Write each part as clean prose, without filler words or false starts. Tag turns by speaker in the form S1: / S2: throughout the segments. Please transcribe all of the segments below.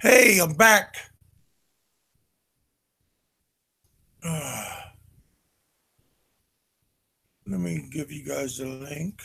S1: Hey, I'm back. Uh, Let me give you guys the link.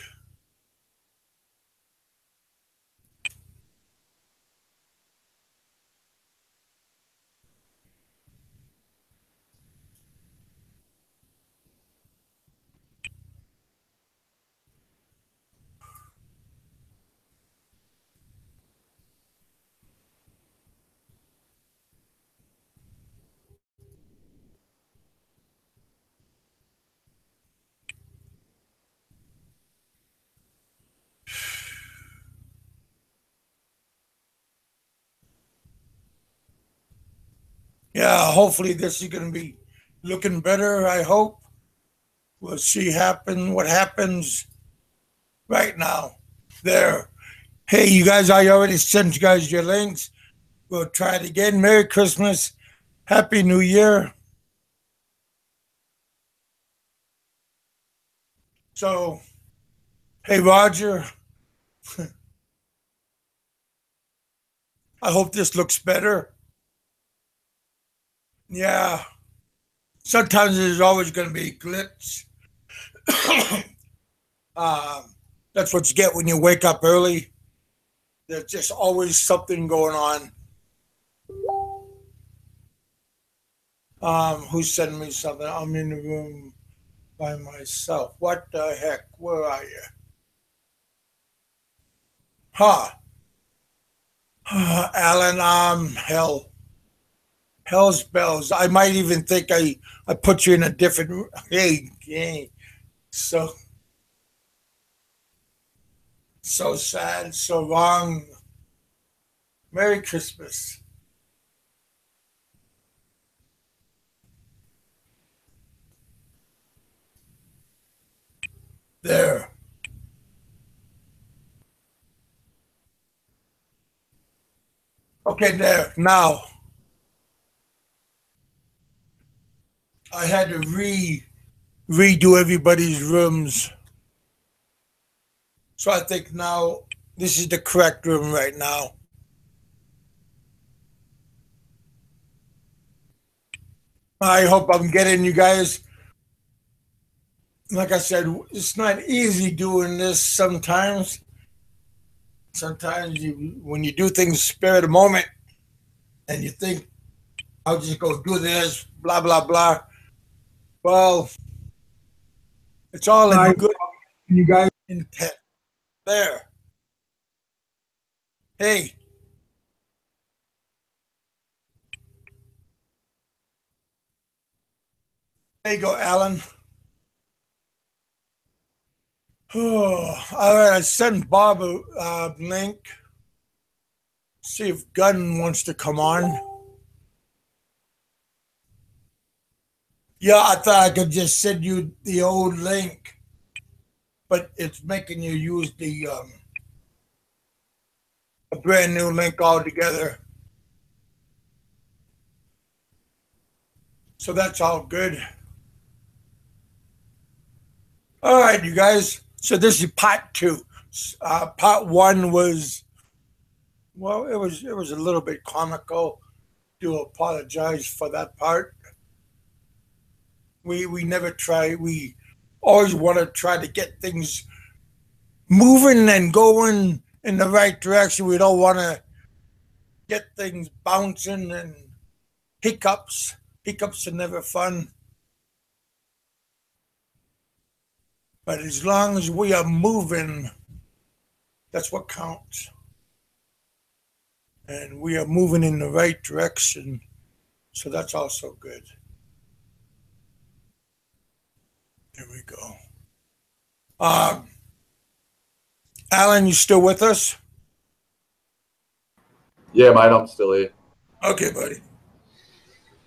S1: Yeah, hopefully this is going to be looking better. I hope. We'll see what happens right now. There. Hey, you guys, I already sent you guys your links. We'll try it again. Merry Christmas. Happy New Year. So, hey, Roger, I hope this looks better. Yeah, sometimes there's always going to be glitch. um, that's what you get when you wake up early. There's just always something going on. Who's sending me something? I'm in the room by myself. What the heck? Where are you? Huh? Alan, hell's bells. I might even think I put you in a different. Hey. So so sad, so wrong. Merry Christmas. There. Okay, there. Now I had to redo everybody's rooms. So I think now this is the correct room right now. I hope I'm getting you guys. Like I said, it's not easy doing this sometimes. Sometimes when you do things spare of the moment and you think, I'll just go do this, blah, blah, blah. Well, it's all in good you guys intent. There. Hey, there you go, Alan. Oh, all right, I sent Bob a link. See if Gunn wants to come on. Yeah, I thought I could just send you the old link, but it's making you use the a brand new link altogether. So that's all good. All right, you guys. So this is part two. Part one was well, it was a little bit comical. Do apologize for that part. We never try. We always want to try to get things moving and going in the right direction. We don't want to get things bouncing and hiccups. Hiccups are never fun. But as long as we are moving, that's what counts. And we are moving in the right direction. So that's also good. There we go. Um, Alan, you still with us?
S2: Yeah, mate, I'm still here.
S1: Okay, buddy.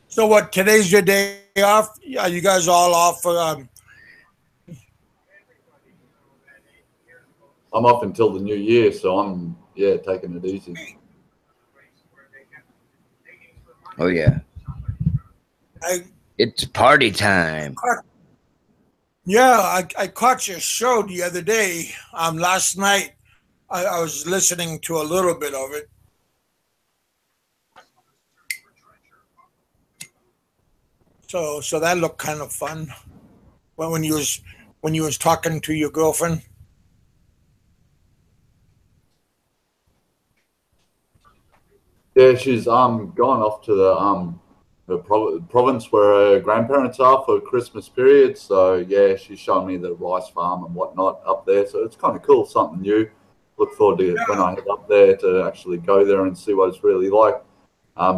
S1: So what? Today's your day off? Yeah, you guys all off for?
S2: I'm off until the new year, so I'm taking it easy.
S3: Oh yeah, it's party time.
S1: I caught your show the other day. Last night I was listening to a little bit of it. So that looked kind of fun. When you was talking to your girlfriend.
S2: Yeah, she's gone off to the province where her grandparents are for Christmas period. So yeah, she's showing me the rice farm and whatnot up there. So it's kind of cool, something new. Look forward to when I head up there to actually go there and see what it's really like.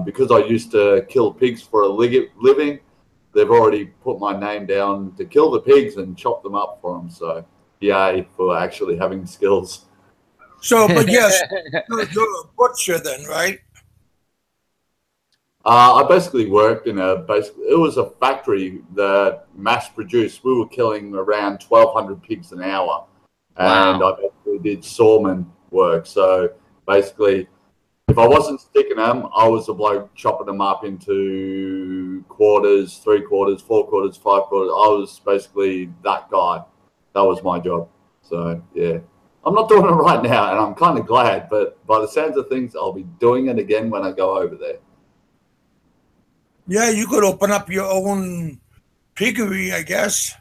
S2: Because I used to kill pigs for a living, they've already put my name down to kill the pigs and chop them up for them. So yay for actually having skills.
S1: So, but yes, you're a butcher then, right?
S2: I basically worked in it was a factory that mass produced. We were killing around 1,200 pigs an hour. And
S3: Wow.
S2: I basically did sawman work. So basically, if I wasn't sticking them, I was the bloke chopping them up into quarters, 3/4, 4/4, 5/4. I was basically that guy. That was my job. So yeah, I'm not doing it right now, and I'm kind of glad. But by the sounds of things, I'll be doing it again when I go over there.
S1: Yeah, you could open up your own piggery, I guess.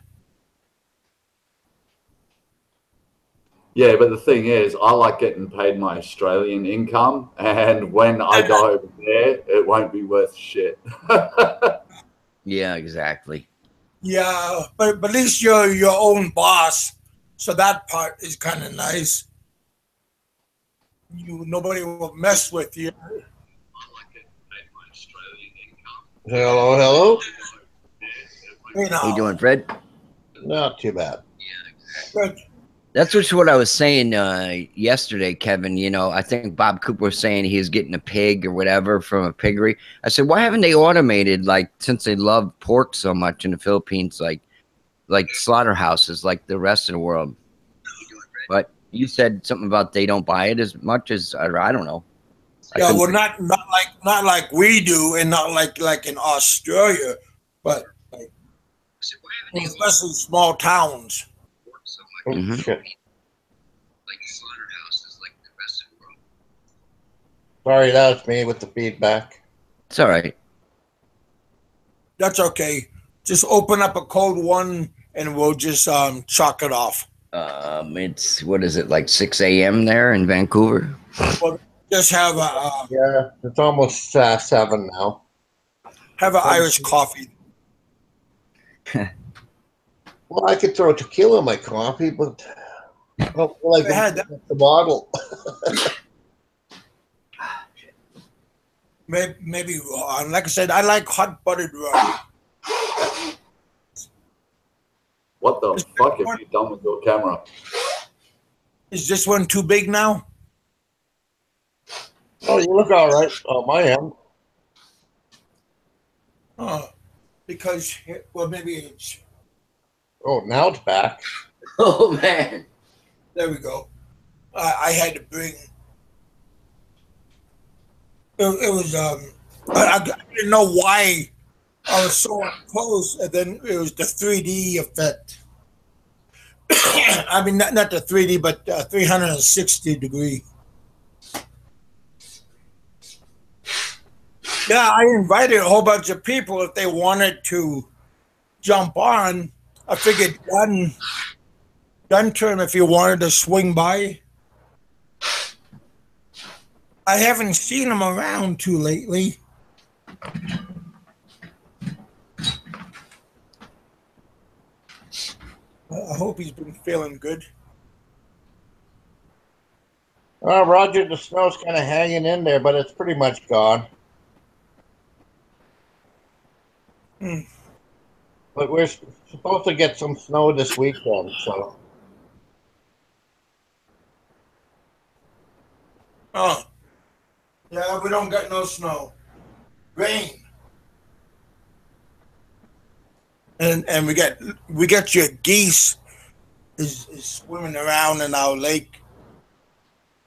S2: Yeah, but the thing is, I like getting paid my Australian income, and when I go over there, it won't be worth shit.
S3: Yeah, exactly.
S1: Yeah, but at least you're your own boss, so that part is kind of nice. Nobody will mess with you.
S4: Hello, hello.
S1: You
S3: How you
S1: know,
S3: doing, Fred?
S4: Not too bad.
S1: but
S3: That's just what I was saying yesterday, Kevin. I think Bob Cooper was saying he was getting a pig or whatever from a piggery. I said, why haven't they automated, like, since they love pork so much in the Philippines, like slaughterhouses like the rest of the world? But you said something about they don't buy it as much as, I don't know. I
S1: yeah,
S3: couldn't.
S1: well, not like we do, and not like in Australia, but like especially small towns.
S4: Oh,
S3: Mhm.
S4: shit. Sorry, that was me with the feedback.
S3: It's all right.
S1: That's okay. Just open up a code one, and we'll just chalk it off.
S3: It's what is it, like 6 a.m. there in Vancouver?
S1: Well, just
S4: Yeah, it's almost 7 now.
S1: have an Irish coffee.
S4: Well, I could throw tequila in my coffee, but I don't feel like
S1: I had that.
S4: the bottle.
S1: Maybe like I said, I like hot buttered rum.
S2: What the fuck have you done with your camera?
S1: Is this one too big now?
S4: Oh, you look all right on my end.
S1: Because well, maybe it's
S4: Oh, now it's back.
S3: Oh man.
S1: there. We go. I had to bring. It was I didn't know why I was so close, and then it was the 3D effect. I mean, not the 3D, but 360 degree. Yeah, I invited a whole bunch of people if they wanted to jump on. I figured done term if you wanted to swing by. I haven't seen him around too lately. I hope he's been feeling good.
S4: Roger, the snow's kind of hanging in there, but it's pretty much gone.
S1: Hmm.
S4: But we're supposed to get some snow this weekend, so
S1: Oh, yeah, we don't got no snow. Rain. And we got your geese is swimming around in our lake.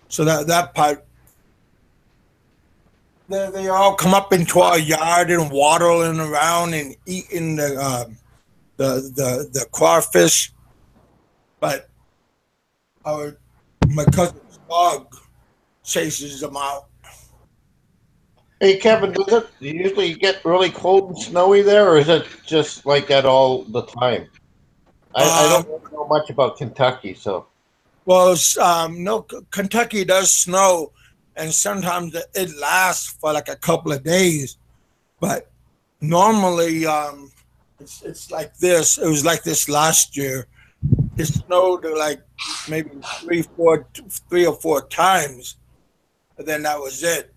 S1: So that part they all come up into our yard and waddling around and eating the crawfish. But my cousin's dog chases them out.
S4: Hey, Kevin, does it usually get really cold and snowy there, or is it just like that all the time? I
S1: Um,
S4: don't really know much about Kentucky, so.
S1: well, no, Kentucky does snow, and sometimes it lasts for like a couple of days. But normally, it's like this. It was like this last year. It snowed like maybe three or four times, and then that was it.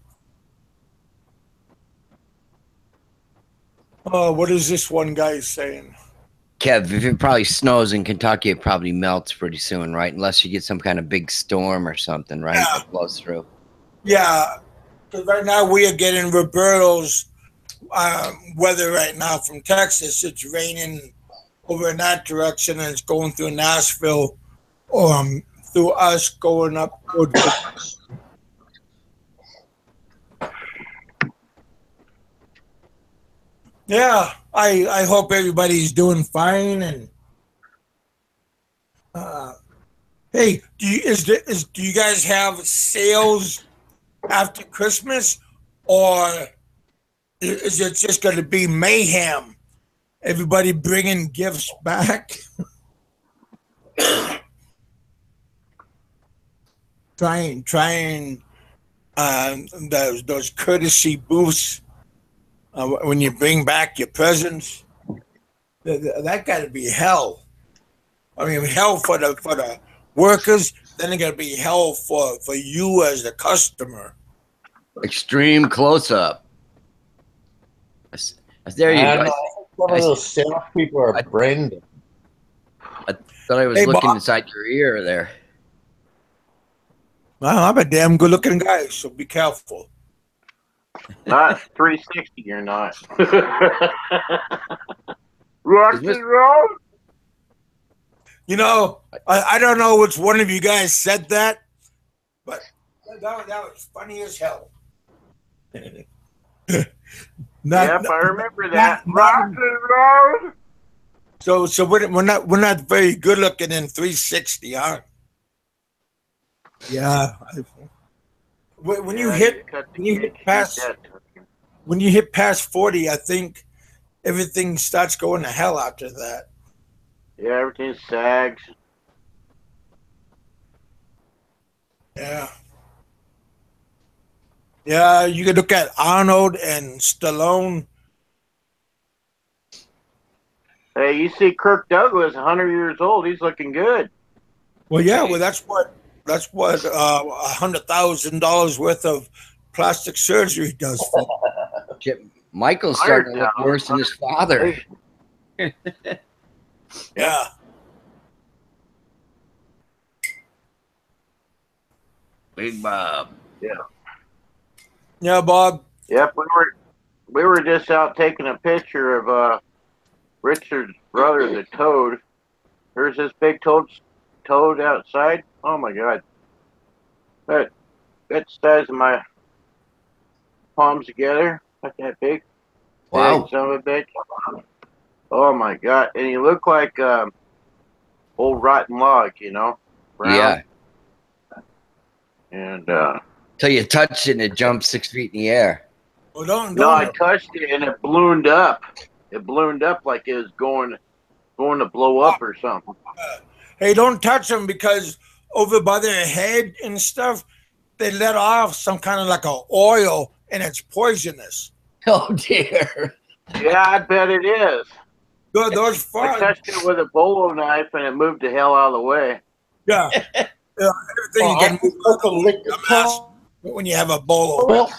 S1: Oh, what is this one guy saying?
S3: Kev, if it probably snows in Kentucky, it probably melts pretty soon, right? Unless you get some kind of big storm or something, right?
S1: Yeah,
S3: That blows through.
S1: yeah. Because right now we are getting Roberto's weather right now from Texas. It's raining over in that direction, and it's going through Nashville, through us going up toward. Yeah, I hope everybody's doing fine. And uh, hey, do you guys have sales after Christmas, or is it just going to be mayhem? Everybody bringing gifts back, trying those courtesy booths when you bring back your presents. That got to be hell. I mean, hell for the workers. Then it got to be hell for you as the customer.
S3: Extreme close up. There you
S4: I
S3: go.
S4: don't know. I think some of those salespeople are brain dead.
S3: I thought I was
S1: Hey,
S3: looking
S1: Bob.
S3: inside your ear there.
S1: Well, I'm a damn good looking guy, so be careful.
S5: Not 360, you're not.
S3: Is
S5: Rock
S3: Mis-
S5: and roll.
S1: You know, I don't know which one of you guys said that, but that was funny as hell.
S5: Yep, I remember that. Rock and roll.
S1: So we're not very good looking in 360, huh? Yeah. When you
S5: Yeah,
S1: hit
S5: cut the
S1: when you
S5: cake,
S1: hit
S5: eat
S1: past
S5: that.
S1: when you hit past 40, I think everything starts going to hell after that.
S5: Yeah, everything sags.
S1: Yeah. Yeah, you can look at Arnold and Stallone.
S5: Hey, you see Kirk Douglas, 100 years old. He's looking good.
S1: Well, yeah, well that's what $100,000 worth of plastic surgery does for.
S3: Michael's starting to look worse than his father.
S1: Yeah.
S3: Big Bob.
S5: Yeah.
S1: Yeah, Bob.
S5: Yep, we were just out taking a picture of Richard's brother, the Toad. There's this big toad outside. Oh my God, that's the size of my palms together. Not that big.
S3: Wow.
S5: Big son of a bitch. Oh my God, and he looked like old rotten log, you know, brown.
S3: Yeah.
S5: And
S3: Till you touch it and it jumps 6 feet in the air.
S1: Well, don't.
S5: no, I touched it and it ballooned up. It ballooned up like it was going to blow up or something.
S1: Hey, don't touch them because over by their head and stuff, they let off some kind of like a oil and it's poisonous.
S3: Oh dear.
S5: Yeah, I bet it is.
S1: Those
S5: I
S1: frogs.
S5: touched it with a bolo knife and it moved the hell out of the way.
S1: Yeah. Everything you can move when you have a bolo.
S4: Well,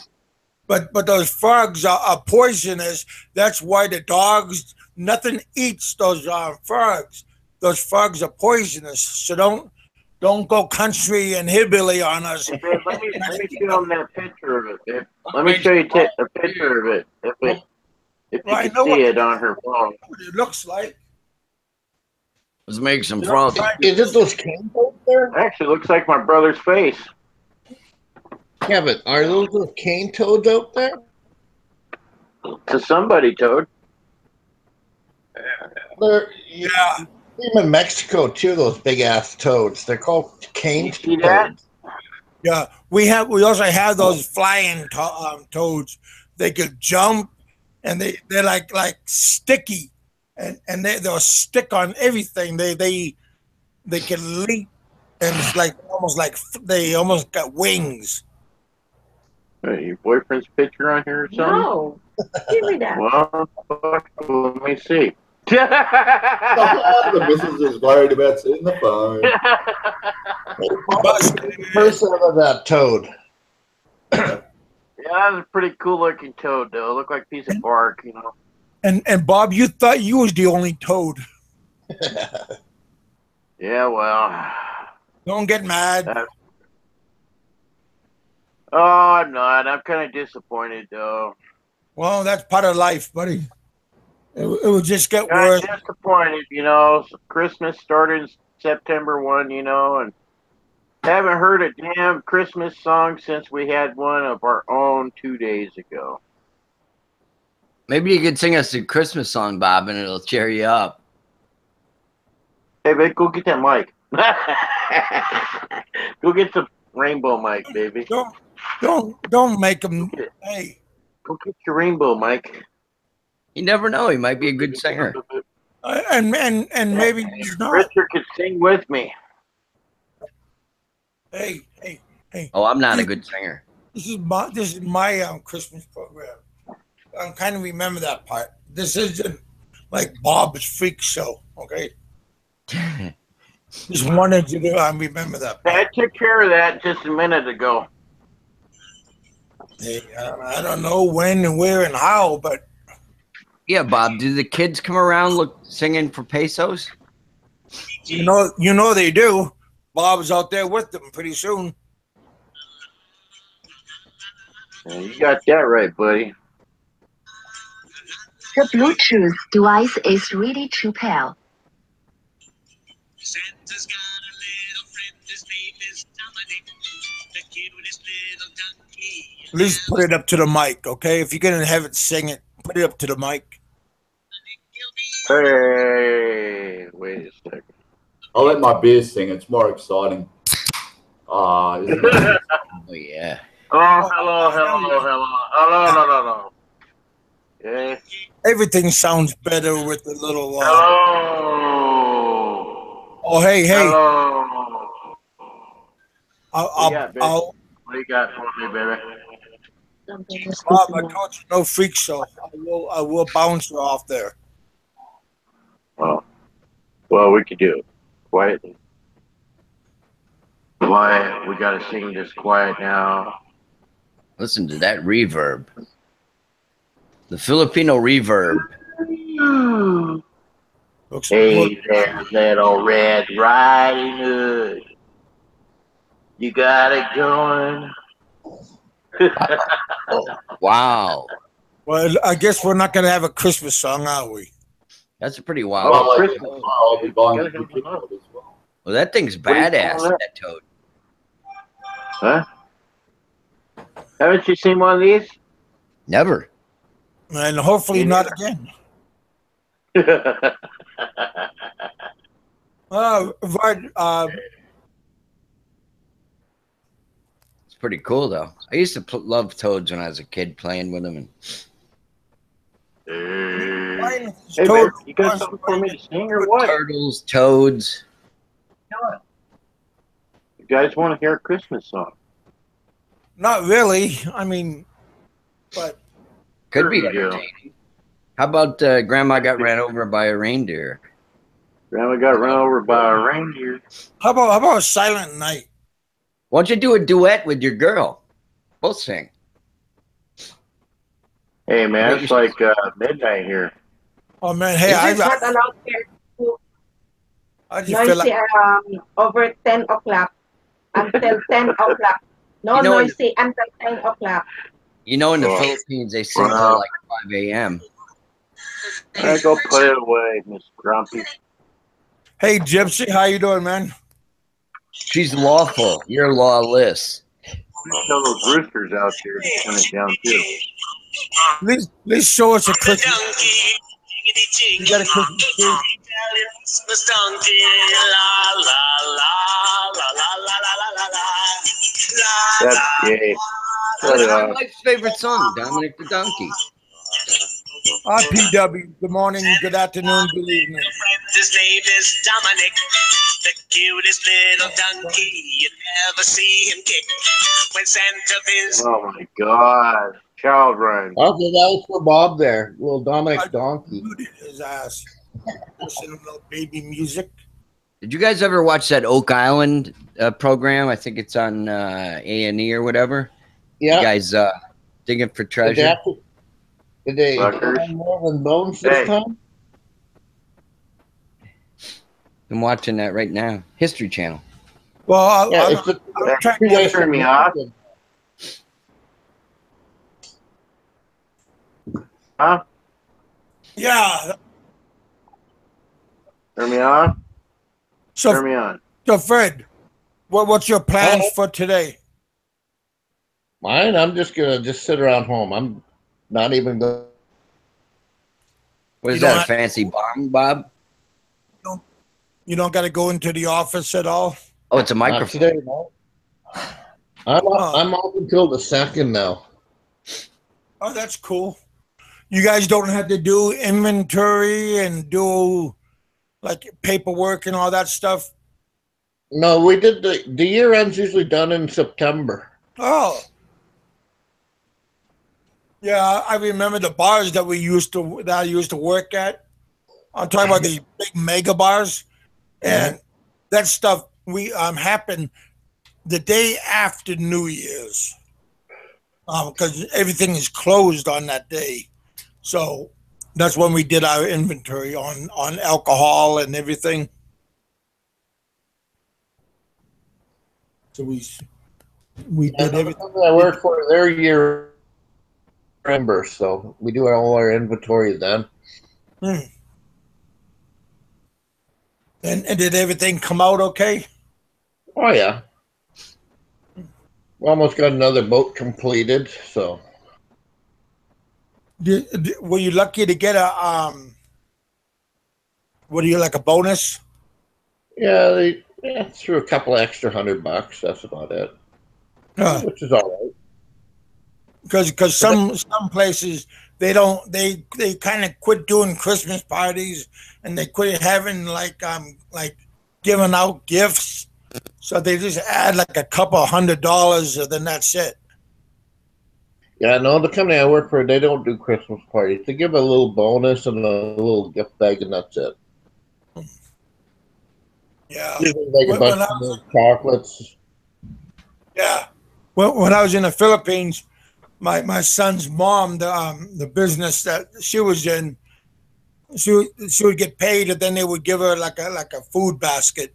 S1: But those frogs are poisonous. That's why the dogs, nothing eats those frogs. Those frogs are poisonous. So don't go country and hillbilly on us.
S5: Hey, babe, let me show them that picture of it. Babe. Let me show you a picture of it. If you
S1: Well, I
S5: can
S1: know
S5: see
S1: what
S5: it on her phone.
S1: it looks like.
S3: Let's make some frogs.
S4: is it those cane toads there?
S5: Actually, looks like my brother's face.
S4: Kevin, are those cane toads out there?
S5: To somebody, Toad.
S1: Yeah.
S4: See them in Mexico too, those big ass toads. They're called cane
S5: You see that?
S4: toads.
S1: Yeah. We also have those flying toads. They could jump, and they're like sticky, and they'll stick on everything. They can leap, and it's like almost like they almost got wings.
S5: Hey, your boyfriend's picture on here or something?
S6: No. Give me that.
S5: Well, let me see.
S2: The missus is worried about seeing the phone.
S4: Person of that toad.
S5: Yeah, that was a pretty cool looking toad, though. It looked like a piece of bark, you know.
S1: And Bob, you thought you was the only toad.
S5: Yeah, well.
S1: Don't get mad.
S5: Oh, I'm not. I'm kind of disappointed, though.
S1: Well, that's part of life, buddy. It will just get
S5: I'm
S1: worse.
S5: disappointed, you know. Christmas started September 1, you know, and haven't heard a damn Christmas song since we had one of our own 2 days ago.
S3: Maybe you could sing us a Christmas song, Bob, and it'll cheer you up.
S5: Hey, babe, go get that mic. Go get the rainbow mic, baby.
S1: Don't make them. Hey,
S5: go get your rainbow mic.
S3: You never know. He might be a good singer.
S1: And maybe he's not.
S5: Richard could sing with me.
S1: Hey.
S3: Oh, I'm not a good singer.
S1: This is my Christmas program. I'm kind of remember that part. This isn't like Bob's freak show, okay? Just wanted you to remember that part.
S5: I took care of that just a minute ago.
S1: Hey, I don't know when and where and how, but
S3: yeah, Bob. Do the kids come around singing for pesos?
S1: You know they do. Bob's out there with them pretty soon.
S5: Yeah, you got that right, buddy.
S7: The Bluetooth device is ready to pair.
S8: Santa's got a little friend, his name is Dominic, the kid with his little donkey.
S1: At least put it up to the mic, okay? If you're gonna have it sing it, put it up to the mic.
S5: Hey, wait a second.
S2: I'll let my beer sing. It's more exciting.
S3: Oh yeah.
S5: Oh, hello. Yeah.
S1: Everything sounds better with the little.
S5: Hello.
S1: Oh, hey.
S5: Hello.
S1: What
S5: do you got for me, baby?
S1: Bob, I told you no freak show. I will bounce you off there.
S5: Well, we could do it quietly. Quiet. We gotta sing this quiet now.
S3: Listen to that reverb. The Filipino reverb.
S5: Hey there, little Red Riding Hood. You got it going.
S3: Wow.
S1: Well, I guess we're not going to have a Christmas song, are we?
S3: That's a pretty wild.
S2: Well, I'll be buying a ticket as well.
S3: Well, that thing's badass, that toad.
S5: Huh? Haven't you seen one of these?
S3: Never.
S1: And hopefully not again.
S3: It's pretty cool, though. I used to love toads when I was a kid, playing with them. And
S5: hey, man, you got something for me to sing or what?
S3: Turtles, toads.
S5: You guys want to hear a Christmas song?
S1: Not really. I mean, but
S3: could be entertaining. How about Grandma got ran over by a reindeer?
S5: Grandma got run over by a reindeer.
S1: How about Silent Night?
S3: Why don't you do a duet with your girl? Both sing.
S5: Hey, man, it's like midnight here.
S1: Oh, man, hey,
S6: I got announced here noisy over 10 o'clock until 10 o'clock. No noisy until 10 o'clock.
S3: You know, in the Philippines, they sing till like 5 a.m.
S5: All right, go put it away, Miss Grumpy.
S1: Hey, Gypsy, how you doing, man?
S3: She's lawful. You're lawless.
S5: Tell those roosters out there to turn it down, too.
S1: Please show us a Christmas. You got a Christmas tree?
S8: La la la la la la la la la la. La
S5: That's gay. Shut
S3: That's
S5: it
S3: my
S5: off.
S3: wife's favorite song, Dominic the Donkey.
S1: Hi, PW. Good morning, good afternoon, good evening.
S8: His name is Dominic, the cutest little donkey. You never see him kick when Santa visits.
S5: Oh my God. Child rhyme.
S4: Okay, that was for Bob there. Little
S1: I
S4: Dominic Donkey.
S1: muted his ass. Listen to little baby music.
S3: Did you guys ever watch that Oak Island program? I think it's on A&E or whatever. You
S4: Yeah.
S3: guys digging for
S4: Did they,
S3: treasure?
S4: have to, did they
S5: Fuckers.
S4: find more than bones this
S5: Hey.
S4: time?
S3: I'm watching that right now. History Channel.
S1: Well,
S4: Yeah,
S1: I'm
S4: it's a,
S1: trying
S5: You
S1: to
S5: guys turn me off? Huh?
S1: yeah.
S5: Turn me off? Turn
S1: So,
S5: me on.
S1: so Fred, what's your plans
S4: Hello.
S1: for today?
S4: Mine, I'm just gonna just sit around home. I'm not even going.
S3: What is
S1: You don't
S3: that, a
S1: have-
S3: fancy bomb, Bob?
S1: You don't got to go into the office at all?
S3: Oh, it's a
S4: Not
S3: microphone.
S4: today, no. I'm off until the 2nd now.
S1: Oh, that's cool. You guys don't have to do inventory and do like paperwork and all that stuff?
S4: No, we did the year end's usually done in September.
S1: Oh. Yeah, I remember the bars that I used to work at. I'm talking about the big mega bars, and that stuff we happened the day after New Year's, because everything is closed on that day. So that's when we did our inventory on alcohol and everything. So we did
S4: And the
S1: everything.
S4: company I work for, their year November, so we do all our inventory then.
S1: And did everything come out okay?
S4: Oh yeah, we almost got another boat completed. So
S1: Were you lucky to get a what do you like a bonus?
S4: yeah, they threw a couple extra $100. That's about it, which is all right.
S1: Because some places they kind of quit doing Christmas parties and they quit having like giving out gifts, so they just add like a couple $100 and then that's it.
S4: Yeah, no, the company I work for, they don't do Christmas parties. They give a little bonus and a little gift bag, and that's it.
S1: Yeah,
S4: Usually like a bunch of chocolates.
S1: yeah. When I was in the Philippines, my son's mom, the business that she was in, she would get paid, and then they would give her like a food basket,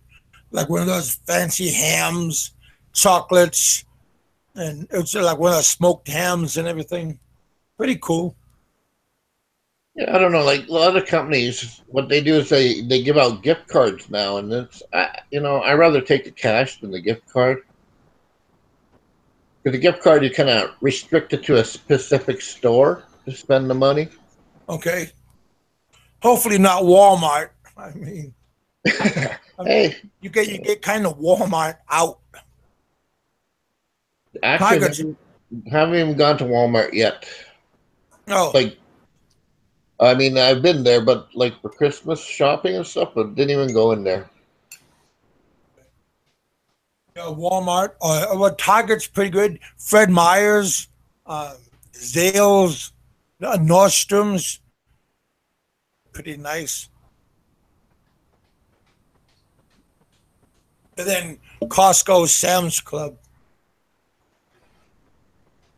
S1: like one of those fancy hams, chocolates, and it's like one of those smoked hams and everything. Pretty cool.
S4: Yeah, I don't know. Like a lot of companies, what they do is they give out gift cards now, and I rather take the cash than the gift card. Because the gift card, you kind of restrict it to a specific store to spend the money.
S1: Okay. Hopefully not Walmart. I mean,
S4: Hey,
S1: you get kind of Walmart out.
S4: actually,
S1: Tigers.
S4: haven't even gone to Walmart yet.
S1: No.
S4: Like, I mean, I've been there, but like for Christmas shopping and stuff, but didn't even go in there.
S1: Walmart or Target's pretty good. Fred Meyer's, Zales, Nordstrom's, pretty nice. And then Costco, Sam's Club.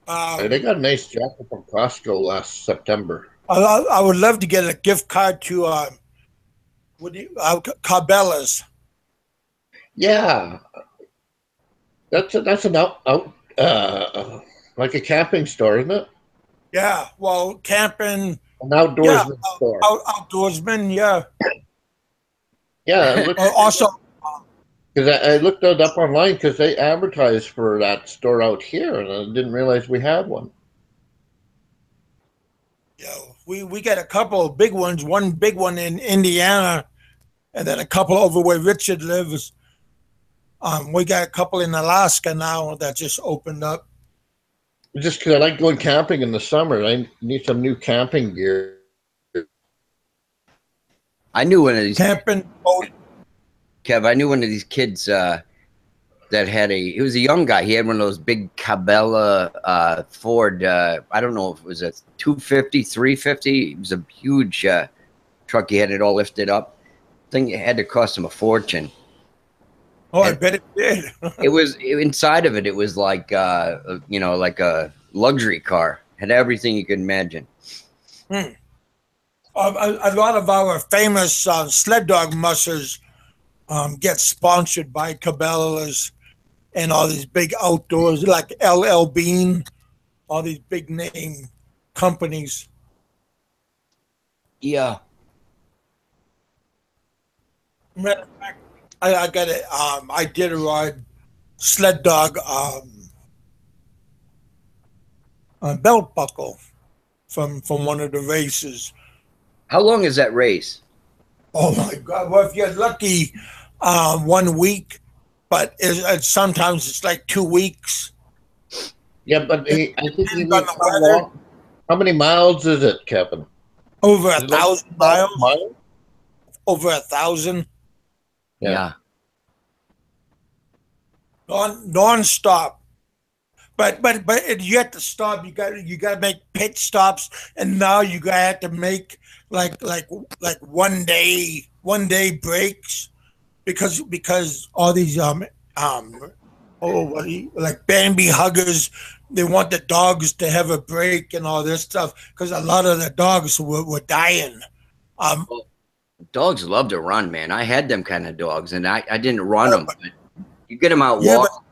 S4: They got a nice jacket from Costco last September.
S1: I would love to get a gift card to Cabela's.
S4: Yeah, that's an out like a camping store, isn't it?
S1: Yeah, well, camping.
S4: An outdoorsman store.
S1: Outdoorsman, yeah.
S4: Yeah,
S1: Also,
S4: because I looked it up online because they advertise for that store out here, and I didn't realize we had one.
S1: we got a couple of big ones. One big one in Indiana, and then a couple over where Richard lives. We got a couple in Alaska now that just opened up.
S4: Just because I like going camping in the summer, I need some new camping gear.
S3: I knew one of these
S1: Camping, boat.
S3: Kev. I knew one of these kids that had he was a young guy. He had one of those big Cabela Ford. I don't know if it was a 250, 350. It was a huge truck. He had it all lifted up. I think it had to cost him a fortune.
S1: Oh, I bet it did.
S3: Inside of it. It was like like a luxury car. Had everything you could imagine.
S1: A lot of our famous sled dog mussers get sponsored by Cabela's and all these big outdoors like LL Bean, all these big name companies.
S3: Yeah.
S1: Matter of fact, I got it. I did a ride sled dog belt buckle from one of the races.
S3: How long is that race?
S1: Oh my God! Well, if you're lucky, 1 week, but sometimes it's like 2 weeks.
S4: Yeah, but I think he
S1: On the weather.
S4: How many miles is it, Kevin?
S1: Over
S4: Is it
S1: 1,000 miles. Over 1,000.
S3: Yeah.
S1: Non-stop. But you have to stop. You got to make pit stops, and now you got to have to make like 1 day breaks because all these like Bambi huggers, they want the dogs to have a break and all this stuff because a lot of the dogs were dying.
S3: Dogs love to run, man. I had them kind of dogs, and I didn't run them. But you get them out walking.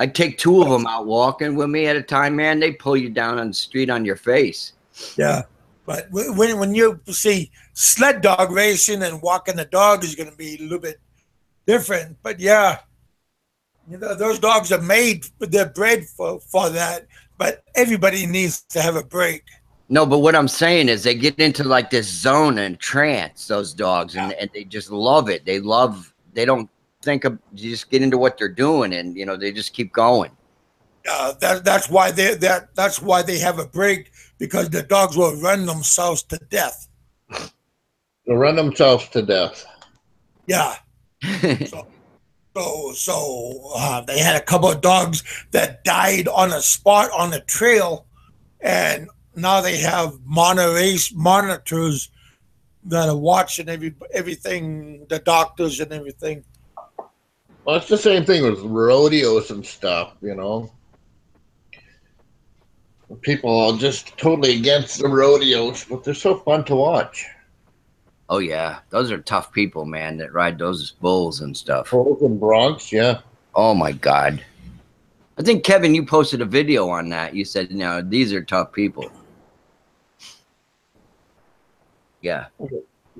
S3: I'd take 2 of them out walking with me at a time, man. They pull you down on the street on your face.
S1: Yeah, but when you see sled dog racing and walking the dog is going to be a little bit different. But yeah, those dogs are made, they're bred for that. But everybody needs to have a break.
S3: No, but what I'm saying is they get into like this zone and trance, those dogs, and they just love it. They don't think of, you just get into what they're doing, and they just keep going.
S1: That's why they have a break, because the dogs will run themselves to death.
S4: They'll run themselves to death.
S1: Yeah. So they had a couple of dogs that died on a spot on the trail, and now they have monitors that are watching everything, the doctors and everything.
S4: Well, it's the same thing with rodeos and stuff, People are just totally against the rodeos, but they're so fun to watch.
S3: Oh, yeah. Those are tough people, man, that ride those bulls and stuff.
S4: Bulls and broncs, yeah.
S3: Oh, my God. I think, Kevin, you posted a video on that. You said, these are tough people. Yeah.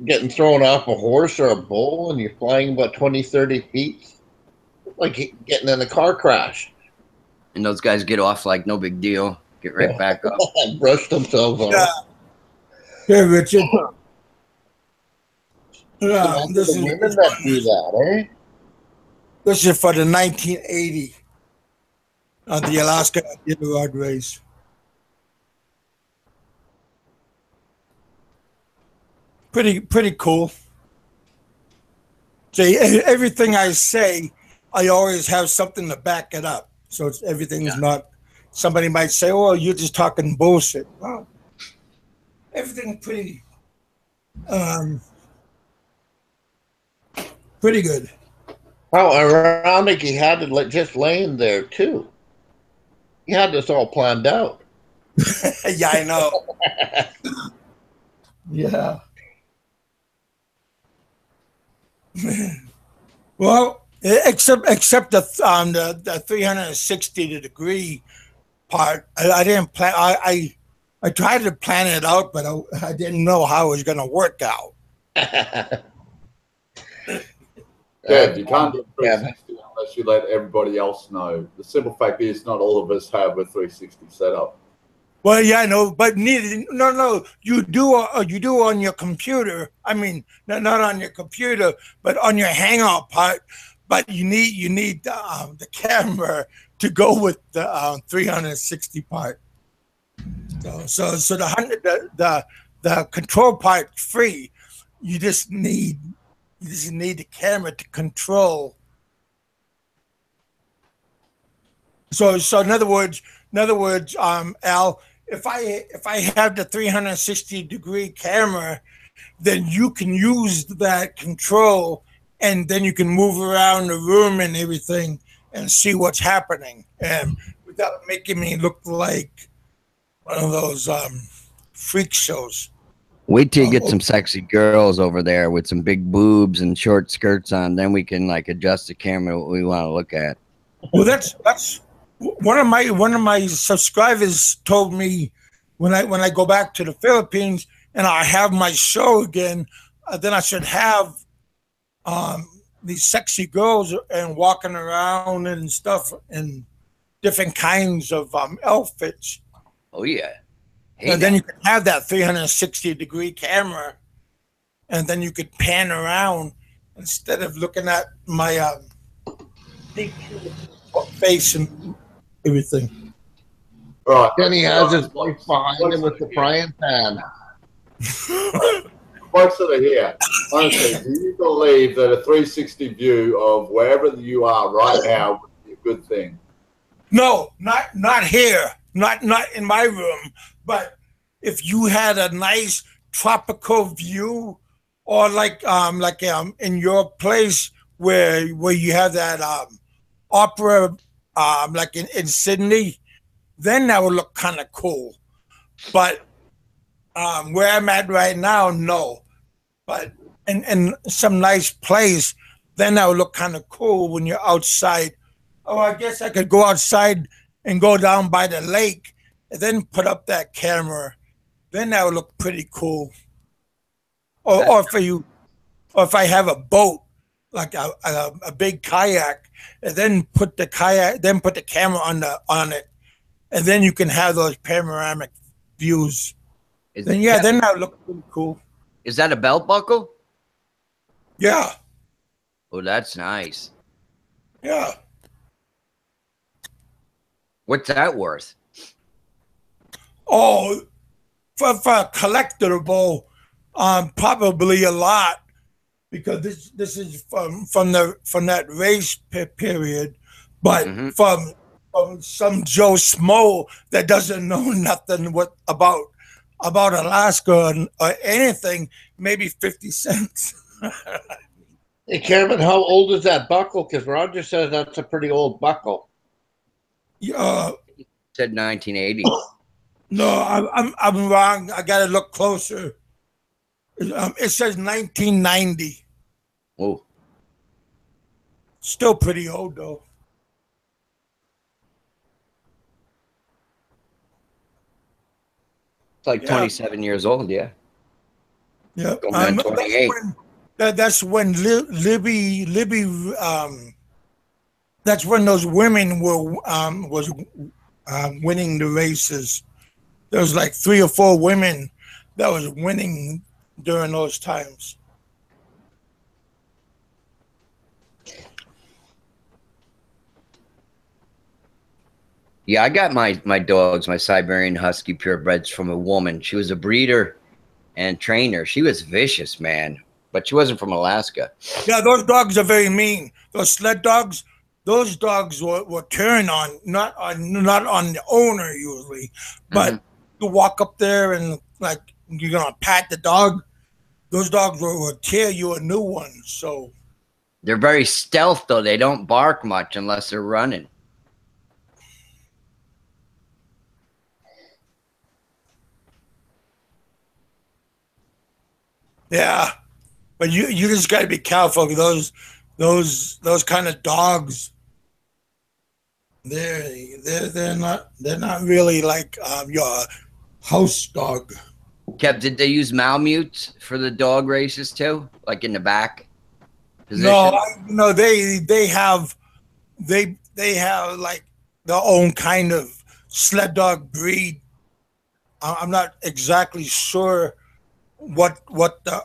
S4: Getting thrown off a horse or a bull and you're flying about 20, 30 feet. Like getting in a car crash.
S3: And those guys get off like no big deal. Get right back up.
S4: Brush themselves off.
S1: Yeah, Richard.
S4: This is women that do that, eh?
S1: This is for the 1980 the Alaska Iditarod race. Pretty cool. See, everything I say, I always have something to back it up. So everything's not. Somebody might say, "Oh, you're just talking bullshit." Well, everything's pretty good.
S4: How ironic he had it just laying there too. He had this all planned out.
S1: Yeah, I know. Yeah. Well, except the 360 degree part, I didn't plan. I tried to plan it out, but I didn't know how it was going to work out.
S2: Yeah, you can't do 360 unless you let everybody else know. The simple fact is, not all of us have a 360 setup.
S1: Well, yeah, I know, but no, you do on your computer. I mean, not on your computer, but on your Hangout part. but you need the camera to go with the 360 part. So the control part free. You just need the camera to control. So in other words, Al, if I have the 360-degree camera, then you can use that control, and then you can move around the room and everything and see what's happening, and without making me look like one of those freak shows.
S3: Wait till you get some sexy girls over there with some big boobs and short skirts on. Then we can like adjust the camera what we want to look at.
S1: Well, that's one of my subscribers told me when I go back to the Philippines and I have my show again, then I should have these sexy girls and walking around and stuff in different kinds of outfits.
S3: Oh yeah. Hey,
S1: and then you can have that 360-degree camera, and then you could pan around instead of looking at my big face and everything.
S2: Right.
S4: Then he has his wife behind him with the frying pan.
S2: Folks that are here, honestly, do you believe that a 360 view of wherever you are right now would be a good thing?
S1: No, not here, not in my room. But if you had a nice tropical view, or like in your place where you have that opera, like in Sydney, then that would look kind of cool. But where I'm at right now, no. But in some nice place, then that would look kind of cool when you're outside. Oh, I guess I could go outside and go down by the lake and then put up that camera. Then that would look pretty cool. Or if I have a boat, like a big kayak, and then put the camera on it, and then you can have those panoramic views. Then that would look pretty cool.
S3: Is that a belt buckle?
S1: Yeah.
S3: Oh, that's nice.
S1: Yeah.
S3: What's that worth?
S1: Oh, for a collectible, probably a lot, because this is from that race period, but from some Joe Smo that doesn't know nothing about Alaska or anything, maybe 50 cents.
S4: Hey, Kevin, how old is that buckle? Because Roger says that's a pretty old buckle.
S1: Yeah.
S3: Said 1980.
S1: No, I'm wrong. I got to look closer. It says 1990.
S3: Oh.
S1: Still pretty old, though.
S3: It's like 27 years old, yeah.
S1: Yeah.
S3: Going on 28.
S1: That's when Libby that's when those women was winning the races. There was like 3 or 4 women that was winning during those times.
S3: Yeah, I got my dogs, my Siberian Husky purebreds, from a woman. She was a breeder and trainer. She was vicious, man, but she wasn't from Alaska.
S1: Yeah, those dogs are very mean. Those sled dogs, those dogs will turn on not on the owner usually, but you walk up there and like you're gonna pat the dog. Those dogs will tear you a new one. So
S3: they're very stealth, though. They don't bark much unless they're running.
S1: Yeah, but you just got to be careful. Those kind of dogs. They're not really like your house dog.
S3: Kev, did they use Malamutes for the dog races too, like in the back position?
S1: No, they have like their own kind of sled dog breed. I'm not exactly sure what the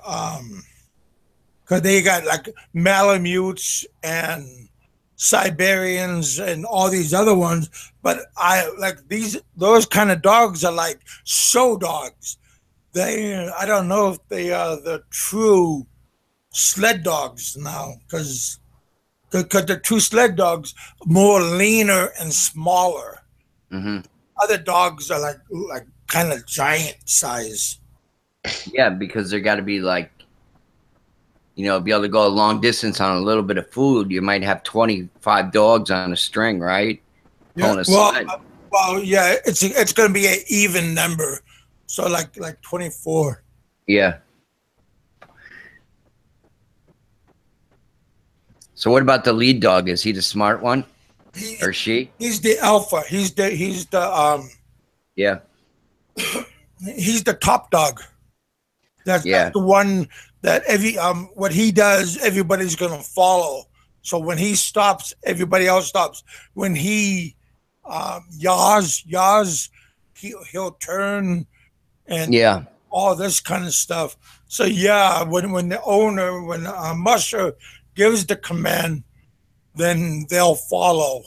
S1: because they got like Malamutes and Siberians and all these other ones. But I like those kind of dogs are like show dogs. I don't know if they are the true sled dogs now, because the true sled dogs more leaner and smaller.
S3: Hmm.
S1: Other dogs are like kind of giant size.
S3: Yeah, because they got to be like, be able to go a long distance on a little bit of food. You might have 25 dogs on a string, right?
S1: Yeah.
S3: Pulling a sled.
S1: Well, yeah. It's going to be an even number, so like 24.
S3: Yeah. So what about the lead dog? Is he the smart one, or she?
S1: He's the alpha.
S3: Yeah.
S1: He's the top dog. That's the one that what he does, everybody's gonna follow. So when he stops, everybody else stops. When he yaws, he'll turn and all this kind of stuff. So yeah, when the owner, when Musher gives the command, then they'll follow.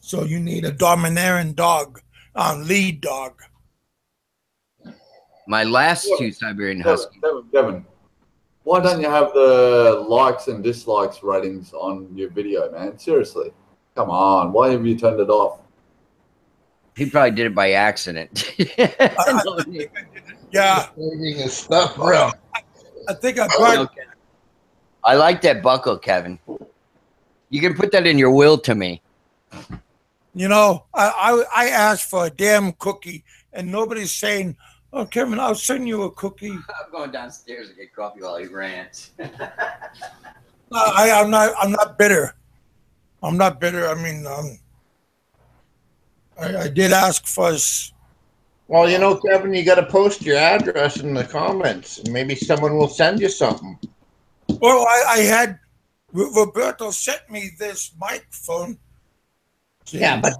S1: So you need a domineering dog, lead dog.
S3: My last two Siberian Huskies.
S2: Devin, why don't you have the likes and dislikes ratings on your video, man? Seriously. Come on. Why have you turned it off?
S3: He probably did it by accident.
S1: Yeah.
S4: His stuff around.
S1: I think I brought.
S3: I like that buckle, Kevin. You can put that in your will to me.
S1: I asked for a damn cookie, and nobody's saying, "Oh, Kevin, I'll send you a cookie."
S3: I'm going downstairs to get coffee while he rants.
S1: I'm not bitter. I'm not bitter. I mean, I did ask for.
S4: Well, Kevin, you got to post your address in the comments, and maybe someone will send you something.
S1: Well, I had Roberto sent me this microphone.
S4: Yeah, but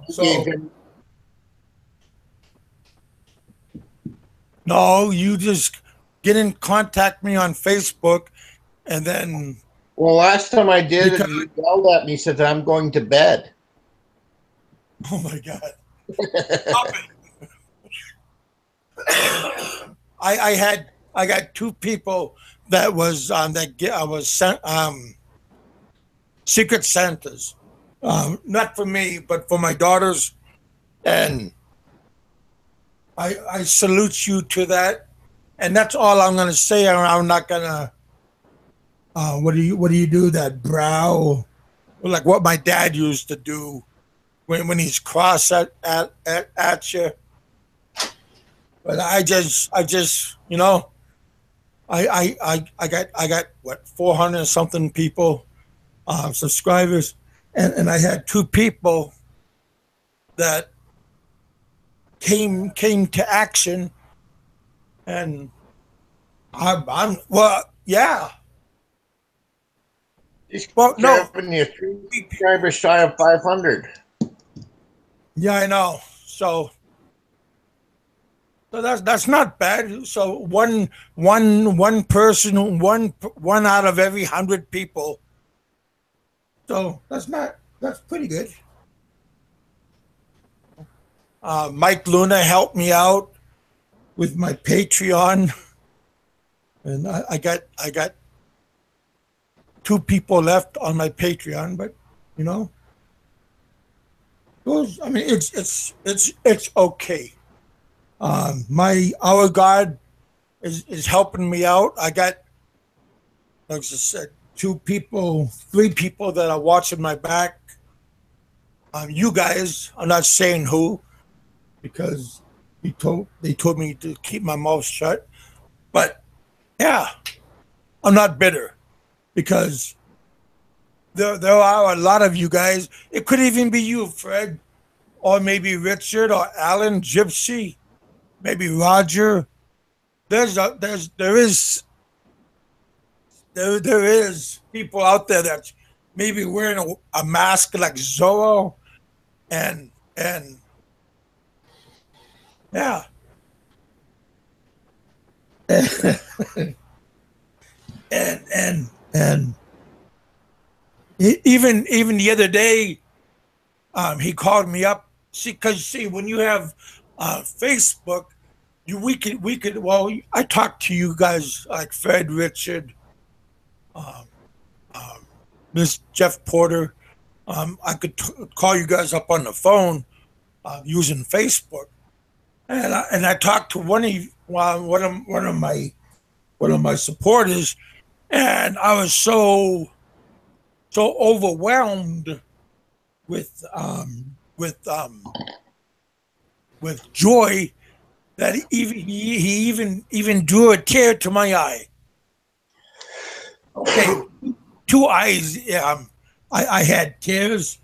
S1: no, you just get in contact me on Facebook, and then.
S4: Well, last time I did it, you yelled at me, said I'm going to bed.
S1: Oh my God! Stop it. I got two people that was I was sent Secret Santas, not for me, but for my daughters, and I salute you to that, and that's all I'm going to say. I'm not going to. What do you do? That brow, like what my dad used to do when he's cross at you. But I just I got what 400 something people subscribers, and I had two people that came to action, and I'm well, yeah. Well, no,
S4: you're 3 subscribers shy of 500.
S1: Yeah, I know. So that's not bad. So one person, one out of every 100 people. So that's pretty good. Mike Luna helped me out with my Patreon, and I got two people left on my Patreon, but I mean it's okay. Our God is helping me out. I got, like I said, three people that are watching my back. You guys, I'm not saying who, because they told me to keep my mouth shut. But yeah, I'm not bitter, because there are a lot of you guys. It could even be you, Fred, or maybe Richard, or Alan, Gypsy, maybe Roger. There is people out there that maybe wearing a mask like Zorro, and yeah. even the other day, he called me up. See, when you have Facebook, we could. Well, I talked to you guys like Fred, Richard, um, Miss Jeff Porter. I could call you guys up on the phone using Facebook, and I talked to one of my supporters, and I was so overwhelmed with with joy that he even drew a tear to my eye. Okay, two eyes. I had tears,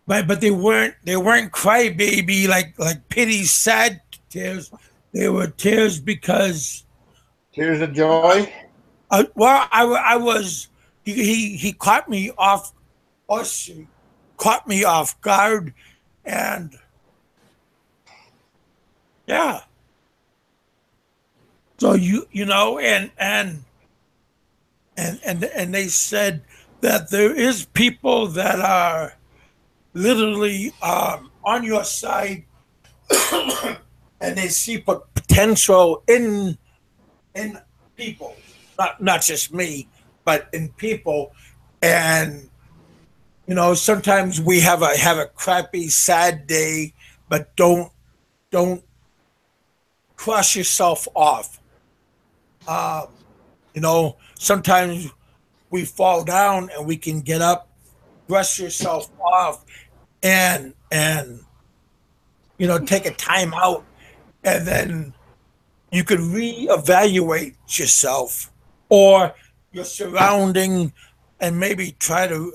S1: but they weren't crybaby like pity sad tears. They were tears because
S4: Tears of joy.
S1: I was he caught me off us caught me off guard, and yeah. So you know, and they said that there is people that are literally on your side, and they see potential in people, not just me, but in people, and you know, sometimes we have a crappy, sad day, but don't crush yourself off. You know, sometimes we fall down and we can get up, brush yourself off, and you know, take a time out, and then you could reevaluate yourself or your surrounding, and maybe try to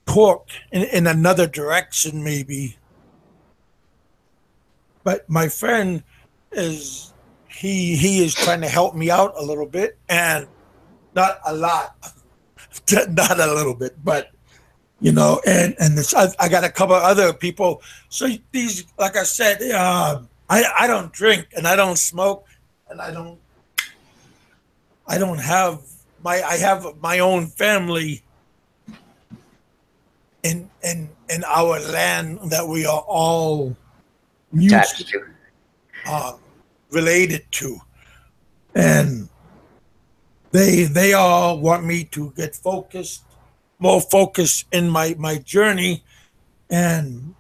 S1: talk in another direction, maybe. But my friend is he is trying to help me out a little bit, and not a lot, not a little bit, but you know, and this, I got a couple of other people. So these, like I said, I don't drink and I don't smoke, and I don't have I have my own family in our land that we are all
S3: Attached to.
S1: related to, and they all want me to get more focused in my journey, and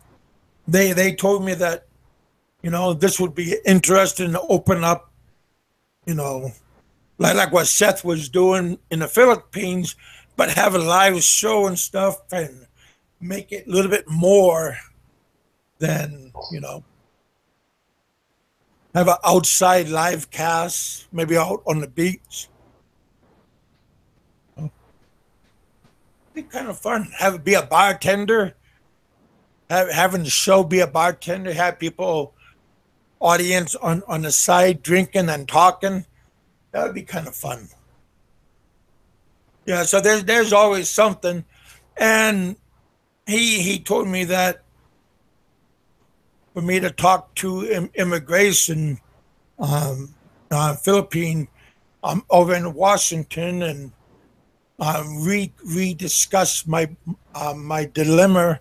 S1: they told me that, you know, this would be interesting to open up, you know, like what Seth was doing in the Philippines, but have a live show and stuff, and make it a little bit more than, you know, have an outside live cast, maybe out on the beach. Be kind of fun. Be a bartender. Having the show be a bartender. Have people, audience on the side drinking and talking. That would be kind of fun. Yeah. So there's always something, and he told me that for me to talk to immigration, Philippine, over in Washington, and rediscuss my dilemma,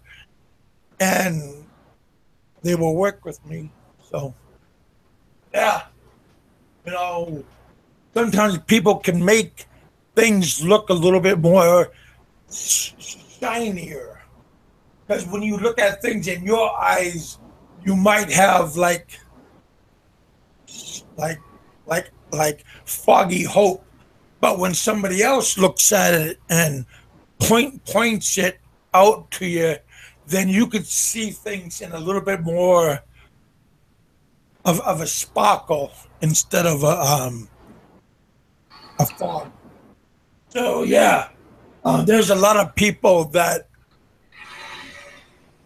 S1: and they will work with me. So, yeah, you know, sometimes people can make things look a little bit more shinier, because when you look at things in your eyes, you might have like foggy hope, but when somebody else looks at it and points it out to you, then you could see things in a little bit more of a sparkle instead of a fog. So yeah, there's a lot of people that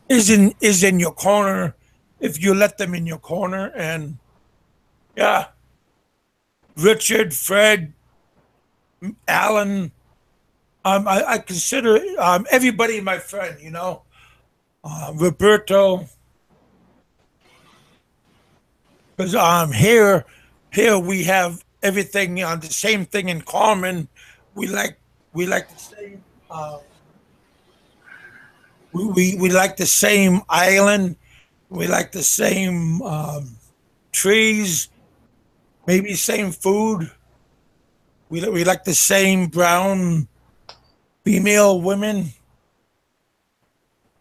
S1: is in your corner if you let them in your corner, and yeah, Richard, Fred, Alan, I consider everybody my friend. You know, Roberto, because here we have everything on the same thing in common. We like the same we like the same island. We like the same trees, maybe same food. We like the same brown female women.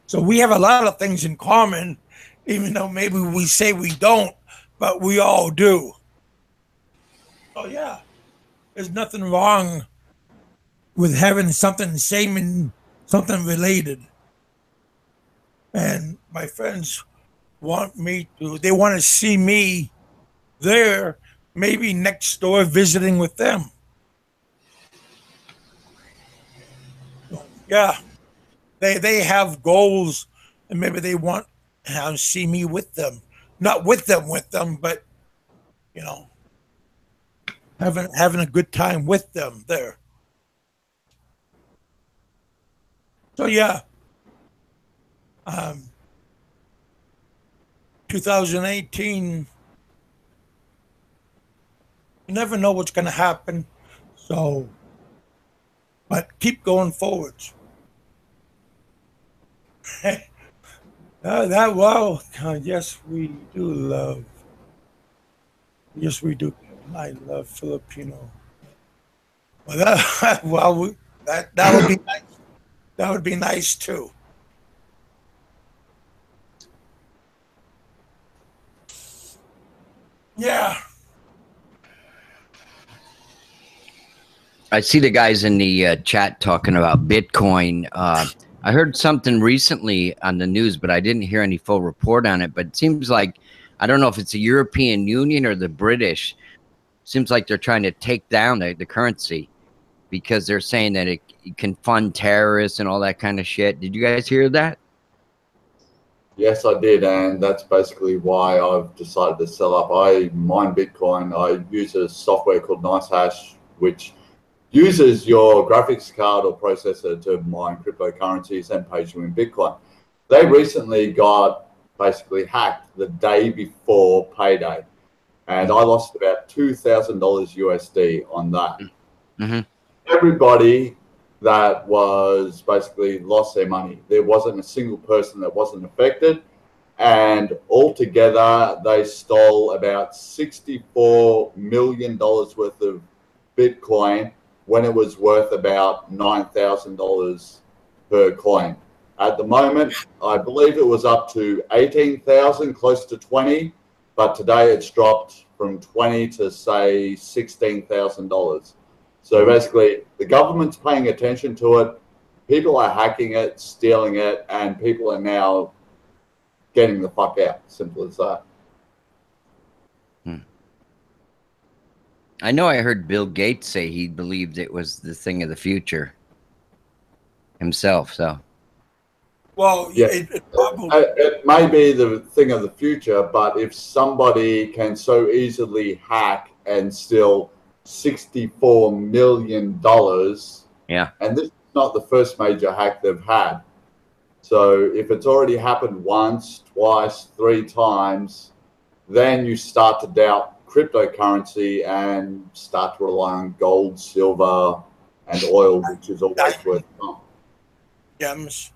S1: So we have a lot of things in common, even though maybe we say we don't, but we all do. Oh yeah, there's nothing wrong with having something same and something related. And my friends they want to see me there, maybe next door visiting with them. So, yeah, they have goals, and maybe they want to see me with them, not with them, but you know, having a good time with them there. So yeah, um, 2018. You never know what's going to happen. So, but keep going forwards. Yes, we do love. Yes, we do. I love Filipino. Well, that would be nice. That would be nice too. Yeah.
S3: I see the guys in the chat talking about Bitcoin. I heard something recently on the news, but I didn't hear any full report on it. But it seems like, I don't know if it's the European Union or the British, seems like they're trying to take down the currency because they're saying that it can fund terrorists and all that kind of shit. Did you guys hear that?
S2: Yes, I did, and that's basically why I've decided to sell up. I mine Bitcoin. I use a software called NiceHash, which uses your graphics card or processor to mine cryptocurrencies and pays you in Bitcoin. They recently got basically hacked the day before payday, and I lost about $2,000 USD on that.
S3: Mm-hmm.
S2: Everybody that was basically lost their money. There wasn't a single person that wasn't affected, and altogether they stole about $64 million worth of Bitcoin when it was worth about $9,000 per coin. At the moment, I believe it was up to 18,000, close to 20, but today it's dropped from 20 to say $16,000. So basically, the government's paying attention to it. People are hacking it, stealing it, and people are now getting the fuck out. Simple as that.
S3: I know I heard Bill Gates say he believed it was the thing of the future himself. So,
S1: well,
S2: yeah,
S1: it
S2: may be the thing of the future, but if somebody can so easily hack and steal $64 million,
S3: yeah,
S2: and this is not the first major hack they've had. So if it's already happened once, twice, 3 times, then you start to doubt cryptocurrency and start to rely on gold, silver, and oil, which is always worth some.
S1: gems.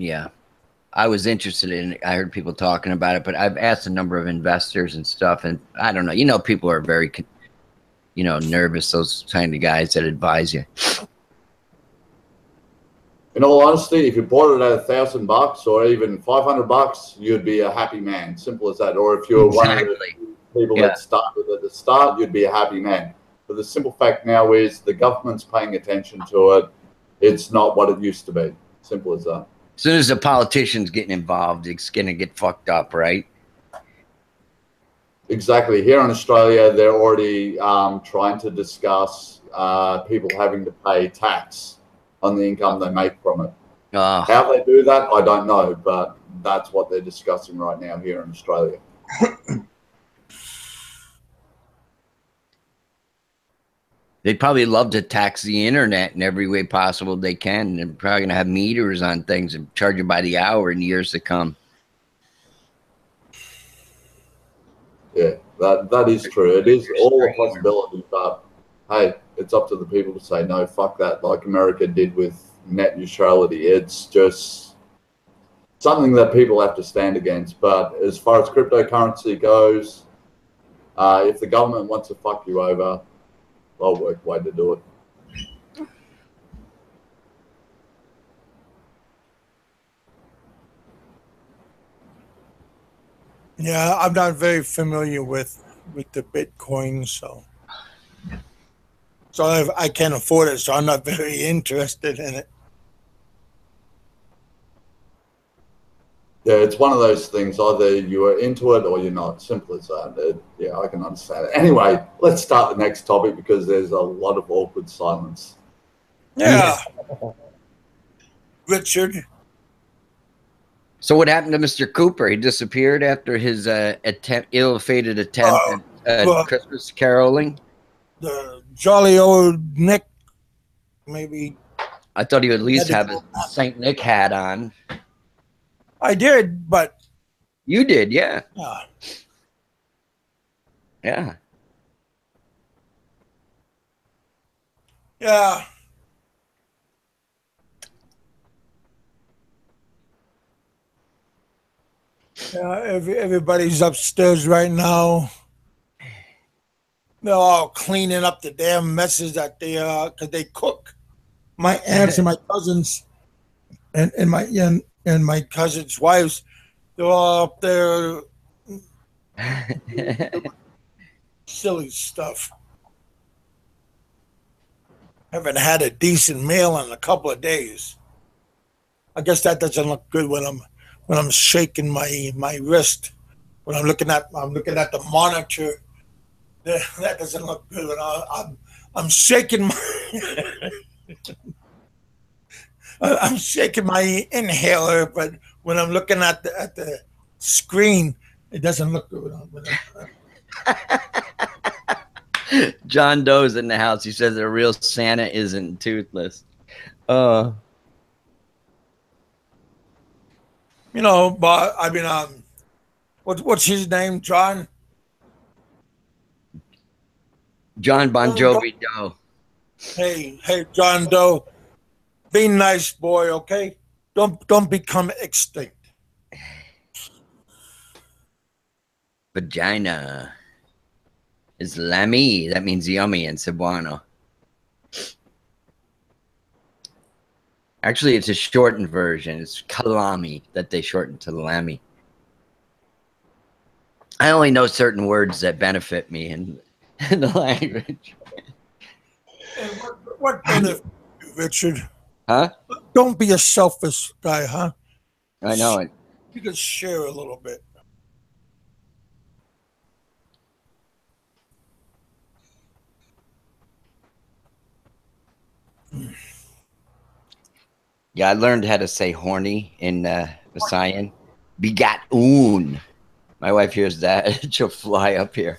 S3: yeah. I was interested in it. I heard people talking about it, but I've asked a number of investors and stuff, and I don't know. You know, people are very, nervous. Those kind of guys that advise you.
S2: In all honesty, if you bought it at $1,000 or even $500, you'd be a happy man. Simple as that. Or if you're one of the people that started at the start, you'd be a happy man. But the simple fact now is the government's paying attention to it. It's not what it used to be. Simple as that.
S3: As soon as the politician's getting involved, it's gonna get fucked up, right?
S2: Exactly. Here in Australia, they're already trying to discuss people having to pay tax on the income they make from it. How they do that, I don't know, but that's what they're discussing right now here in Australia.
S3: They'd probably love to tax the internet in every way possible they can. They're probably gonna have meters on things and charge you by the hour in years to come.
S2: Yeah, that is true. It is all a possibility, but hey, it's up to the people to say no, fuck that, like America did with net neutrality. It's just something that people have to stand against. But as far as cryptocurrency goes, if the government wants to fuck you over, they'll work way to do it.
S1: Yeah, I'm not very familiar with the Bitcoin, so I can't afford it, so I'm not very interested in it.
S2: Yeah, it's one of those things. Either you are into it or you're not. Simple as that. Yeah, I can understand it. Anyway, let's start the next topic because there's a lot of awkward silence.
S1: Yeah. Richard.
S3: So what happened to Mr. Cooper? He disappeared after his ill-fated attempt at Christmas caroling?
S1: The jolly old Nick, maybe.
S3: I thought he would at least have his St. Nick hat on.
S1: I did, but...
S3: You did, yeah. Yeah.
S1: Yeah. Yeah, everybody's upstairs right now. They're all cleaning up the damn messes that they cause they cook. My aunts and my cousins and my cousins' wives, they're all up there silly stuff. Haven't had a decent meal in a couple of days. I guess that doesn't look good when I'm shaking my wrist. When I'm looking at the monitor, that doesn't look good. When I'm shaking my I'm shaking my inhaler, but when I'm looking at the screen, it doesn't look good.
S3: John Doe's in the house. He says a real Santa isn't toothless.
S1: You know, but I mean, what's his name? John
S3: Bon Jovi Doe.
S1: Hey, John Doe, be nice, boy. Okay, don't become extinct.
S3: Vagina is lami. That means yummy in Cebuano. Actually, it's a shortened version. It's kalami that they shortened to lami. I only know certain words that benefit me in the language.
S1: And what benefit, Richard?
S3: Huh?
S1: Don't be a selfish guy, huh?
S3: I know it.
S1: You could share a little bit.
S3: Yeah, I learned how to say horny in Visayan. Bigat un. My wife hears that. She'll fly up here.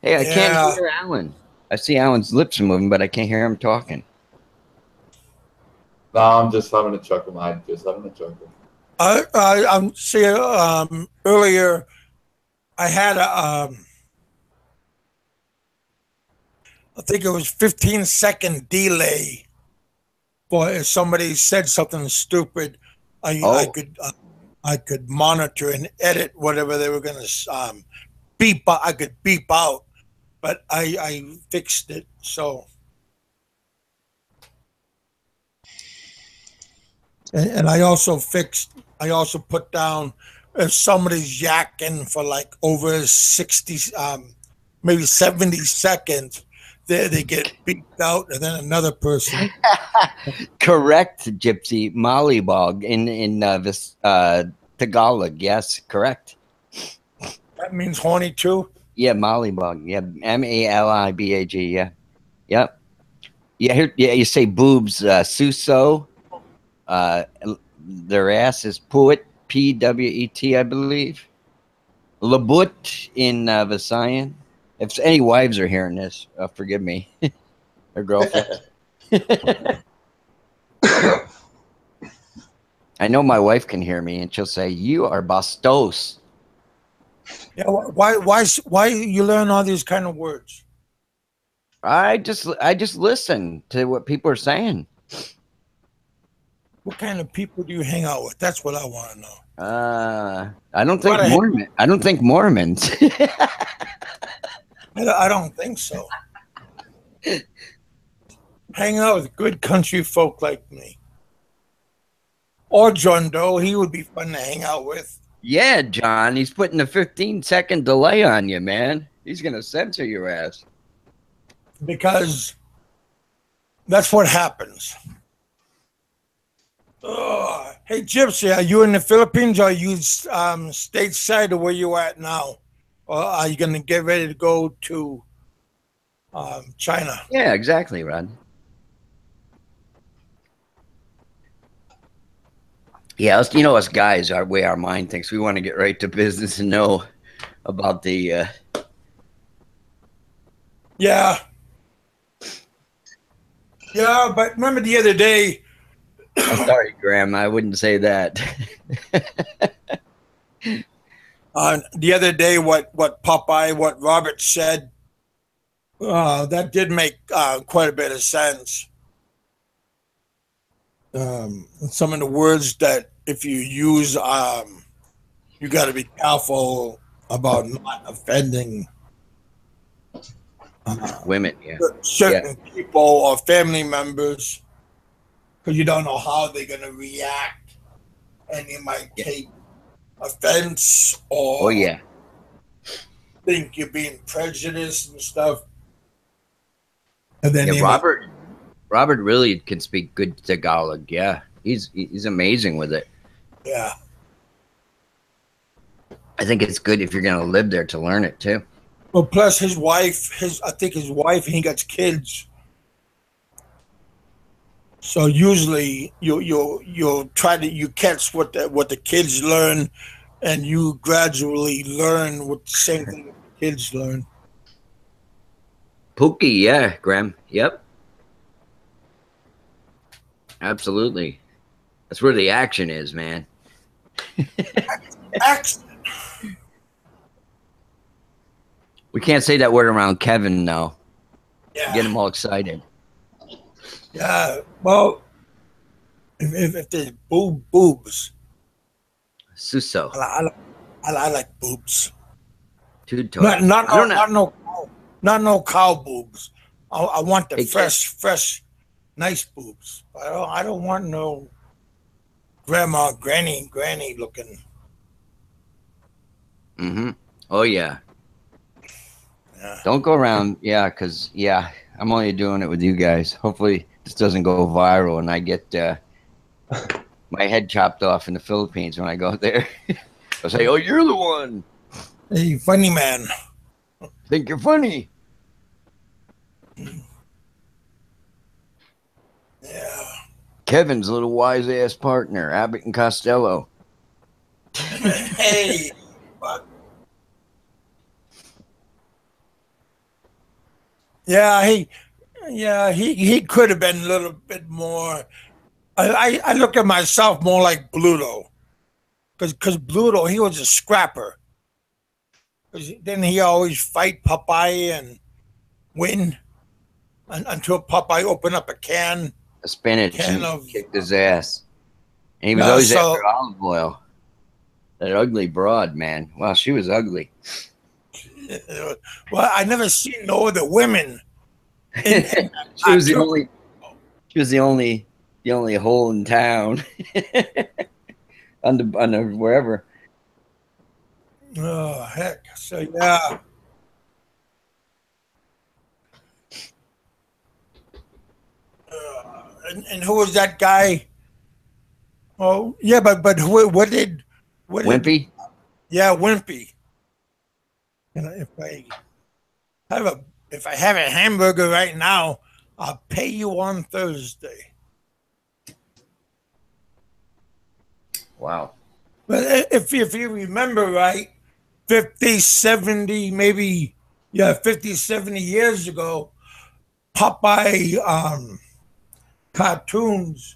S3: Hey, I can't hear Alan. I see Alan's lips moving, but I can't hear him talking.
S2: No, I'm just having a chuckle, mate. Just having a chuckle.
S1: I'm seeing earlier. I had I think it was 15-second delay for if somebody said something stupid. I could monitor and edit whatever they were going to beep. I could beep out, but I fixed it. So, and I also put down if somebody's yakking for like over 60, maybe 70 seconds. They get beeped out, and then another person.
S3: Correct, Gypsy. Mollybog in this Tagalog. Yes, correct.
S1: That means horny too.
S3: Yeah, Mollybog. Yeah, Malibag. Yeah, yep. Yeah, here. Yeah, you say boobs. Suso. Their ass is Puet. Pwet, I believe. Labut in Visayan. If any wives are hearing this, forgive me. Their girlfriend. I know my wife can hear me, and she'll say, "You are bastos."
S1: Yeah, why you learn all these kind of words?
S3: I just listen to what people are saying.
S1: What kind of people do you hang out with? That's what I want to know.
S3: I don't think
S1: What I-
S3: Mormon. I don't think Mormons.
S1: I don't think so. Hang out with good country folk like me. Or John Doe, he would be fun to hang out with.
S3: Yeah, John, he's putting a 15-second delay on you, man. He's gonna censor your ass.
S1: Because that's what happens. Hey, Gypsy, are you in the Philippines or are you stateside or where you at now? Or are you going to get ready to go to China?
S3: Yeah, exactly, Rod. Yeah, us guys, our way our mind thinks. We want to get right to business and know about the.
S1: Yeah. Yeah, but remember the other day.
S3: I'm sorry, Graham. I wouldn't say that.
S1: The other day, what Robert said, that did make quite a bit of sense. Some of the words that if you use, you got to be careful about not offending
S3: Women, yeah.
S1: certain people or family members, because you don't know how they're going to react, and they might take offense or think you're being prejudiced and stuff. And then
S3: Robert really can speak good Tagalog. Yeah, he's amazing with it.
S1: Yeah,
S3: I think it's good if you're going to live there to learn it too.
S1: Well, plus his wife, he got kids. So usually you'll try to catch what the kids learn, and you gradually learn what the same thing that the kids learn.
S3: Pookie, yeah, Graham. Yep. Absolutely. That's where the action is, man.
S1: Action.
S3: We can't say that word around Kevin now.
S1: Yeah.
S3: Get him all excited.
S1: Yeah. Well, if there's boobs.
S3: Suso.
S1: I like boobs.
S3: Not
S1: no cow boobs. I want the fresh, nice boobs. I don't want no grandma, granny looking.
S3: Mm-hmm. Oh yeah. Don't go around, because I'm only doing it with you guys. Hopefully this doesn't go viral and I get my head chopped off in the Philippines when I go there. I'll say, "Oh, you're the one.
S1: Hey, funny man.
S3: Think you're funny."
S1: Yeah.
S3: Kevin's little wise ass partner, Abbott and Costello.
S1: Hey. Yeah, he could have been a little bit more. I look at myself more like Bluto, because Bluto, he was a scrapper. Then he always fight Popeye and win until Popeye opened up a can
S3: of spinach and kicked his ass. And he was always after olive oil. That ugly broad, man. Wow, she was ugly.
S1: Well, I never seen no other women.
S3: She was the only hole in town. on the wherever.
S1: Oh heck! So yeah. And who was that guy? Oh yeah, but what did
S3: Wimpy?
S1: Yeah, Wimpy. If I have a hamburger right now, I'll pay you on Thursday.
S3: Wow.
S1: But if you remember right, 50, 70, maybe 50, 70 years ago, Popeye cartoons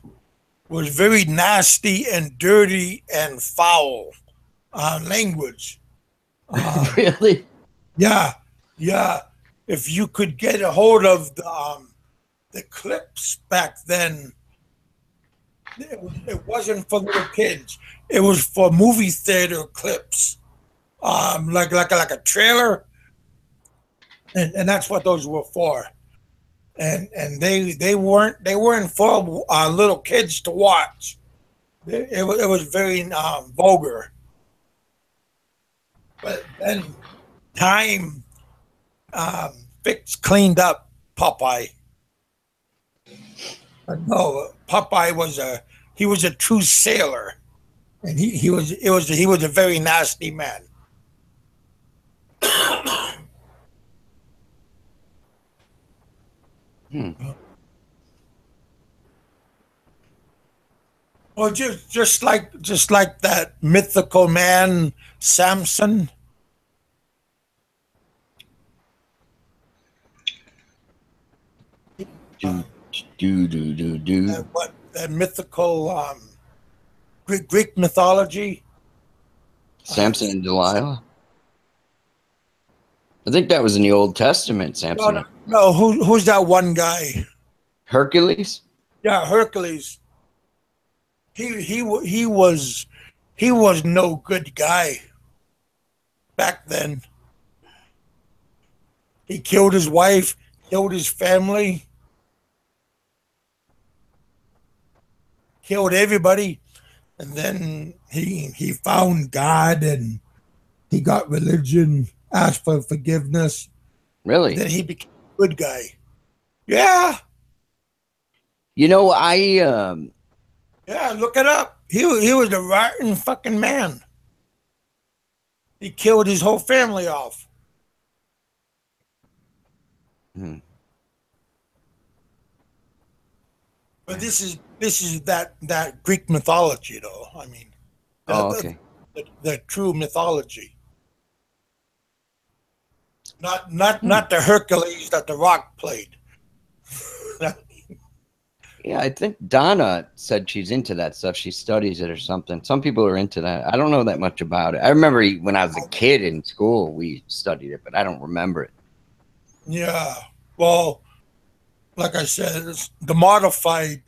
S1: was very nasty and dirty and foul language.
S3: Really?
S1: Yeah, yeah. If you could get a hold of the clips back then, it wasn't for little kids. It was for movie theater clips, like a trailer, and that's what those were for. And they weren't for little kids to watch. It was very vulgar. But then time cleaned up Popeye. But no, Popeye was a true sailor, and he was a very nasty man.
S3: Hmm.
S1: Well, just like that mythical man Samson.
S3: Do.
S1: That mythical Greek mythology.
S3: Samson and Delilah. I think that was in the Old Testament. Samson.
S1: No. Who's that one guy?
S3: Hercules.
S1: Yeah, Hercules. He was no good guy back then. He killed his wife, killed his family, killed everybody, and then he found God and he got religion, asked for forgiveness.
S3: Really?
S1: Then he became a good guy. Yeah,
S3: You know,
S1: yeah. Look it up. He was a rotten fucking man. He killed his whole family off. But this is that Greek mythology, though. I mean,
S3: okay.
S1: the true mythology, not the Hercules that the Rock played.
S3: Yeah, I think Donna said she's into that stuff. She studies it or something. Some people are into that. I don't know that much about it. I remember when I was a kid in school, we studied it, but I don't remember it.
S1: Yeah. Well, like I said, the modified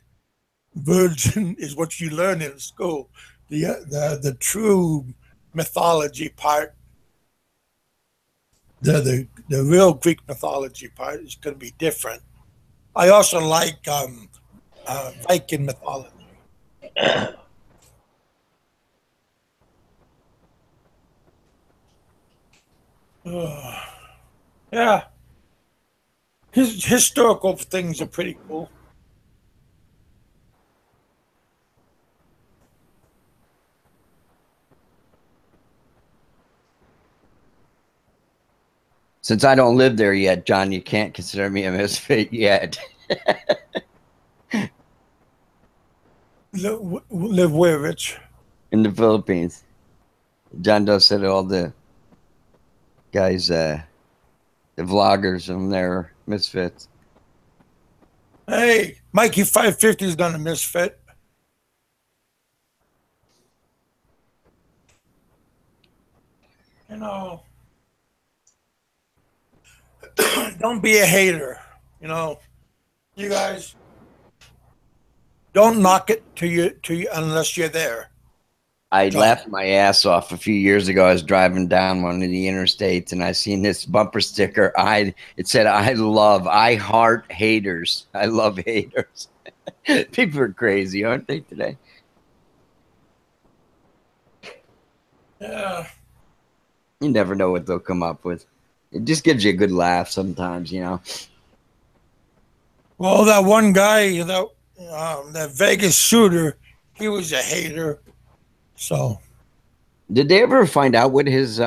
S1: version is what you learn in school. The true mythology part, the real Greek mythology part is going to be different. I also like Viking mythology. Yeah, historical things are pretty cool.
S3: Since I don't live there yet, John, you can't consider me a misfit yet.
S1: Live where, Rich?
S3: In the Philippines. John Doe said all the guys, the vloggers from there, misfits.
S1: Hey, Mikey 550 is going to misfit. You know, don't be a hater. You know, you guys don't knock it to you unless you're there.
S3: I laughed my ass off a few years ago. I was driving down one of the interstates and I seen this bumper sticker. It said, I heart haters. I love haters. People are crazy, aren't they, today?
S1: Yeah.
S3: You never know what they'll come up with. It just gives you a good laugh sometimes, you know.
S1: Well, that one guy, that Vegas shooter, he was a hater. So,
S3: did they ever find out what his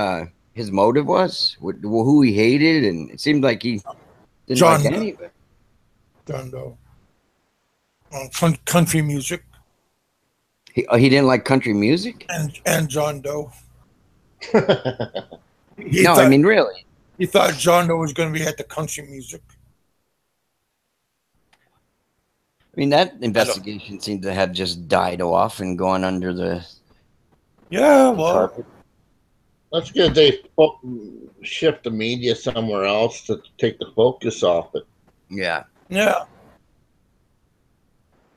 S3: motive was? Who he hated? And it seemed like he didn't like any of it.
S1: John Doe. Country music.
S3: He didn't like country music?
S1: And John Doe.
S3: I mean, really.
S1: He thought John Doe was going to be at the country music.
S3: I mean, that investigation seemed to have just died off and gone under the
S1: carpet.
S4: That's good. They shift the media somewhere else to take the focus off it.
S3: Yeah.
S1: Yeah.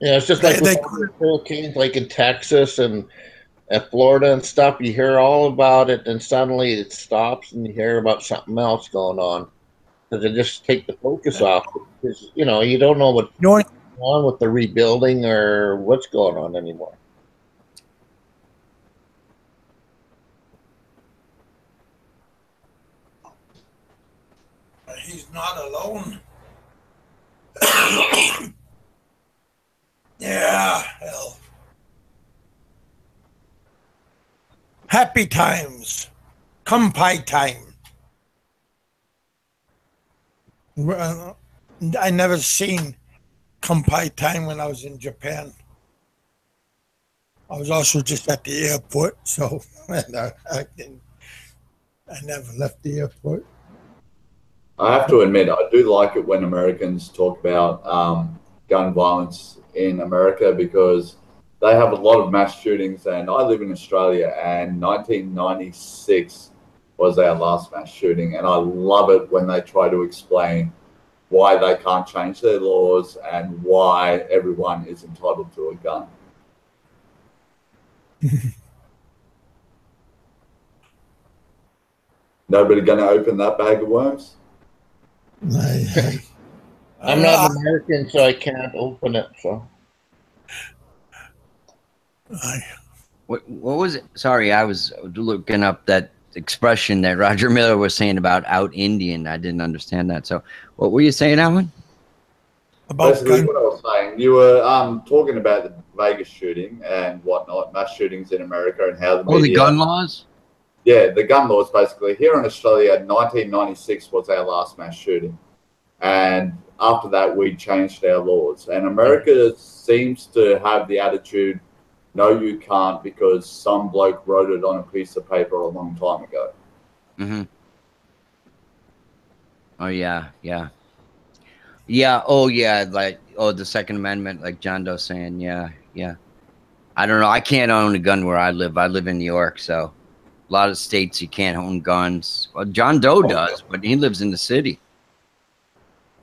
S4: Yeah, it's just like with all the hurricanes, like in Texas and at Florida and stuff. You hear all about it, and suddenly it stops, and you hear about something else going on because they just take the focus off. Because, you know, you don't know what's going on with the rebuilding or what's going on anymore.
S1: He's not alone. Yeah, hell. Happy times. Kampai time. I never seen Kampai time when I was in Japan. I was also just at the airport, so I never left the airport.
S2: I have to admit, I do like it when Americans talk about gun violence in America because they have a lot of mass shootings, and I live in Australia, and 1996 was our last mass shooting, and I love it when they try to explain why they can't change their laws and why everyone is entitled to a gun. Nobody going to open that bag of worms?
S4: I'm not American, so I can't open it. So,
S3: what was it? Sorry, I was looking up that expression that Roger Miller was saying about out Indian. I didn't understand that. So, what were you saying, Alan?
S2: Basically, what I was saying, you were talking about the Vegas shooting and whatnot, mass shootings in America, and how the media.
S3: The gun laws.
S2: Yeah, the gun laws. Basically, here in Australia, 1996 was our last mass shooting, and after that, we changed our laws. And America seems to have the attitude, no, you can't, because some bloke wrote it on a piece of paper a long time ago.
S3: Mm-hmm. Oh, yeah, yeah. Yeah, oh, yeah, like, the Second Amendment, like John Doe saying, yeah, yeah. I don't know. I can't own a gun where I live. I live in New York, so a lot of states you can't own guns. Well, John Doe does, but he lives in the city.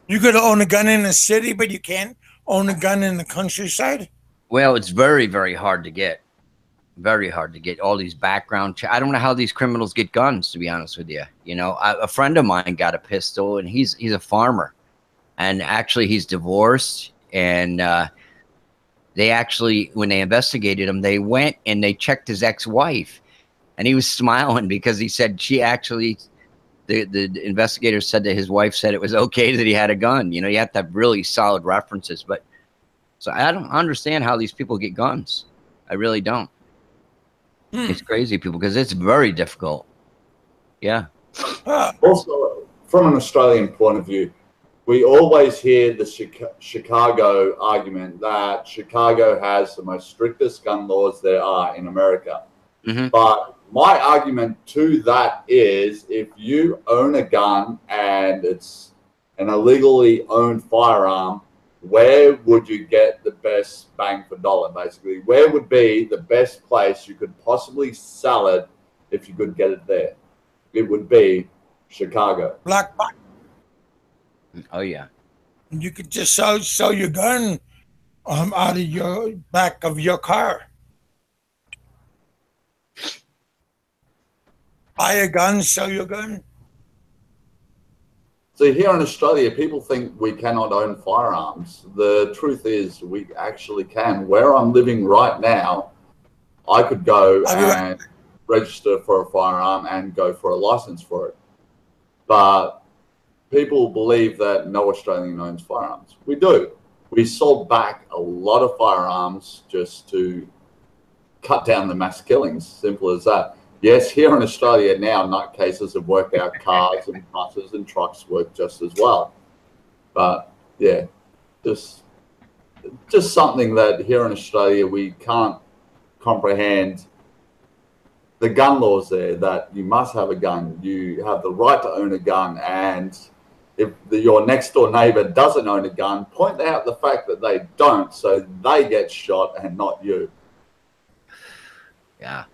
S1: You could own a gun in the city, but you can't own a gun in the countryside?
S3: Well, it's very, very hard to get. Very hard to get all these background checks. I don't know how these criminals get guns, to be honest with you. You know, a friend of mine got a pistol, and he's a farmer. And actually, he's divorced. And they actually, when they investigated him, they went and they checked his ex-wife. And he was smiling because he said she actually, the investigator said that his wife said it was okay that he had a gun. You know, you have to have really solid references. But so I don't understand how these people get guns. I really don't. It's crazy, people, because it's very difficult. Yeah.
S2: Also, from an Australian point of view, we always hear the Chicago argument that Chicago has the most strictest gun laws there are in America.
S3: Mm-hmm.
S2: But my argument to that is if you own a gun and it's an illegally owned firearm, where would you get the best bang for dollar, basically? Where would be the best place you could possibly sell it if you could get it there? It would be Chicago.
S1: Black box.
S3: Oh, yeah.
S1: You could just sell your gun out of your back of your car. Buy a gun, sell your gun.
S2: So here in Australia, people think we cannot own firearms. The truth is we actually can. Where I'm living right now, I could go and register for a firearm and go for a license for it. But people believe that no Australian owns firearms. We do. We sold back a lot of firearms just to cut down the mass killings. Simple as that. Yes, here in Australia now, nutcases have worked out cars and buses and trucks work just as well. But yeah, just something that here in Australia we can't comprehend. The gun laws there, that you must have a gun, you have the right to own a gun, and if your next door neighbor doesn't own a gun, point out the fact that they don't, so they get shot and not you.
S3: Yeah.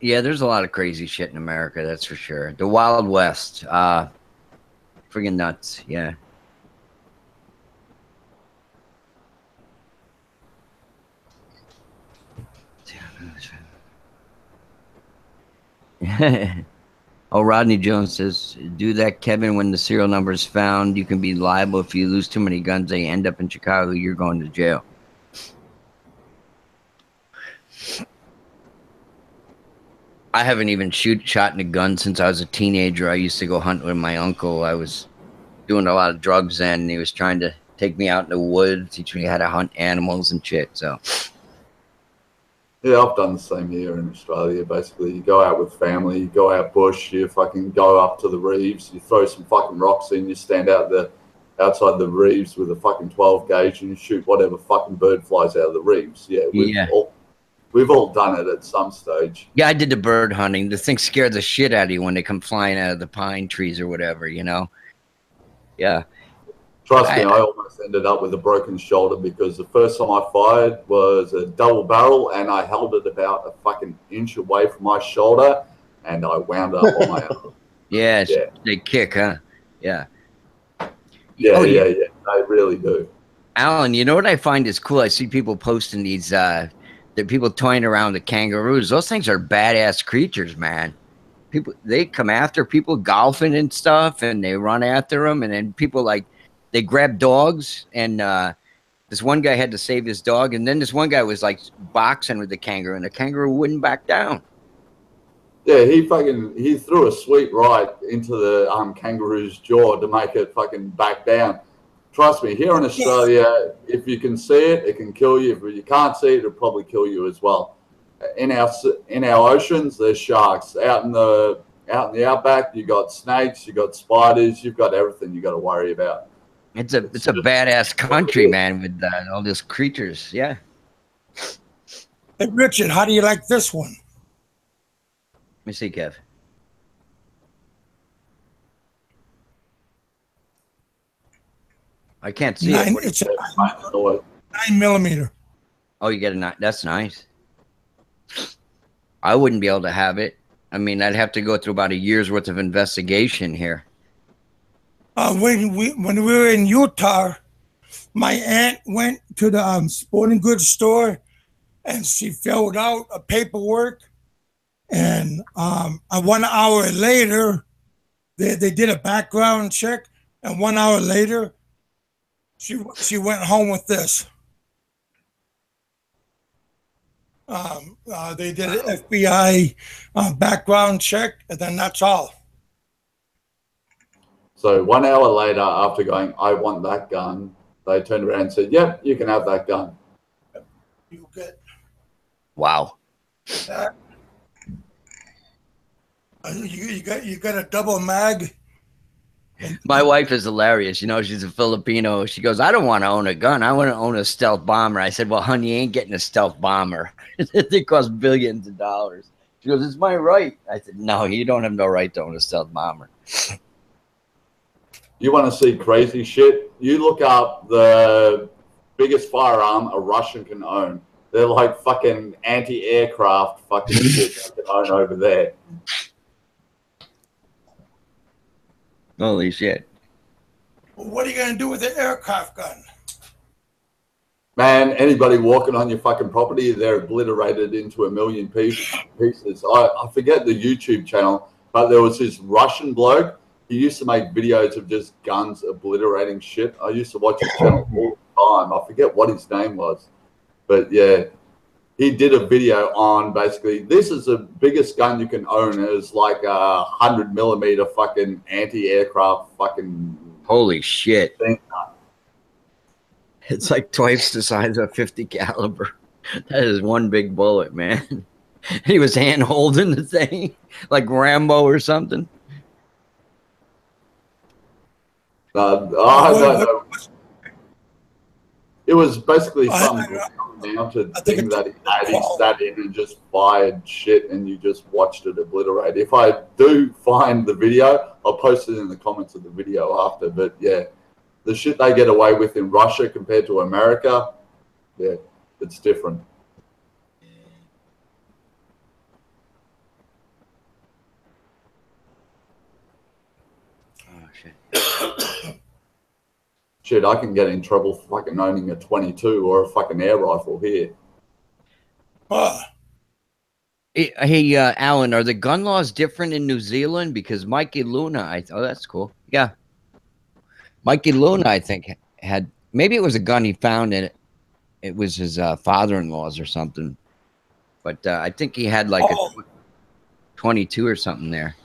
S3: Yeah, there's a lot of crazy shit in America, that's for sure. The Wild West. Friggin' nuts, yeah. Oh, Rodney Jones says, do that, Kevin, when the serial number is found. You can be liable if you lose too many guns. They end up in Chicago. You're going to jail. I haven't even shot a gun since I was a teenager. I used to go hunt with my uncle. I was doing a lot of drugs then, and he was trying to take me out in the woods, teach me how to hunt animals and shit. So,
S2: yeah, I've done the same here in Australia. Basically, you go out with family, you go out bush, you fucking go up to the reefs, you throw some fucking rocks in, you stand outside the reefs with a fucking 12 gauge, and you shoot whatever fucking bird flies out of the reefs. Yeah, we've all done it at some stage.
S3: Yeah, I did the bird hunting. The things scare the shit out of you when they come flying out of the pine trees or whatever, you know? Yeah.
S2: Trust me, I almost ended up with a broken shoulder because the first time I fired was a double barrel and I held it about a fucking inch away from my shoulder and I wound up on my arm.
S3: Yeah, they kick, huh? Yeah.
S2: Yeah, they really do.
S3: Alan, you know what I find is cool? I see people posting these, the people toying around the kangaroos. Those things are badass creatures, man. People, they come after people golfing and stuff, and they run after them, and then people like, they grab dogs, and this one guy had to save his dog, and then this one guy was like boxing with the kangaroo, and the kangaroo wouldn't back down.
S2: Yeah, he threw a sweet right into the kangaroo's jaw to make it fucking back down. Trust me, here in Australia, if you can see it, it can kill you. If you can't see it, it'll probably kill you as well. In our oceans, there's sharks. Out in the outback, you got snakes, you got spiders, you've got everything you got to worry about.
S3: It's a badass country, man, with all these creatures. Yeah.
S1: Hey, Richard, how do you like this one?
S3: Let me see, Kev. I can't see it.
S1: It's a 9mm.
S3: Oh, you get a 9. That's nice. I wouldn't be able to have it. I mean, I'd have to go through about a year's worth of investigation here.
S1: When we were in Utah, my aunt went to the sporting goods store, and she filled out a paperwork. And 1 hour later, they did a background check, and 1 hour later, she went home with this. They did an FBI background check, and then that's all.
S2: So 1 hour later, after going, I want that gun, they turned around and said, yep, you can have that gun.
S1: You get.
S3: Wow.
S1: You got a double mag.
S3: My wife is hilarious. You know, she's a Filipino. She goes, I don't want to own a gun. I want to own a stealth bomber. I said, well, honey, you ain't getting a stealth bomber. They cost billions of dollars. She goes, it's my right. I said, no, you don't have no right to own a stealth bomber.
S2: You want to see crazy shit? You look up the biggest firearm a Russian can own. They're like fucking anti-aircraft fucking shit they can own over there.
S3: Holy shit.
S1: Well, what are you going to do with the aircraft gun?
S2: Man, anybody walking on your fucking property, they're obliterated into a million pieces. I forget the YouTube channel, but there was this Russian bloke. He used to make videos of just guns obliterating shit. I used to watch his channel all the time. I forget what his name was. But yeah, he did a video on basically, this is the biggest gun you can own. It's like a 100mm fucking anti-aircraft fucking.
S3: Holy shit.
S2: Thing.
S3: It's like twice the size of a 50 caliber. That is one big bullet, man. He was hand holding the thing like Rambo or something.
S2: No. It was basically some mounted thing that he had. He sat in and just fired shit, and you just watched it obliterate. If I do find the video, I'll post it in the comments of the video after. But yeah, the shit they get away with in Russia compared to America, yeah, it's different. shit, I can get in trouble for fucking owning a 22 or a fucking air rifle here.
S3: Hey, Alan, are the gun laws different in New Zealand? Because Mikey Luna, oh, that's cool. Yeah. Mikey Luna, I think, had, maybe it was a gun he found in it. It was his father-in-law's or something. But I think he had like a 22 or something there.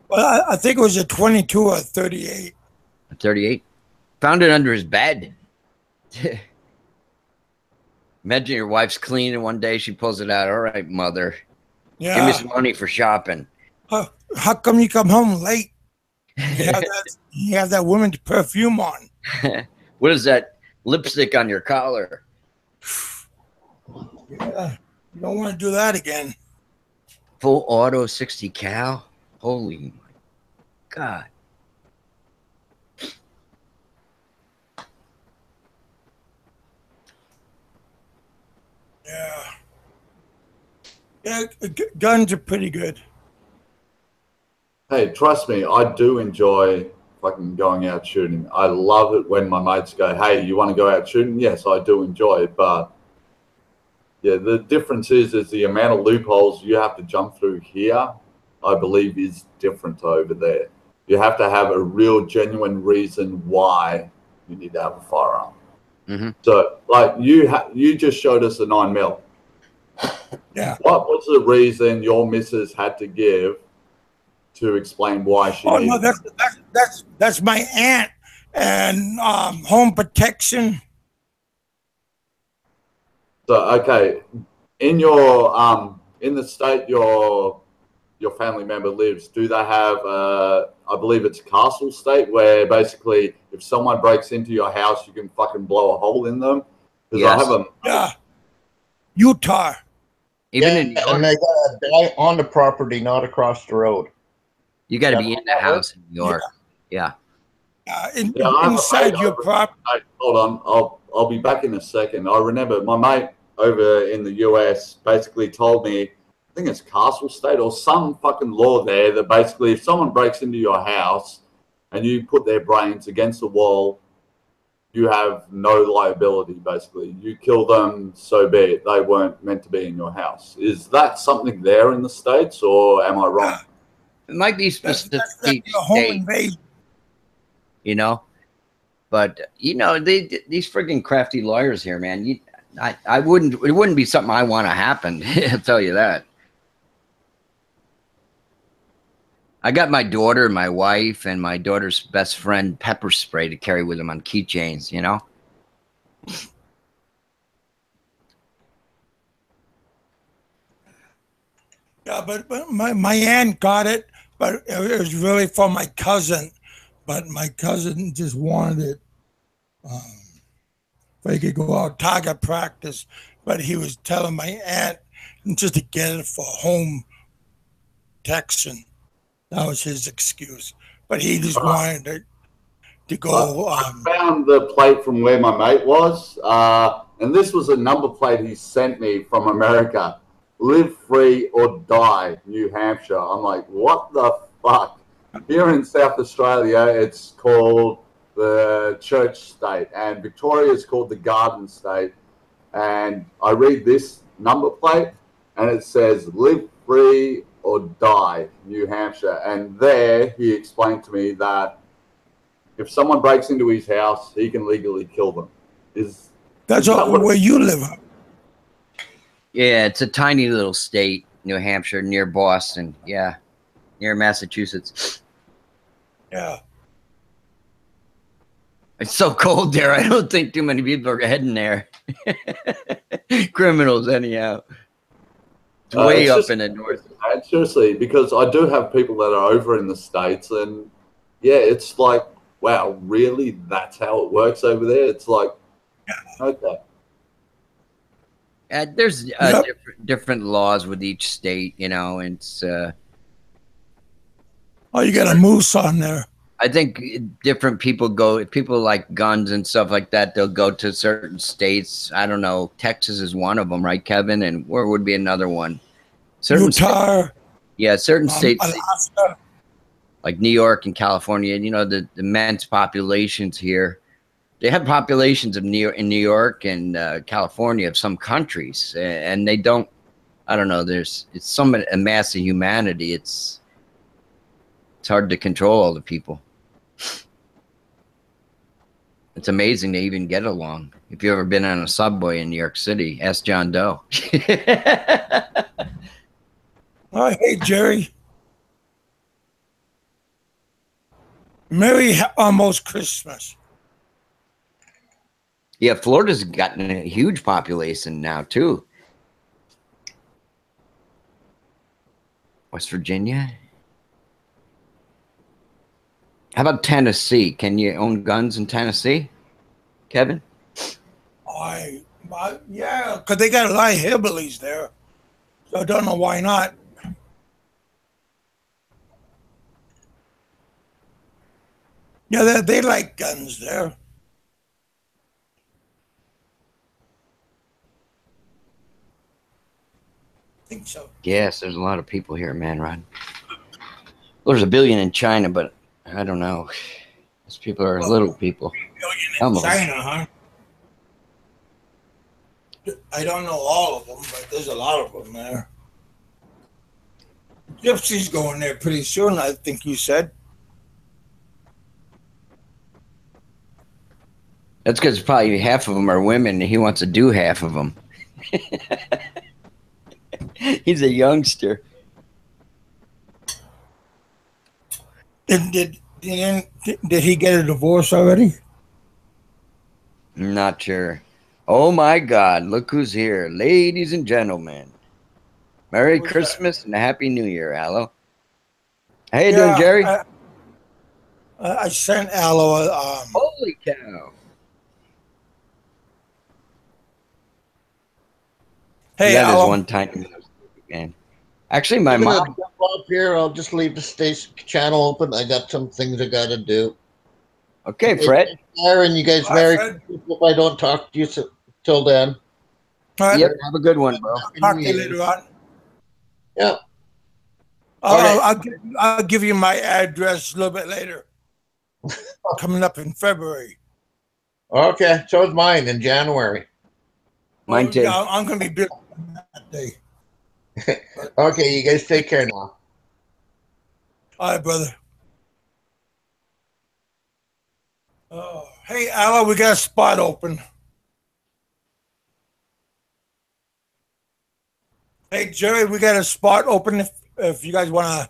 S1: Well, I think it was a 22 or 38.
S3: A 38? Found it under his bed. Imagine your wife's cleaning one day, she pulls it out. All right, mother.
S1: Yeah.
S3: Give me some money for shopping.
S1: How come you come home late? You have that woman's perfume on.
S3: What is that? Lipstick on your collar.
S1: Yeah. You don't want to do that again.
S3: Full auto 60 cal? Holy my God.
S1: Yeah. Yeah, guns are pretty good.
S2: Hey, trust me, I do enjoy fucking going out shooting. I love it when my mates go, hey, you want to go out shooting? Yes, I do enjoy it, but yeah, the difference is the amount of loopholes you have to jump through here, I believe, is different over there. You have to have a real genuine reason why you need to have a firearm.
S3: Mm-hmm.
S2: So, like, you just showed us a 9mm.
S1: Yeah.
S2: What was the reason your missus had to give to explain why she needed?
S1: No, that's my aunt and home protection.
S2: So, okay, in your in the state your family member lives, do they have I believe it's castle state, where basically if someone breaks into your house, you can fucking blow a hole in them? Because
S3: Yes.
S2: I have a
S1: Yeah. Utah.
S3: Even
S4: Yeah,
S3: in New York,
S4: and they got to die on the property, not across the road.
S3: you got to be in the house in New York. Yeah.
S1: Inside your property.
S2: Hey, hold on, I'll be back in a second. I remember my mate over in the US basically told me, I think it's Castle State or some fucking law there, that basically if someone breaks into your house and you put their brains against the wall, you have no liability. Basically, you kill them, so be it. They weren't meant to be in your house. Is that something there in the States, or am I wrong?
S3: It might be specific
S1: That's
S3: to
S1: a home
S3: state,
S1: invasion.
S3: you know, but you know, these friggin' crafty lawyers here, man. It wouldn't be something I want to happen. I'll tell you that. I got my daughter, my wife, and my daughter's best friend pepper spray to carry with them on keychains, you know?
S1: Yeah, but my aunt got it, but it was really for my cousin. But my cousin just wanted it. If he could go out target practice, but he was telling my aunt just to get it for home protection. That was his excuse. But he just wanted to go.
S2: I found the plate from where my mate was, and this was a number plate he sent me from America. Live free or die, New Hampshire. I'm like, what the fuck? Here in South Australia, it's called the Church State, and Victoria is called the Garden State. And I read this number plate, and it says, live free or die, New Hampshire. And there he explained to me that if someone breaks into his house, he can legally kill them.
S1: That's where you live?
S3: Yeah, it's a tiny little state, New Hampshire, near Boston. Yeah, near Massachusetts.
S1: Yeah.
S3: It's so cold there. I don't think too many people are heading there. Criminals, anyhow. It's way up in the north.
S2: Seriously, because I do have people that are over in the States, and yeah, it's like, wow, really? That's how it works over there? It's like, okay.
S3: There's different laws with each state, you know, and it's...
S1: oh, you got a moose on there.
S3: I think different people go, if people like guns and stuff like that, they'll go to certain states. I don't know. Texas is one of them, right, Kevin? And where would be another one? Certain
S1: Utah.
S3: States, yeah, certain states,
S1: Alaska.
S3: like New York and California, you know, the immense populations here. They have populations of in New York and California of some countries, and they don't. I don't know. It's a mass of humanity. It's hard to control all the people. It's amazing they even get along. If you've ever been on a subway in New York City, ask John Doe.
S1: Oh, hey, Jerry. Merry almost Christmas.
S3: Yeah, Florida's gotten a huge population now, too. West Virginia. How about Tennessee? Can you own guns in Tennessee, Kevin?
S1: Yeah, because they got a lot of hillbillies there. So I don't know why not. Yeah, they like guns there. I think so.
S3: Yes, there's a lot of people here, man, Rod. There's a billion in China, but I don't know. Those people are little people.
S1: In China, huh? I don't know all of them, but there's a lot of them there. Gypsy's going there pretty soon, I think you said.
S3: That's because probably half of them are women, and he wants to do half of them. He's a youngster.
S1: Did he get a divorce already?
S3: I'm not sure. Oh my God! Look who's here, ladies and gentlemen. Merry Christmas and a Happy New Year, Aloe. How you doing, Jerry?
S1: I sent Aloe.
S3: Holy cow!
S1: Hey,
S3: that
S1: Aloe.
S3: is one tiny man. Actually, my mom.
S4: Up here, I'll just leave the station channel open. I got some things I got to do.
S3: Okay, Fred.
S4: Aaron, you guys married. If I don't talk to you till then.
S1: All right.
S3: Yep. Have a good one, bro.
S1: Talk to you later on.
S4: Yeah.
S1: I'll give you my address a little bit later. Coming up in February.
S4: Okay, so is mine in January.
S3: Mine too.
S1: Yeah, I'm going to be busy that day.
S4: Okay, you guys take care now.
S1: All right, brother. Hey, Aloe, we got a spot open. Hey, Jerry, we got a spot open if you guys want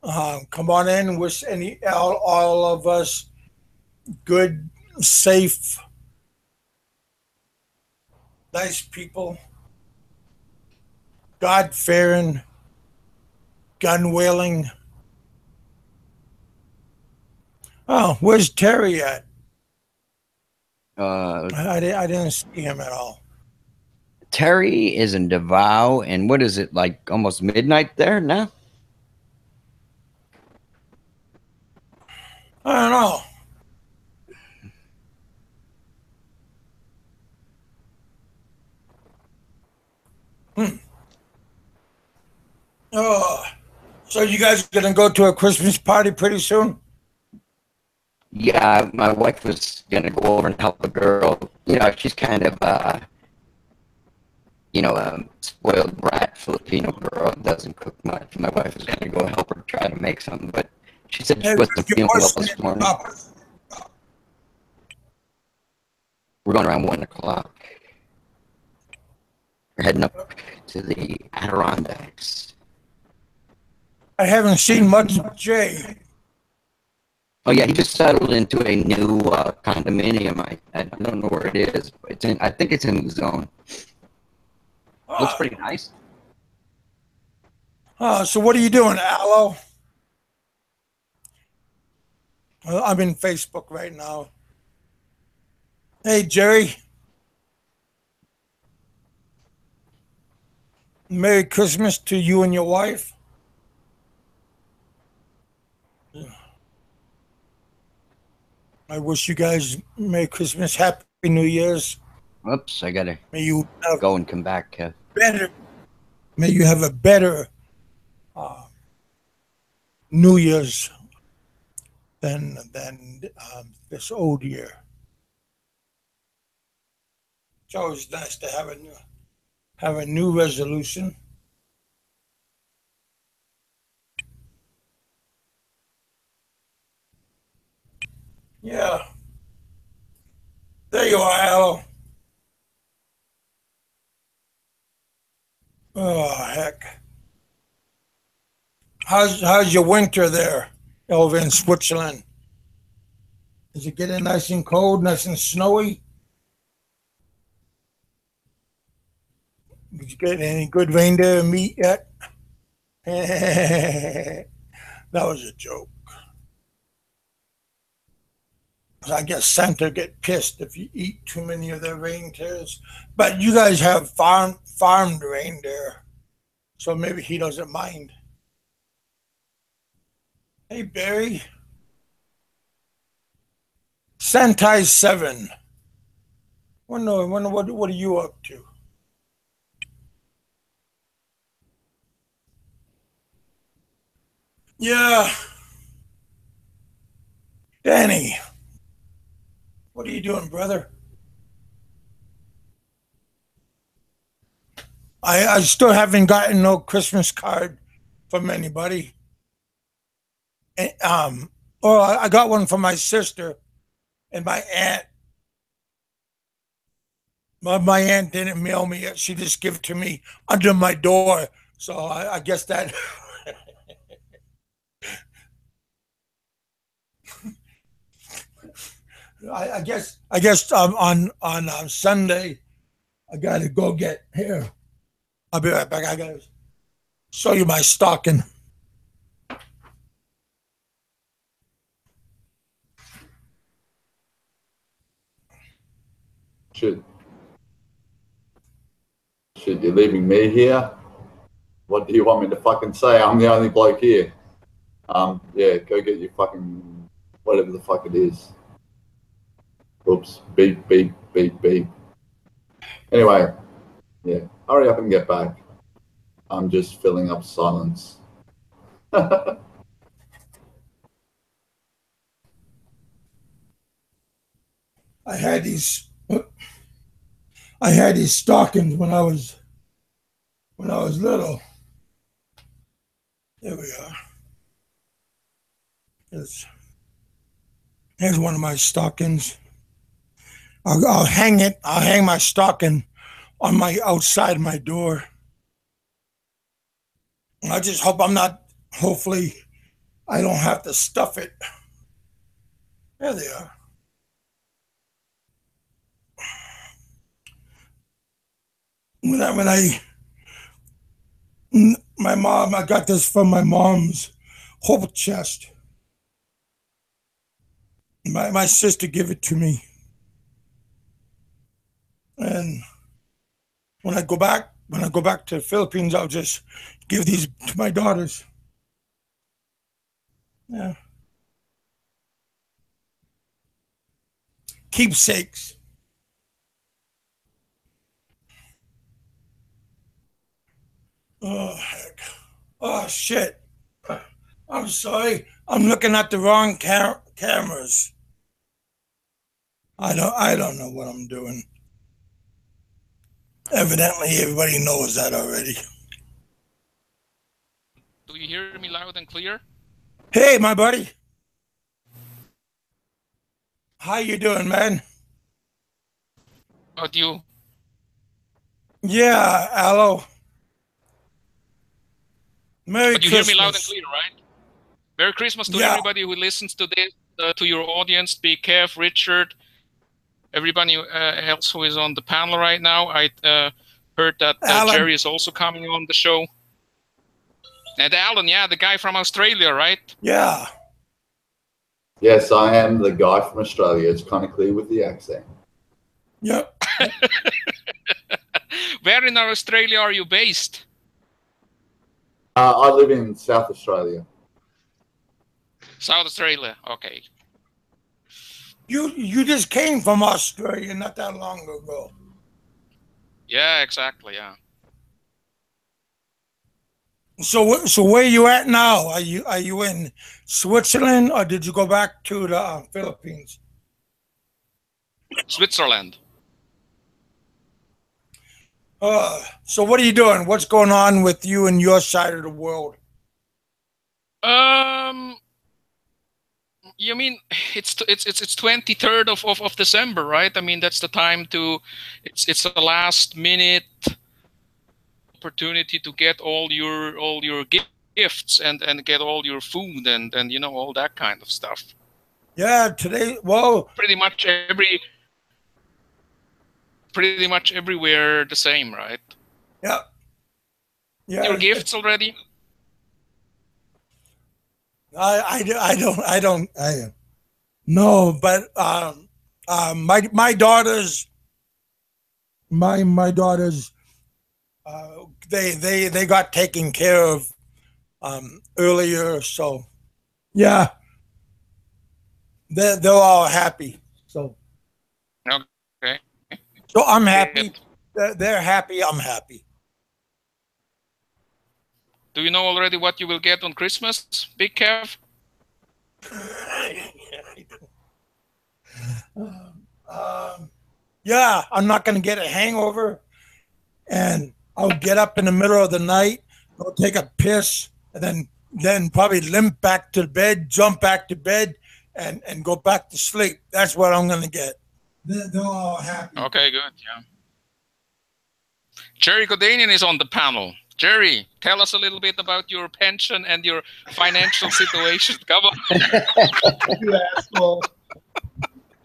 S1: to come on in and wish all of us good, safe, nice people, God-fearing, gun-wielding. Oh, where's Terry at? I didn't see him at all.
S3: Terry is in Davao, and what is it, like almost midnight there now?
S1: I don't know. Oh, so you guys are gonna go to a Christmas party pretty soon?
S3: Yeah, my wife was gonna go over and help a girl. You know, she's kind of a spoiled brat Filipino girl, doesn't cook much. My wife was gonna go help her try to make something, but she said she wasn't feeling well this morning. We're going around 1 o'clock. We're heading up to the Adirondacks.
S1: I haven't seen much of Jay.
S3: Oh yeah, he just settled into a new condominium. I don't know where it is, but I think it's in the zone. Looks pretty nice.
S1: So what are you doing, Aloe? I'm in Facebook right now. Hey, Jerry. Merry Christmas to you and your wife. I wish you guys Merry Christmas, Happy New Year's.
S3: Oops, I gotta
S1: you
S3: go and come back, Kev.
S1: Better. May you have a better New Year's than this old year. always nice to have a new resolution. Yeah. There you are, Al. Oh heck. How's your winter there over in Switzerland? Is it getting nice and cold, nice and snowy? Did you get any good reindeer meat yet? That was a joke. I guess Santa get pissed if you eat too many of their reindeers. But you guys have farmed reindeer, so maybe he doesn't mind. Hey Barry, Santai's 7. Wonder what are you up to? Yeah, Danny, what are you doing, brother? I still haven't gotten no Christmas card from anybody. And, oh, I got one from my sister and my aunt. My aunt didn't mail me it. She just gave it to me under my door. So I guess that. I guess on Sunday I gotta go get here. I'll be right back. I gotta show you my stocking.
S2: Shit, you're leaving me here? What do you want me to fucking say? I'm the only bloke here. Yeah, go get your fucking whatever the fuck it is. Oops, beep, beep, beep, beep. Anyway, yeah, hurry up and get back. I'm just filling up silence.
S1: I had these stockings when I was little. There we are. Here's one of my stockings. I'll hang it. I'll hang my stocking on my outside my door. I just hope I'm not. Hopefully, I don't have to stuff it. There they are. My mom, I got this from my mom's hope chest. My sister gave it to me. And when I go back to the Philippines, I'll just give these to my daughters. Yeah. Keepsakes. Oh heck. Oh shit. I'm sorry. I'm looking at the wrong cameras. I don't know what I'm doing. Evidently, everybody knows that already.
S9: Do you hear me loud and clear?
S1: Hey, my buddy. How you doing, man?
S9: About you?
S1: Yeah, Aloe. Merry
S9: But you
S1: Christmas.
S9: hear me loud and clear, right? Merry Christmas to everybody who listens to this, to your audience. Be careful, Richard. Everybody else who is on the panel right now. I heard that Jerry is also coming on the show. And Alan, yeah, the guy from Australia, right?
S1: Yeah.
S2: Yes, I am the guy from Australia. It's kind of clear with the accent.
S1: Yep.
S9: Where in Australia are you based?
S2: I live in South Australia.
S9: South Australia, okay.
S1: You just came from Australia not that long ago.
S9: Yeah, exactly, yeah.
S1: So where are you at now? Are you in Switzerland or did you go back to the Philippines?
S9: Switzerland.
S1: So what are you doing? What's going on with you and your side of the world?
S9: You mean it's 23rd of December, right? I mean that's the time to it's the last minute opportunity to get all your gifts and get all your food and you know all that kind of stuff.
S1: Yeah, today. Well,
S9: pretty much everywhere the same, right?
S1: Yeah. Yeah.
S9: Your gifts already?
S1: I don't. No, but my daughters, my daughters, they got taken care of earlier, so yeah, they're all happy. So
S9: okay.
S1: So I'm happy. They're happy. I'm happy.
S9: Do you know already what you will get on Christmas, Big Kev?
S1: Yeah, I'm not going to get a hangover, and I'll get up in the middle of the night, go take a piss, and then probably limp back to bed, jump back to bed, and go back to sleep. That's what I'm going to get. They're all happy.
S9: Okay, good. Yeah. Jerry Godanian is on the panel. Jerry, tell us a little bit about your pension and your financial situation. Come on.
S10: You asshole.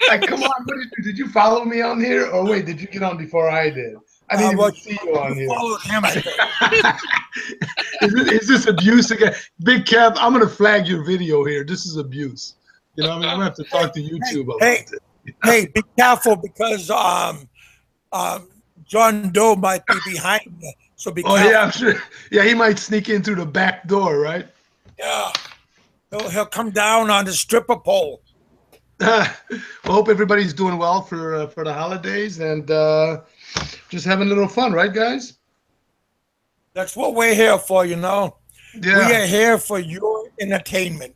S10: Like, come on, what did you follow me on here? Or wait, did you get on before I did? I didn't even see you on here.
S1: Followed him, I think.
S10: Is this abuse again? Big Kev, I'm going to flag your video here. This is abuse. You know what I mean? I'm going to have to talk to YouTube about it.
S1: Hey, be careful because John Doe might be behind you. So be careful.
S10: Yeah, I'm sure. Yeah, he might sneak in through the back door, right?
S1: Yeah. He'll come down on the stripper pole.
S10: Well, hope everybody's doing well for the holidays and just having a little fun, right, guys?
S1: That's what we're here for, you know.
S10: Yeah.
S1: We are here for your entertainment.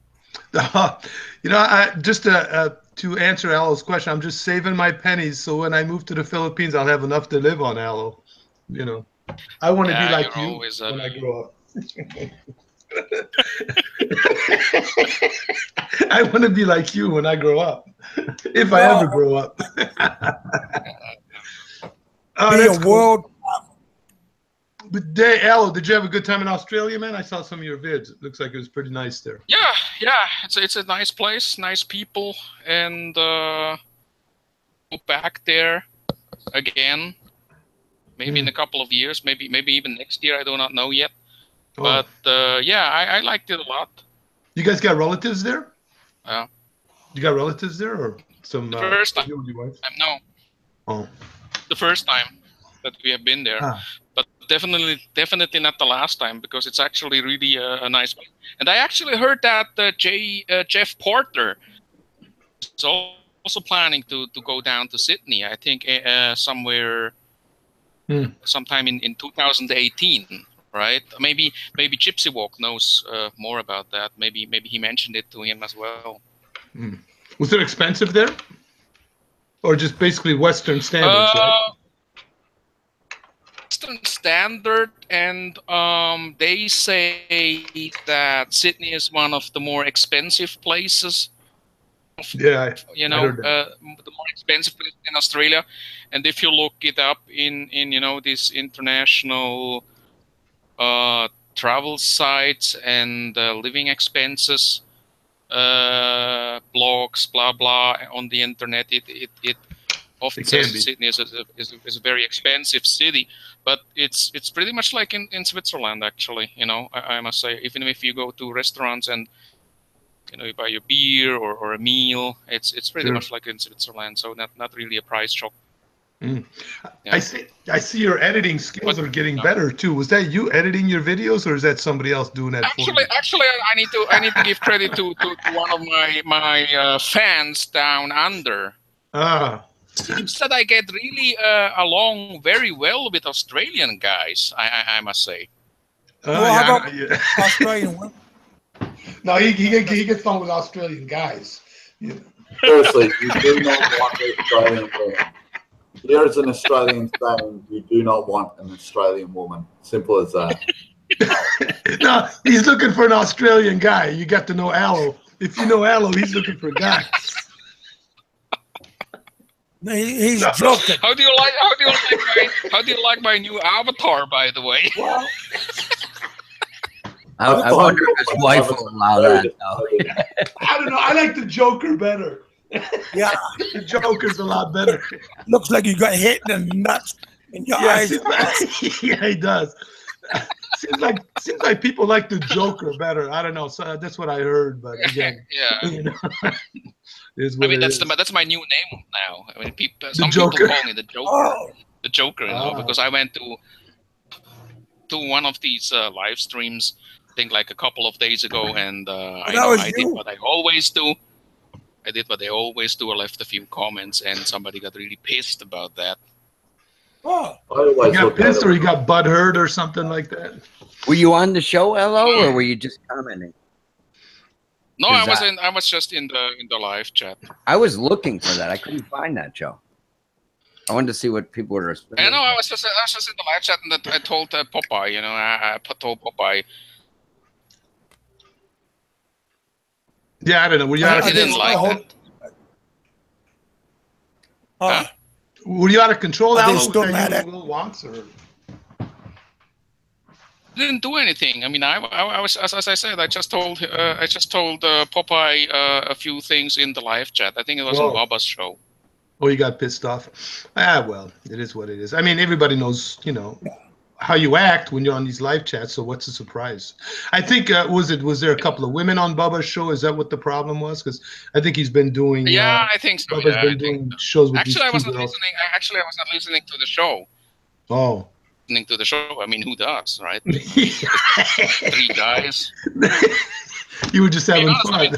S10: You know, just to answer Alo's question, I'm just saving my pennies so when I move to the Philippines, I'll have enough to live on, Alo. You know, I want to be like you when I grow up. I want to be like you when I grow up, if I ever grow up.
S1: Be a world.
S10: But Alo, did you have a good time in Australia, man? I saw some of your vids. It looks like it was pretty nice there.
S9: Yeah, it's a nice place, nice people, and go back there again. Maybe in a couple of years, maybe even next year. I do not know yet. Oh. But yeah, I liked it a lot.
S10: You guys got relatives there?
S9: Yeah.
S10: You got relatives there, or some?
S9: The first time.
S10: You and your wife?
S9: No.
S10: Oh.
S9: The first time that we have been there, but definitely not the last time because it's actually really a nice place. And I actually heard that Jeff Porter is also planning to go down to Sydney. I think somewhere. Sometime in 2018, right? Maybe Gypsy Walk knows more about that. Maybe he mentioned it to him as well.
S10: Was it expensive there, or just basically Western standards? Right?
S9: Western standard, and they say that Sydney is one of the more expensive places.
S10: Yeah,
S9: you know, the more expensive place in Australia, and if you look it up in you know these international travel sites and living expenses blogs, blah blah, on the internet, it often says Sydney is a very expensive city, but it's pretty much like in Switzerland actually. You know, I must say, even if you go to restaurants and you know, you buy a beer or a meal, it's pretty much like in Switzerland, so not really a price shock.
S10: Yeah. I see your editing skills are getting better too. Was that you editing your videos, or is that somebody else doing that for you?
S9: Actually, I need to give credit to one of my fans down under. Seems that I get really along very well with Australian guys. I must say.
S1: How about Australian women?
S10: No, he gets along with Australian guys. Yeah.
S2: Seriously, you do not want Australian women. Here is an Australian saying, you do not want an Australian woman. Simple as that.
S10: No, he's looking for an Australian guy. You got to know Aloe. If you know Aloe, he's looking for guys.
S1: He's joking.
S9: How do you like my new avatar, by the way?
S1: Well,
S3: I wonder if his wife will allow that. Though.
S10: I don't know. I like the Joker better.
S1: Yeah,
S10: the Joker's a lot better.
S1: Looks like you got hit in the nuts in your eyes.
S10: Yeah, he does. Seems like people like the Joker better. I don't know. So that's what I heard, but again,
S9: yeah.
S10: You know,
S9: I mean, that's my new name now. I mean, some people call me the Joker. The Joker, you know, because I went to one of these live streams, I think like a couple of days ago, and I did what I always do. I did what I always do. I left a few comments, and somebody got really pissed about that.
S1: Oh,
S10: you got pissed, or you got butthurt, or something like that.
S3: Were you on the show, LO, or were you just commenting?
S9: No, I was just in the live chat.
S3: I was looking for that. I couldn't find that show. I wanted to see what people were responding.
S9: I know. I was just in the live chat, and that I told Popeye. You know, I told Popeye.
S10: Yeah, I don't know. Were you out of
S9: didn't like it.
S10: Were you out of control?
S1: Are they still mad at
S9: didn't do anything. I mean, I was, as I said, I just told Popeye a few things in the live chat. I think it was on Baba's show.
S10: Oh, you got pissed off. Well, it is what it is. I mean, everybody knows, you know, how you act when you're on these live chats. So what's the surprise? I think was there a couple of women on Bubba's show? Is that what the problem was? Because I think he's been doing.
S9: Yeah, I think so.
S10: Bubba's been doing shows with
S9: I wasn't listening. Actually, I was not listening to the show.
S10: Oh.
S9: Listening to the show. I mean, who does, right? 3 guys.
S10: You were just having fun.
S9: I mean,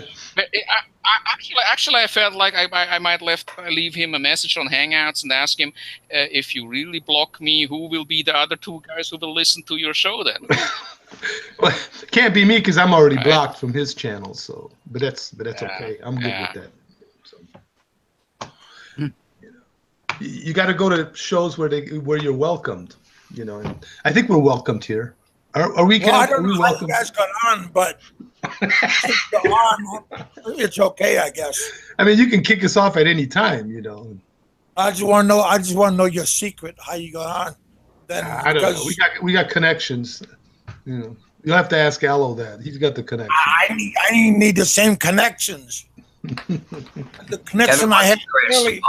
S9: actually, I felt like I might leave him a message on Hangouts and ask him if you really block me, who will be the other 2 guys who will listen to your show then?
S10: Well, it can't be me because I'm already blocked from his channel. So, but that's okay. I'm good with that. So, you got to go to shows where you're welcomed. You know, and I think we're welcomed here. Are we?
S1: Well, I don't know how you guys got on, but it's okay, I guess.
S10: I mean, you can kick us off at any time, you know.
S1: I just want to know your secret, how you got on. Then
S10: I don't know. We got connections. You know, you'll have to ask Aloe that. He's got the connection.
S1: I need the same connections. The connection I had early.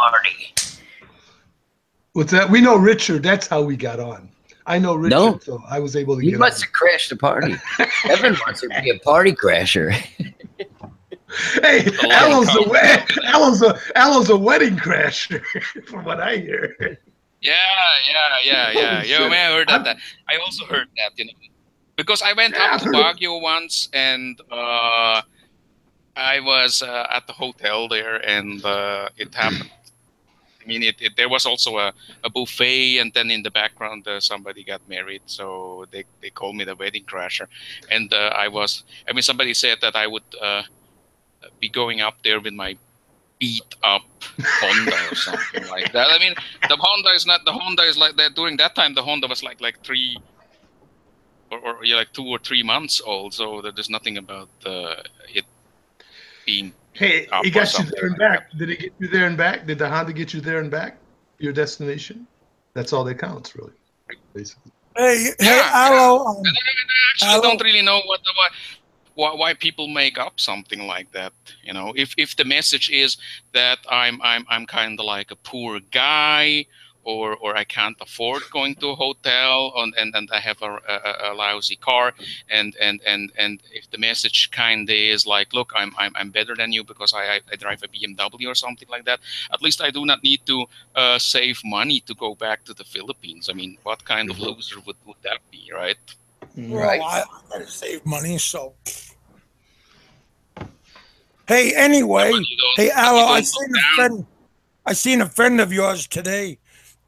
S10: What's that? We know Richard. That's how we got on. I know Richard, so I was able to get on.
S3: You must have crashed the party. Evan wants to be a party crasher.
S10: Hey, Aloe's a wedding crasher, from what I hear.
S9: Yeah. Yo, man, I heard that. I also heard that, you know, because I went up to Baguio once, and I was at the hotel there, and it happened. I mean, there was also a buffet, and then in the background somebody got married, so they called me the wedding crasher. And somebody said that I would be going up there with my beat up Honda or something like that. I mean, the Honda is like that. During that time, the Honda was like 3 or 2 or 3 months old, so there's nothing about it being.
S10: Hey, he got you there and back. Did it get you there and back? Did the Honda get you there and back? Your destination? That's all that counts, really. Basically.
S1: Hey, Aloe.
S9: I actually don't really know why people make up something like that. You know, if the message is that I'm kind of like a poor guy, or I can't afford going to a hotel, and I have a lousy car, and if the message kind of is like, look, I'm better than you because I drive a BMW or something like that, at least I do not need to save money to go back to the Philippines. I mean, what kind of loser would that be, right?
S1: Right. Well, I gotta save money, so. Hey, anyway, hey, Aloe, I seen a friend of yours today,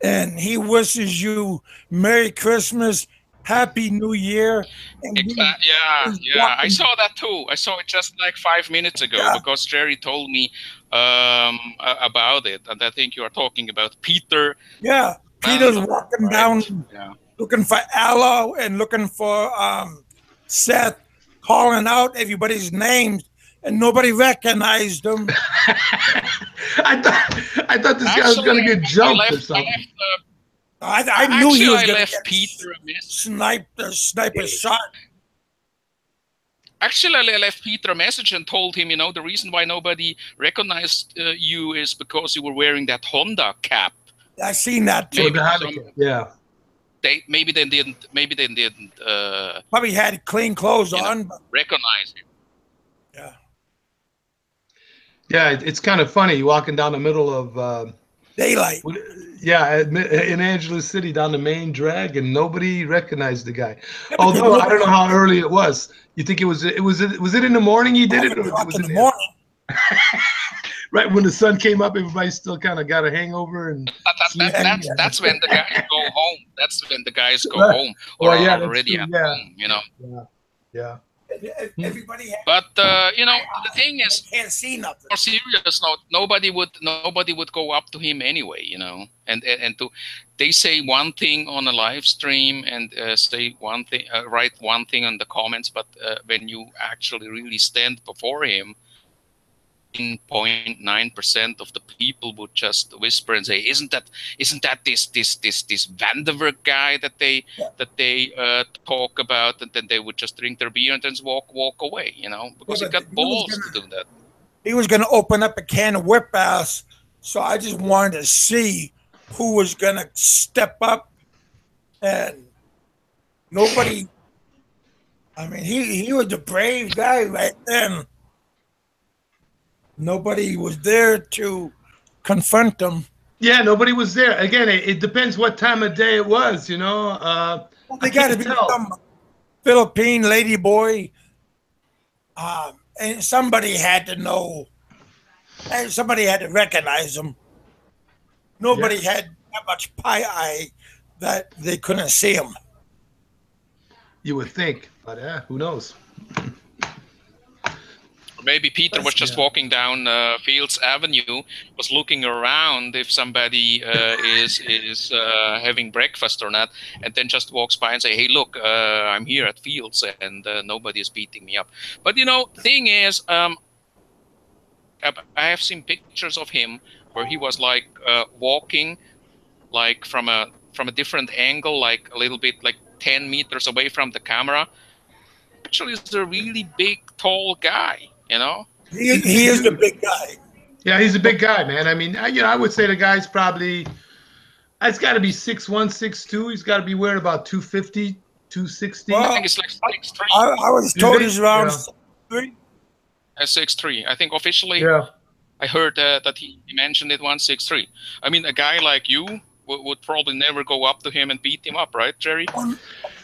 S1: and he wishes you Merry Christmas Happy New Year. And
S9: yeah. I saw that too. I saw it just like 5 minutes ago because Jerry told me about it, and I think you are talking about Peter.
S1: Yeah, Peter's walking down looking for Aloe and looking for Seth, calling out everybody's names, and nobody recognized him.
S10: I thought this guy was going to get jumped or something.
S1: I knew he was going to get
S9: Peter
S1: sniper shot.
S9: Actually, I left Peter a message and told him, the reason why nobody recognized you is because you were wearing that Honda cap.
S1: I seen that too.
S9: Maybe they didn't.
S1: Probably had clean clothes on.
S9: Recognize him.
S1: Yeah.
S10: Yeah, it's kind of funny walking down the middle of
S1: daylight.
S10: Yeah, in Angeles City down the main drag, and nobody recognized the guy. Although I don't know how early it was. You think was it in the morning he did it, or was it in the morning? Right when the sun came up, everybody still kind of got a hangover, and
S9: that's when the guys go home. That's when the guys go home, or are already at home.
S10: Yeah.
S1: Everybody.
S9: But the thing is,
S1: can't see nothing.
S9: For serious note, nobody would go up to him anyway, and they say one thing on a live stream and say one thing, write one thing on the comments, but when you actually really stand before him, 0.9% of the people would just whisper and say, "Isn't that this Vanderwerk guy that they talk about?" And then they would just drink their beer and then walk away, because he got balls to do that.
S1: He was going to open up a can of whip ass, so I just wanted to see who was going to step up, and nobody. I mean, he was a brave guy right then. Nobody was there to confront them.
S10: Yeah, nobody was there. Again, it depends what time of day it was, they
S1: got to be some Philippine lady boy, and somebody had to know, and somebody had to recognize him. Nobody had that much pie eye that they couldn't see him.
S10: You would think, but who knows?
S9: Maybe Peter was just walking down Fields Avenue, was looking around if somebody is having breakfast or not, and then just walks by and say, "Hey, look, I'm here at Fields, and nobody is beating me up." But the thing is, I have seen pictures of him where he was like walking, like from a different angle, like a little bit like 10 meters away from the camera. Actually, he's a really big, tall guy.
S1: He is a big guy.
S10: Yeah, he's a big guy, man. I mean, I would say the guy's probably, it's got to be 6'1", 6'2". He's got to be wearing about 250, 260.
S9: Well, I think it's like 6'3".
S1: I was told he's around 6'3".
S9: 6'3". I think officially, I heard that he mentioned it once, 6'3". I mean, a guy like you would probably never go up to him and beat him up, right, Jerry?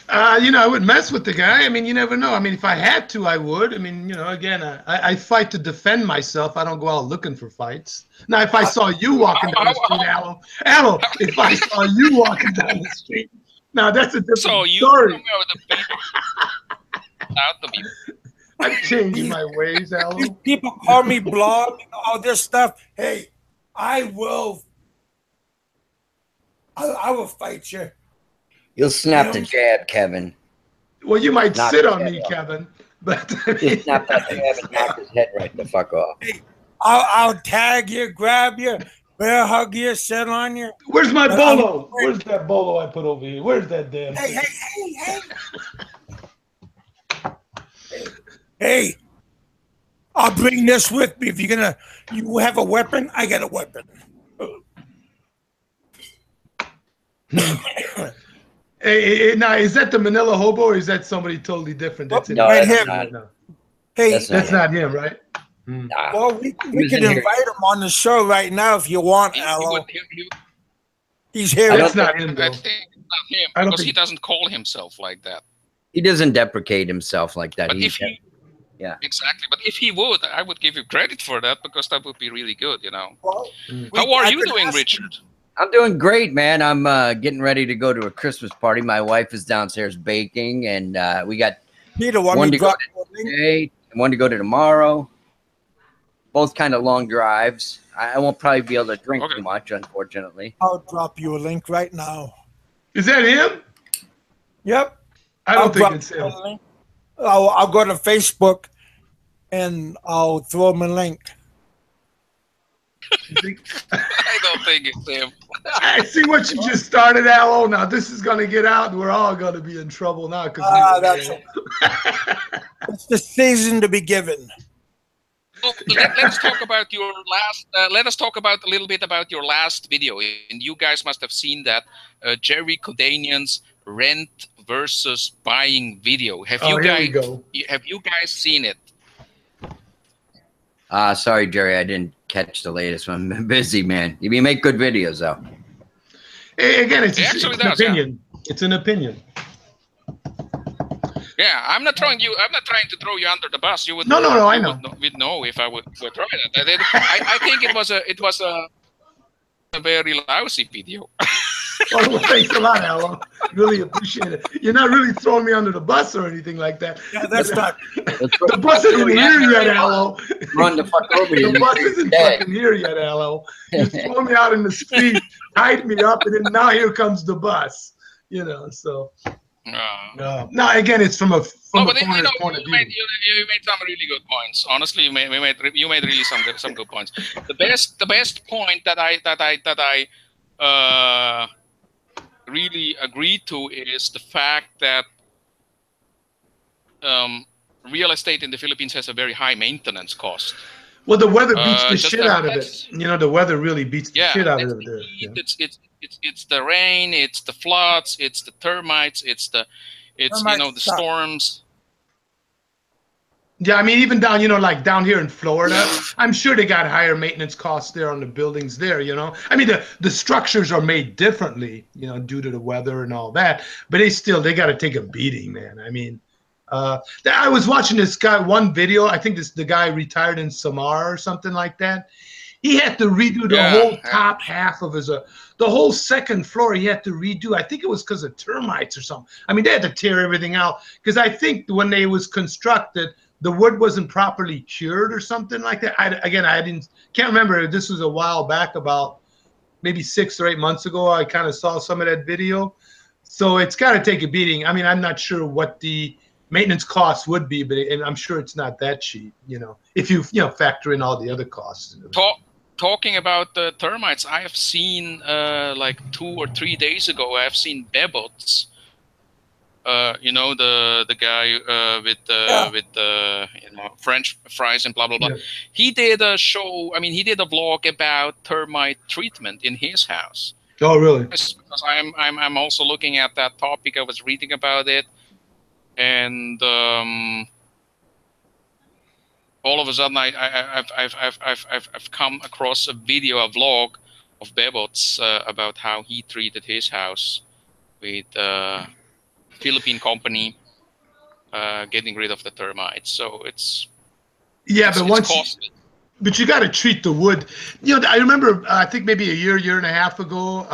S10: I wouldn't mess with the guy. I mean, you never know. I mean, if I had to, I would. I mean, again, I fight to defend myself. I don't go out looking for fights. Now, if I saw you walking down the street, Aloe, if I saw you walking down the street, now that's a different story. I've changed my ways, Aloe.
S1: People call me blog, all this stuff. Hey, I will fight you.
S3: You'll snap the jab, Kevin.
S10: Well, you might sit on me, Kevin, but
S3: you'll snap that jab and knock his head right the fuck off.
S1: Hey, I'll tag you, grab you, bear hug you, sit on you.
S10: Where's my bolo? Where's that bolo I put over here? Where's that damn thing?
S1: Hey, I'll bring this with me. If you have a weapon, I got a weapon.
S10: Hey, now, is that the Manila Hobo, or is that somebody totally different? That's
S1: right here. Hey,
S10: that's not him, right?
S1: Nah. Well, we can invite him on the show right now if you want, Aloe. He's here.
S10: That's not him, though.
S9: I think it's not him because he doesn't call himself like that.
S3: He doesn't deprecate himself like that.
S9: But exactly. But if he would, I would give you credit for that because that would be really good,
S1: Well,
S9: how are you doing, Richard?
S3: I'm doing great, man. I'm getting ready to go to a Christmas party. My wife is downstairs baking, and we got
S1: Peter,
S3: one to go today and one to go to tomorrow. Both kind of long drives. I won't probably be able to drink too much, unfortunately.
S1: I'll drop you a link right now.
S10: Is that him?
S1: Yep.
S10: I don't think it's him.
S1: I'll go to Facebook and I'll throw him a link.
S9: I don't think it's him.
S10: I see what you just started, Aloe. Now this is going to get out, and we're all going to be in trouble now.
S1: It's the season to be given.
S9: Well, let's talk about your last. Let us talk about a little bit about your last video, and you guys must have seen that Jerry Codanian's rent versus buying video. Have you guys seen it?
S3: Sorry, Jerry, I didn't catch the latest one. I'm busy, man. You make good videos, though.
S10: Again, it's an opinion. Yeah. It's an opinion.
S9: Yeah, I'm not trying to throw you under the bus. You would
S10: no. I know.
S9: We'd know if I would try that. I think it was a very lousy video.
S10: Well, thanks a lot, Aloe. Really appreciate it. You're not really throwing me under the bus or anything like that.
S1: Yeah, that's not.
S10: The bus isn't here yet, Aloe.
S3: Run the fuck over you.
S10: The bus isn't fucking here yet, Aloe. You throw me out in the street, tied me up, and then now here comes the bus. You know, so. No, again, it's from a point of view.
S9: You made some really good points. Honestly, you made really some good points. The best point that I really agree to is the fact that real estate in the Philippines has a very high maintenance cost.
S10: Well, the weather beats the shit out of it. You know, the weather really beats the shit out of it there.
S9: Yeah. It's the rain, it's the floods, it's the termites, it's the storms.
S10: Yeah, I mean, even down, like down here in Florida, I'm sure they got higher maintenance costs there on the buildings there, I mean, the structures are made differently, due to the weather and all that, but they got to take a beating, man. I mean, I was watching this guy, one video, I think the guy retired in Samar or something like that. He had to redo the whole top half of the whole second floor. He had to redo. I think it was because of termites or something. I mean, they had to tear everything out because I think when they was constructed, the wood wasn't properly cured or something like that. Can't remember. This was a while back, about maybe 6 or 8 months ago. I kind of saw some of that video. So it's got to take a beating. I mean, I'm not sure what the maintenance costs would be, but I'm sure it's not that cheap, if you factor in all the other costs.
S9: Talking about the termites, I have seen like 2 or 3 days ago, I have seen Bebots. The guy with the French fries and blah blah blah. Yeah. He did a show. I mean, he did a vlog about termite treatment in his house.
S10: Oh, really?
S9: Because I'm also looking at that topic. I was reading about it, and all of a sudden, I've come across a video, a vlog of Bebots about how he treated his house with Philippine company getting rid of the termites. So it's costly.
S10: But you got to treat the wood. I remember, I think maybe a year and a half ago,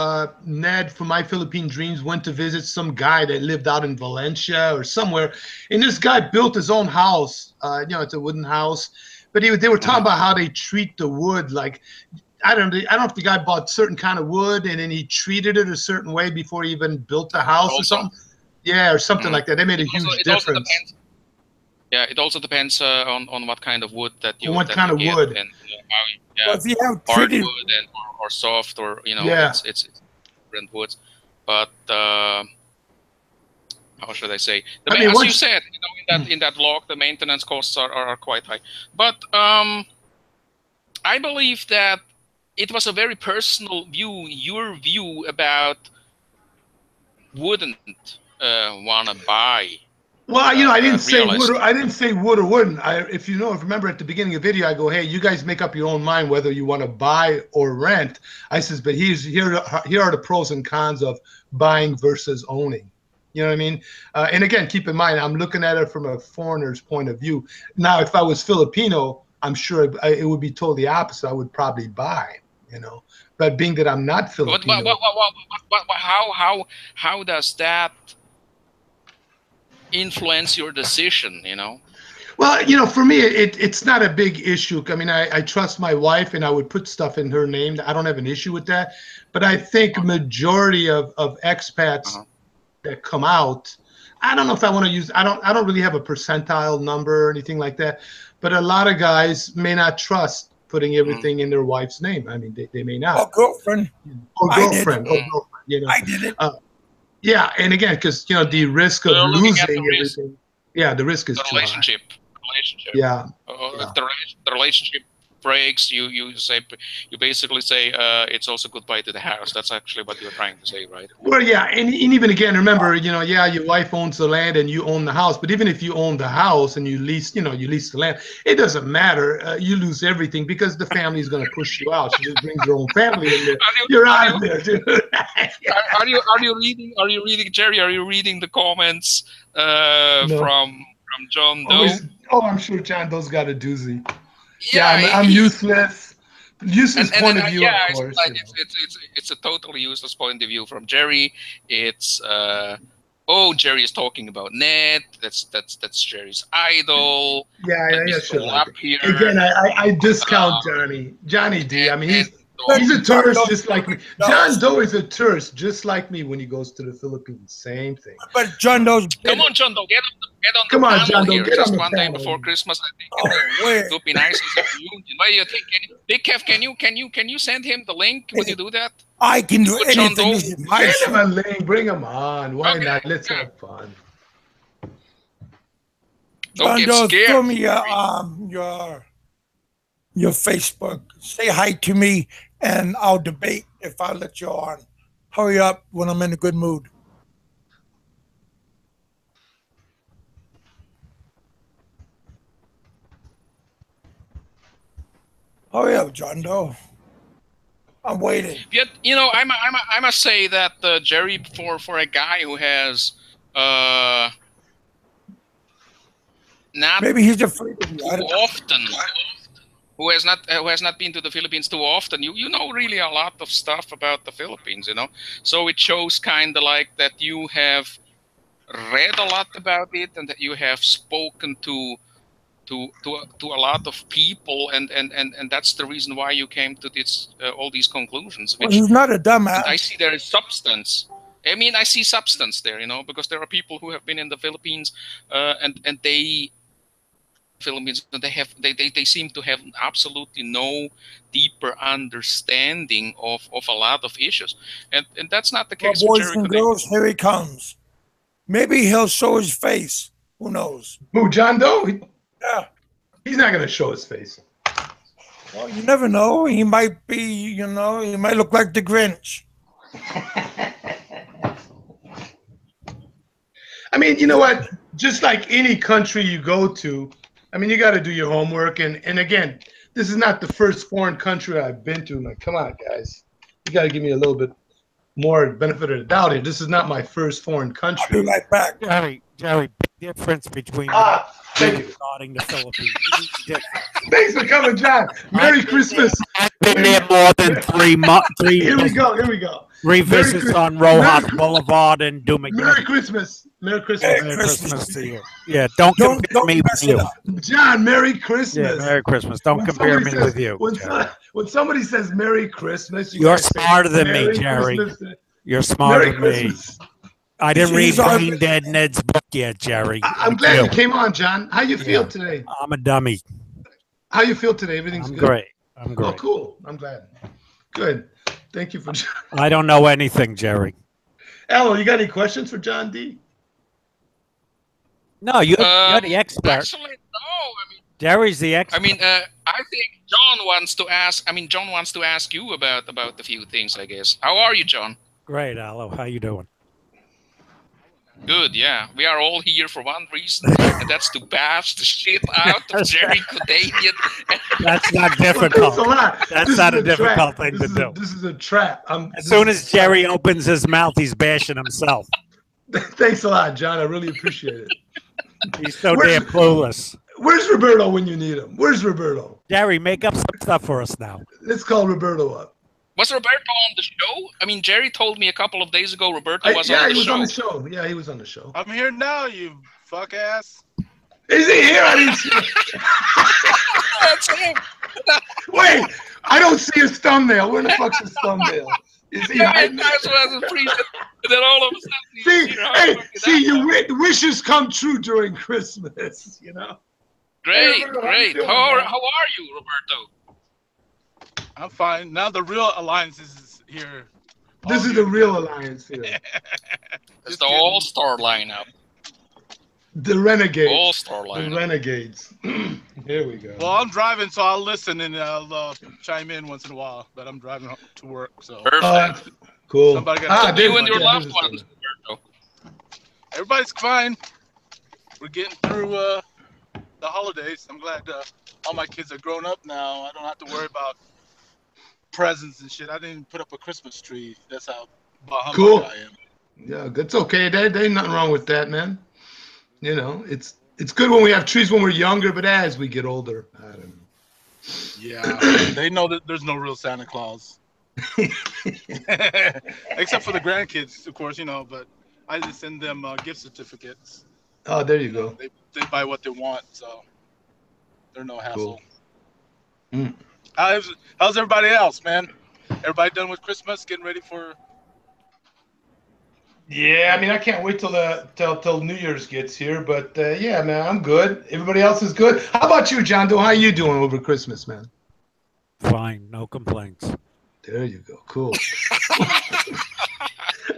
S10: Ned from My Philippine Dreams went to visit some guy that lived out in Valencia or somewhere. And this guy built his own house. It's a wooden house. But they were talking about how they treat the wood. Like, I don't know if the guy bought certain kind of wood and then he treated it a certain way before he even built the house or something. Yeah, or something like that. They made a huge difference.
S9: Yeah, it also depends on what kind of wood that you
S10: what kind of wood
S9: and how
S1: if you have
S9: hardwood or soft or it's different woods. But how should I say? As you said, in that vlog, the maintenance costs are quite high. But I believe that it was a very personal view. Your view about wouldn't want to buy.
S10: Well, I didn't say wood. I didn't say wood or wouldn't. If remember at the beginning of the video, I go, "Hey, you guys make up your own mind whether you want to buy or rent." I says, "But here are the pros and cons of buying versus owning." You know what I mean? And again, keep in mind, I'm looking at it from a foreigner's point of view. Now, if I was Filipino, I'm sure it would be totally opposite. I would probably buy. But being that I'm not Filipino,
S9: how does that influence your decision? You know.
S10: Well, for me, it's not a big issue. I mean, I trust my wife, and I would put stuff in her name. I don't have an issue with that. But I think majority of expats that come out, I don't know if I want to use. I don't really have a percentile number or anything like that. But a lot of guys may not trust putting everything in their wife's name. I mean, they may not.
S1: Or girlfriend.
S10: Or girlfriend.
S1: I did it.
S10: Yeah, and again, because the risk of losing everything. Yeah, the risk is too high. Yeah.
S9: If the relationship breaks, you basically say it's also goodbye to the house. That's actually what you're trying to say, right?
S10: Well, yeah, and even again, remember, your wife owns the land and you own the house. But even if you own the house and you lease the land, it doesn't matter. You lose everything because the family is going to push you out. She just brings her own family in there. You're out of there, dude.
S9: Are you reading, Jerry? Are you reading the comments from John Doe?
S10: I'm sure John Doe's got a doozy. Yeah, I'm useless. Useless point of view, of course.
S9: It's a totally useless point of view from Jerry. It's Jerry is talking about Ned. That's Jerry's idol.
S10: Yeah, sure.
S9: Up here.
S10: Again, I discount Johnny D. I mean, he's a tourist just like me. John Doe is a tourist just like me when he goes to the Philippines. Same thing.
S1: But John Doe's.
S9: Come on, John Doe, get on the
S10: Come on,
S9: panel
S10: John Doe,
S9: here.
S10: get on
S9: Just
S10: the
S9: one day
S10: panel.
S9: before Christmas, I think it would be nice as a reunion. What do you think? Big Kev, can you send him the link? Would you do that?
S1: I can do anything.
S10: Send him a link. Bring him on. Why not? Let's have fun.
S1: John Doe, throw me your Facebook. Say hi to me, and I'll debate if I let you on. Hurry up when I'm in a good mood. Hurry up, John Doe. I'm waiting.
S9: Yet, I must say that Jerry, for a guy who has not
S1: maybe he's afraid of you.
S9: Too often. Who has not been to the Philippines too often, you know really a lot of stuff about the Philippines, So it shows kind of like that you have read a lot about it and that you have spoken to a lot of people, and that's the reason why you came to this all these conclusions.
S1: Well, he's not a dumbass.
S9: I see there is substance. I mean, I see substance there, because there are people who have been in the Philippines, and they seem to have absolutely no deeper understanding of a lot of issues, and that's not the case.
S1: Well, boys and girls, here he comes. Maybe he'll show his face. Who knows?
S10: Who, John Doe?
S1: Yeah.
S10: He's not going to show his face.
S1: Well, you never know. He might be, he might look like the Grinch.
S10: I mean, you know what? Just like any country you go to, I mean, you got to do your homework. And again, this is not the first foreign country I've been to. Like, come on, guys. You got to give me a little bit more benefit of the doubt here. This is not my first foreign country.
S1: I'll be right back.
S11: Jerry, big difference between regarding the Philippines.
S10: Thanks for coming, John. Merry Christmas.
S11: I've been there more than 3 months.
S10: Here we go.
S11: 3 visits on Rojas Boulevard and Dumaguete.
S10: Merry Christmas. Merry Christmas.
S11: Merry Christmas to you. Yeah, don't compare me with you.
S10: John, Merry Christmas.
S11: Yeah, Merry Christmas. Don't compare me with you.
S10: When somebody says Merry Christmas,
S11: you're smarter than me, Jerry. You're smarter than me. I didn't read Brain Dead Ned's book yet, Jerry.
S10: I'm glad you came on, John. How you feel today?
S11: I'm a dummy.
S10: How you feel today? Everything's good?
S11: Great. I'm great.
S10: Oh, cool. I'm glad. Good. Thank you for.
S11: I don't know anything, Jerry.
S10: Alan, you got any questions for John D?
S11: No, you're the expert.
S9: Actually, no. I mean,
S11: Jerry's the expert.
S9: I mean, I think John wants to ask. I mean, John wants to ask you about a few things, I guess. How are you, John?
S11: Great, Alo. How you doing?
S9: Good, yeah. We are all here for one reason, and that's to bash the shit out of Jerry Cudanian.
S11: That's not difficult. That's not a difficult thing to do.
S10: This is a trap.
S11: As soon as Jerry opens his mouth, he's bashing himself.
S10: Thanks a lot, John. I really appreciate it.
S11: He's so damn clueless.
S10: Where's Roberto when you need him? Where's Roberto?
S11: Jerry, make up some stuff for us now.
S10: Let's call Roberto up.
S9: Was Roberto on the show? I mean, Jerry told me a couple of days ago Roberto was on the show.
S10: Yeah, he was on the show. Yeah, he was on the show.
S12: I'm here now, you fuck ass.
S10: Is he here? I didn't see it.
S9: That's him.
S10: Wait, I don't see his thumbnail. Where the fuck's his thumbnail? Is he hiding?
S9: That's what I was appreciating. And then all of a sudden,
S10: your wishes come true during Christmas, you know?
S9: Great, great. How are you, Roberto?
S12: I'm fine. Now the real alliance is here.
S10: This is the real alliance here.
S9: It's the all-star lineup.
S10: The Renegades.
S9: All-star lineup.
S10: The Renegades. Here we go.
S12: Well, I'm driving, so I'll listen and I'll chime in once in a while. But I'm driving to work, so.
S9: Perfect.
S10: Cool.
S12: Somebody got
S9: you and your loved ones, Roberto.
S12: Everybody's fine. We're getting through the holidays. I'm glad all my kids are grown up now. I don't have to worry about presents and shit. I didn't even put up a Christmas tree. That's how
S10: cool.
S12: I am.
S10: Yeah, that's okay. There ain't nothing wrong with that, man. You know, it's good when we have trees when we're younger, but as we get older, I don't know.
S12: Yeah, they know that there's no real Santa Claus. Except for the grandkids, of course, you know, but I just send them gift certificates.
S10: Oh, there you go.
S12: They buy what they want, so they're no hassle.
S10: Cool. Mm.
S12: How's everybody else, man? Everybody done with Christmas? Getting ready for?
S10: Yeah, I mean, I can't wait till New Year's gets here, but yeah, man, I'm good. Everybody else is good. How about you, John Doe? How you doing over Christmas, man?
S11: Fine, no complaints.
S10: There you go. Cool.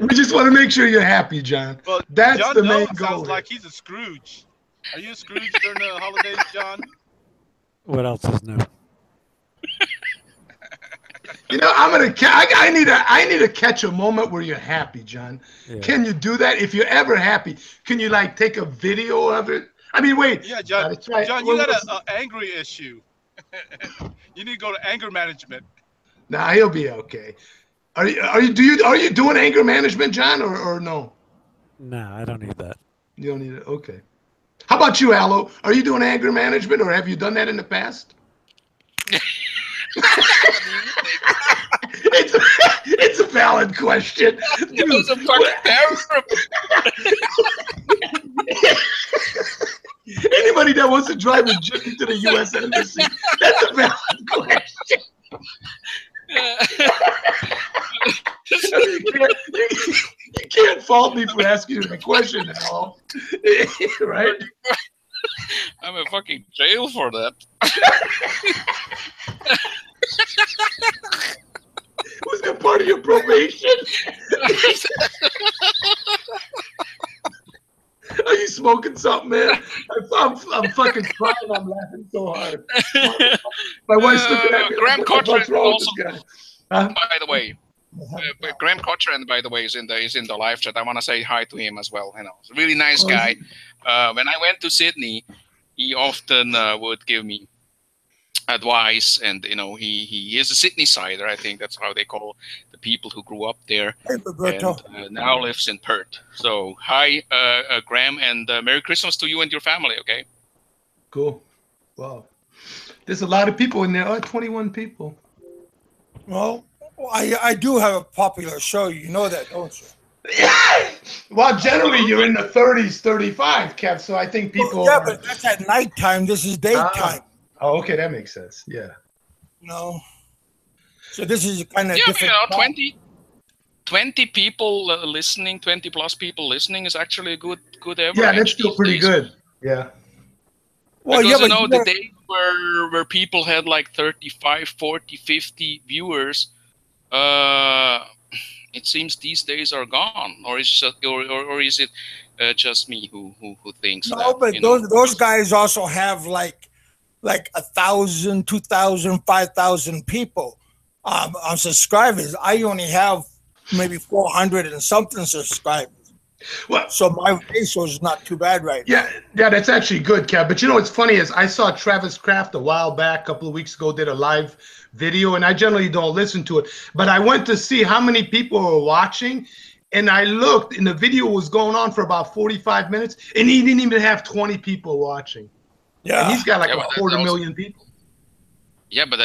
S10: We just want to make sure you're happy, John.
S12: Well,
S10: that's
S12: John
S10: the main goal.
S12: Sounds like he's a Scrooge. Are you a Scrooge during the holidays, John?
S11: What else is new?
S10: You know, I need to catch a moment where you're happy, John. Yeah. Can you do that? If you're ever happy, can you like take a video of it? I mean, wait.
S12: Yeah, John. John, you got an angry issue. You need to go to anger management.
S10: Nah, he'll be okay. Are you doing anger management, John, or no?
S11: No, I don't need that.
S10: You don't need it. Okay. How about you, Aloe? Are you doing anger management, or have you done that in the past? It's a valid question.
S9: It was a fucking terrible.
S10: Anybody that wants to drive with Jimmy to the U.S. Embassy, that's a valid question. You can't fault me for asking you the question at all. Right?
S9: I'm in fucking jail for that.
S10: Was that part of your probation? Are you smoking something, man? I'm fucking crying. I'm laughing so hard. My wife's looking at me.
S9: Graham Cochran also,
S10: huh?
S9: by the way. Graham Cochran, by the way, is in the live chat. I want to say hi to him as well. You know, he's a really nice guy. When I went to Sydney, he often would give me advice, and you know, he is a Sydney sider. I think that's how they call the people who grew up there, and now lives in Perth. So hi, Graham, and Merry Christmas to you and your family. Okay.
S10: Cool. Wow. There's a lot of people in there. 21 people.
S1: Well, I do have a popular show. You know that, don't you?
S10: Well, generally you're in the 30s, 35, Kev. So I think people.
S1: Well, yeah, but that's at nighttime. This is daytime.
S10: Oh, okay, that makes sense. Yeah.
S1: No. So this is kind of different.
S9: You know, 20 people listening, 20 plus people listening is actually a good average.
S10: Yeah, that's still pretty good. Yeah.
S1: Well,
S9: because,
S1: yeah,
S9: you know, the days where people had like 35, 40, 50 viewers, it seemes these days are gone. Or is it just me who thinks that?
S1: No, but those guys also have like 1,000, 2,000, 5,000 people on subscribers. I only have maybe 400 and something subscribers.
S10: Well,
S1: so my ratio is not too bad right now.
S10: Yeah, that's actually good, Kev. But you know what's funny is I saw Travis Kraft a while back, a couple of weeks ago, did a live video, and I generally don't listen to it. But I went to see how many people were watching, and I looked, and the video was going on for about 45 minutes, and he didn't even have 20 people watching.
S1: Yeah,
S10: and he's got like 250,000 people.
S9: Yeah, but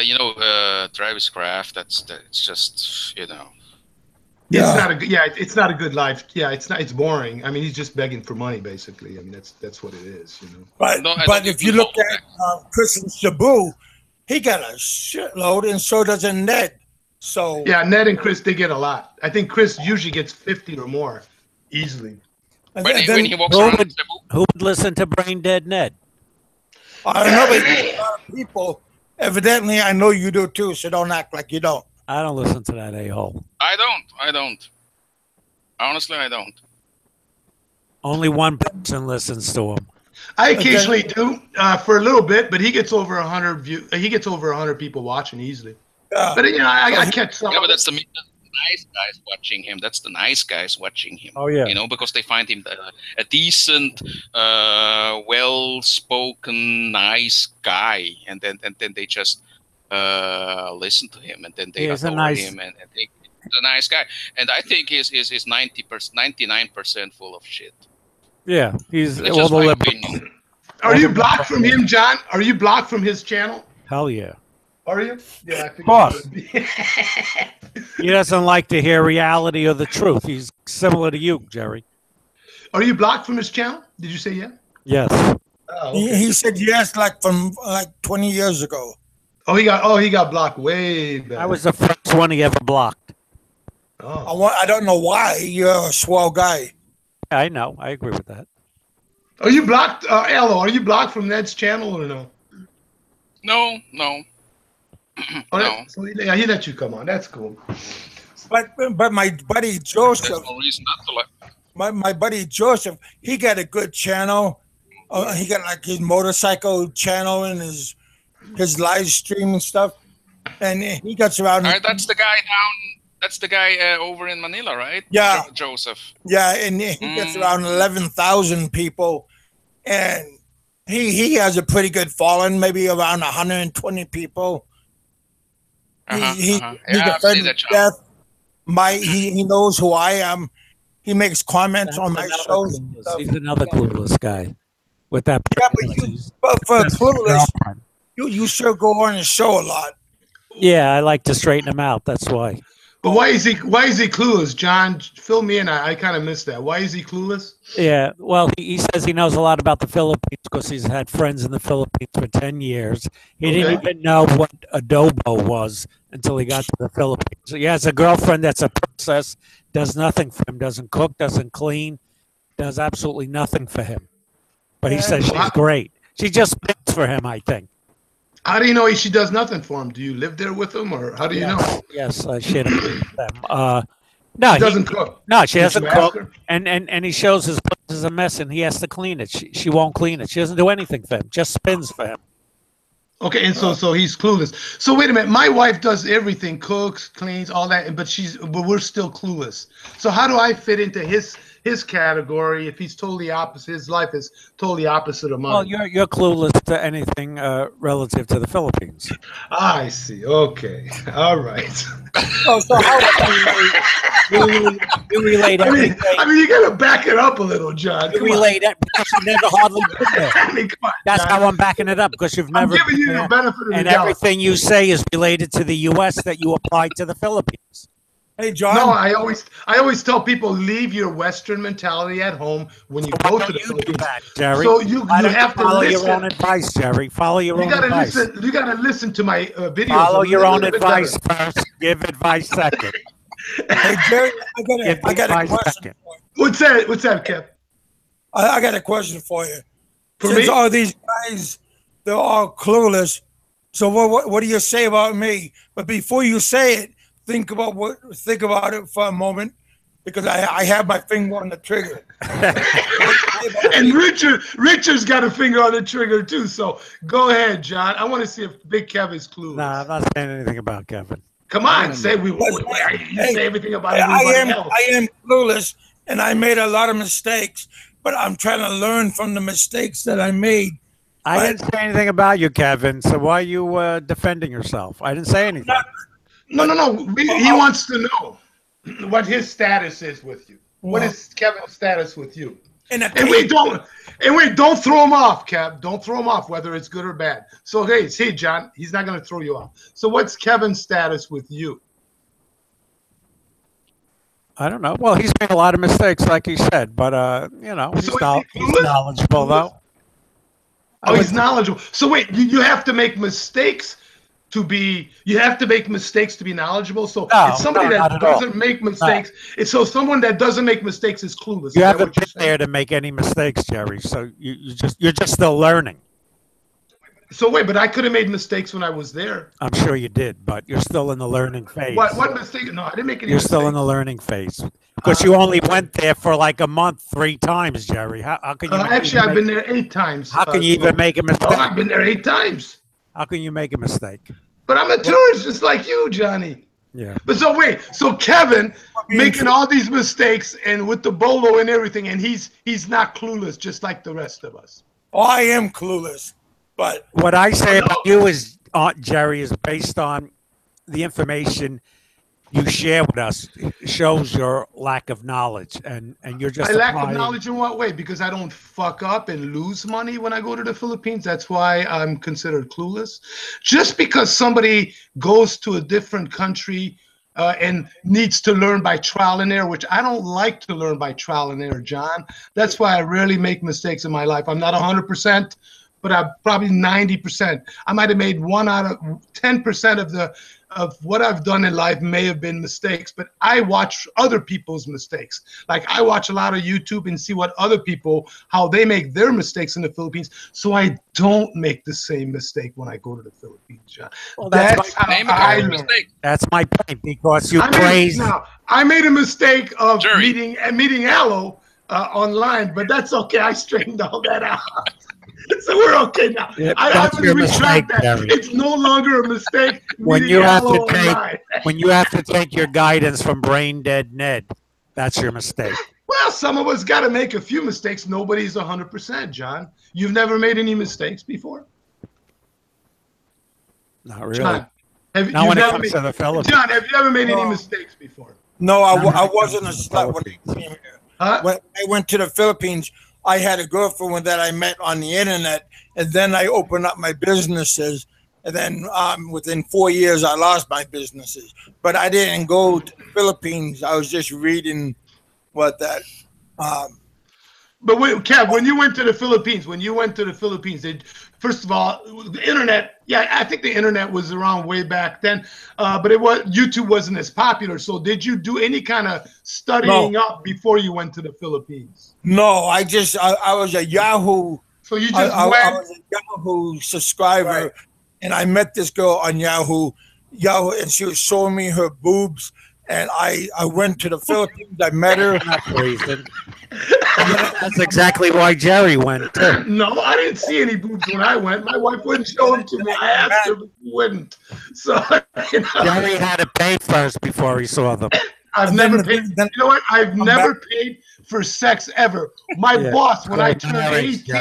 S9: Travis Kraft. That's just
S10: It's not a good. Yeah, it's not a good life. Yeah, it's not. It's boring. I mean, he's just begging for money, basically. I mean, that's what it is.
S1: But if you look at Chris and Shabu, he got a shitload, and so does Ned. So
S10: yeah, Ned and Chris, they get a lot. I think Chris usually gets 50 or more easily.
S9: When he walks around,
S11: who would listen to Brain Dead Ned?
S1: I don't know, but a lot of people. Evidently, I know you do too. So don't act like you don't.
S11: I don't listen to that a-hole.
S9: I don't. Honestly, I don't.
S11: Only one person listens to him.
S10: I occasionally do for a little bit, but he gets over 100 view. He gets over 100 people watching easily. But I catch some.
S9: Yeah, but that's the nice guys watching him. That's the nice guys watching him.
S11: Oh yeah.
S9: Because they find him a decent, well-spoken, nice guy, and then they just listen to him, and then they adore him, and they. He's a nice guy, and I think he's 99% full of shit.
S11: Yeah, he's
S9: That's just my opinion.
S10: Are you blocked from him, John? Are you blocked from his channel?
S11: Hell yeah.
S10: Are you? Yeah, I think
S11: boss. He doesn't like to hear reality or the truth. He's similar to you, Jerry.
S10: Are you blocked from his channel? Did you say yeah?
S11: Yes.
S10: Oh, okay.
S1: He said yes, from 20 years ago.
S10: Oh, he got blocked way back.
S11: I was the first one he ever blocked.
S10: Oh.
S1: I don't know why. You're a swell guy.
S11: I know. I agree with that.
S10: Are you blocked, Elo? Are you blocked from Ned's channel or no?
S9: No.
S10: No. So he let you come on. That's cool.
S1: But my buddy Joseph.
S9: There's no reason not to like.
S1: My buddy Joseph, he got a good channel. He got his motorcycle channel and his live stream and stuff. And he gets around.
S9: All right, that's the guy down. That's the guy over in Manila, right?
S1: Yeah.
S9: Joseph.
S1: Yeah, and he gets around 11,000 people. And he has a pretty good following, maybe around 120 people. He defends death. He knows who I am. He makes comments on my shows.
S11: He's another clueless guy with that.
S1: Yeah, but for clueless, you sure go on his show a lot.
S11: Yeah, I like to straighten him out. That's why.
S10: But why is he clueless, John? Fill me in. I kind of missed that. Why is he clueless?
S11: Yeah, well, he says he knows a lot about the Philippines because he's had friends in the Philippines for 10 years. He didn't even know what adobo was until he got to the Philippines. He has a girlfriend that's a princess, does nothing for him, doesn't cook, doesn't clean, does absolutely nothing for him. But he says she's great. She just spits for him, I think.
S10: How do you know she does nothing for him? Do you live there with him, or how do you know?
S11: Yes, she no,
S10: she doesn't cook.
S11: No, she doesn't cook, and he shows his place is a mess, and he has to clean it. She won't clean it. She doesn't do anything for him. Just spins for him.
S10: Okay, and so he's clueless. So wait a minute, my wife does everything, cooks, cleans, all that, but we're still clueless. So how do I fit into his category if he's totally opposite? His life is totally opposite of mine.
S11: Well, you're clueless to anything relative to the Philippines.
S10: I see. Okay. All right.
S1: So how
S11: you relate everything.
S10: I mean, you got to back it up a little, John.
S11: You relate it because you've never hardly been there.
S10: I mean, come on,
S11: that's how I'm backing it up, because you've never.
S10: I'm giving you the benefit of the doubt.
S11: And everything you say is related to the U.S. that you apply to the Philippines.
S1: Hey, John.
S10: No, I always tell people, leave your Western mentality at home when you go to the Philippines.
S11: Jerry?
S10: So you have to
S11: follow
S10: listen.
S11: your own advice, Jerry. Follow your own advice.
S10: You got to listen to my videos.
S11: Follow your own advice first. Give advice second.
S1: Hey, Jerry, I got a question.
S10: What's that, Kev?
S1: I got a question for you.
S10: For
S1: Since
S10: me?
S1: all these guys, they're all clueless. So what do you say about me? But before you say it, think about it for a moment, because I have my finger on the trigger.
S10: And Richard's got a finger on the trigger too. So go ahead, John. I want to see if Big Kev is clueless.
S11: Nah, I'm not saying anything about Kevin.
S10: Come on, say say everything about everybody else.
S1: I am clueless, and I made a lot of mistakes, but I'm trying to learn from the mistakes that I made.
S11: I didn't say anything about you, Kevin. So why are you defending yourself? I didn't say anything.
S10: No. He wants to know what his status is with you. What is Kevin's status with you? And wait, don't throw him off, Kev. Don't throw him off, whether it's good or bad. So hey, John, he's not gonna throw you off. So what's Kevin's status with you?
S11: I don't know. Well, he's made a lot of mistakes, like he said, but you know, he's knowledgeable though.
S10: Oh, he's knowledgeable. So wait, you have to make mistakes to be. You have to make mistakes to be knowledgeable. So it's somebody that doesn't make mistakes. So someone that doesn't make mistakes is clueless.
S11: You haven't been there to make any mistakes, Jerry. So you're just still learning.
S10: So wait, but I could have made mistakes when I was there.
S11: I'm sure you did, but you're still in the learning phase.
S10: What mistake? No, I didn't make any.
S11: You're
S10: mistakes.
S11: Still in the learning phase because you only went there for like a month 3 times, Jerry. How can you?
S10: Actually, I've been there 8 times.
S11: How can you even make a mistake?
S10: I've been there 8 times.
S11: How can you make a mistake?
S10: But I'm a tourist, just like you, Johnny.
S11: Yeah.
S10: But so wait, so Kevin making all these mistakes and with the bolo and everything, and he's not clueless, just like the rest of us.
S1: Oh, I am clueless. But
S11: what I say about you is, Jerry, is based on the information you share with us. It shows your lack of knowledge, and you're just.
S10: I lack of knowledge in what way? Because I don't fuck up and lose money when I go to the Philippines. That's why I'm considered clueless. Just because somebody goes to a different country and needs to learn by trial and error, which I don't like to learn by trial and error, John. That's why I rarely make mistakes in my life. I'm not 100%. But I'm probably 90%. I might have made 1 out of 10% of what I've done in life may have been mistakes. But I watch other people's mistakes. Like I watch a lot of YouTube and see what other people, how they make their mistakes in the Philippines. So I don't make the same mistake when I go to the Philippines, John. Well, that's how I learn.
S11: That's my point, because you praise.
S10: Now I made a mistake of meeting Aloe online, but that's okay. I straightened all that out. So we're okay now.
S11: Yeah,
S10: I have to retract that. Jerry. It's no longer a mistake.
S11: When you have to take your guidance from Brain Dead Ned, that's your mistake.
S10: Well, some of us got to make a few mistakes. Nobody's 100%, John. You've never made any mistakes before?
S11: Not really.
S10: John,
S11: not when it comes to the Philippines.
S10: John, have you ever made any mistakes before?
S1: No, I wasn't a slut when I came here.
S10: Huh?
S1: When I went to the Philippines, I had a girlfriend that I met on the internet, and then I opened up my businesses, and then within 4 years I lost my businesses. But I didn't go to the Philippines. I was just reading what that.
S10: But wait, Kev, when you went to the Philippines, first of all, the internet, yeah, I think the internet was around way back then, but YouTube wasn't as popular. So did you do any kind of studying up before you went to the Philippines?
S1: No, I was a Yahoo.
S10: So you just went?
S1: I was a Yahoo subscriber, right. And I met this girl on Yahoo, and she was showing me her boobs. And I went to the Philippines. I met her.
S11: That's exactly why Jerry went too.
S10: No, I didn't see any boobs when I went. My wife wouldn't show them to me. I asked her, but she wouldn't. So
S11: Jerry had to pay first before he saw them.
S10: I've never paid. You know what? I've never paid for sex ever. My boss, when I turned 18,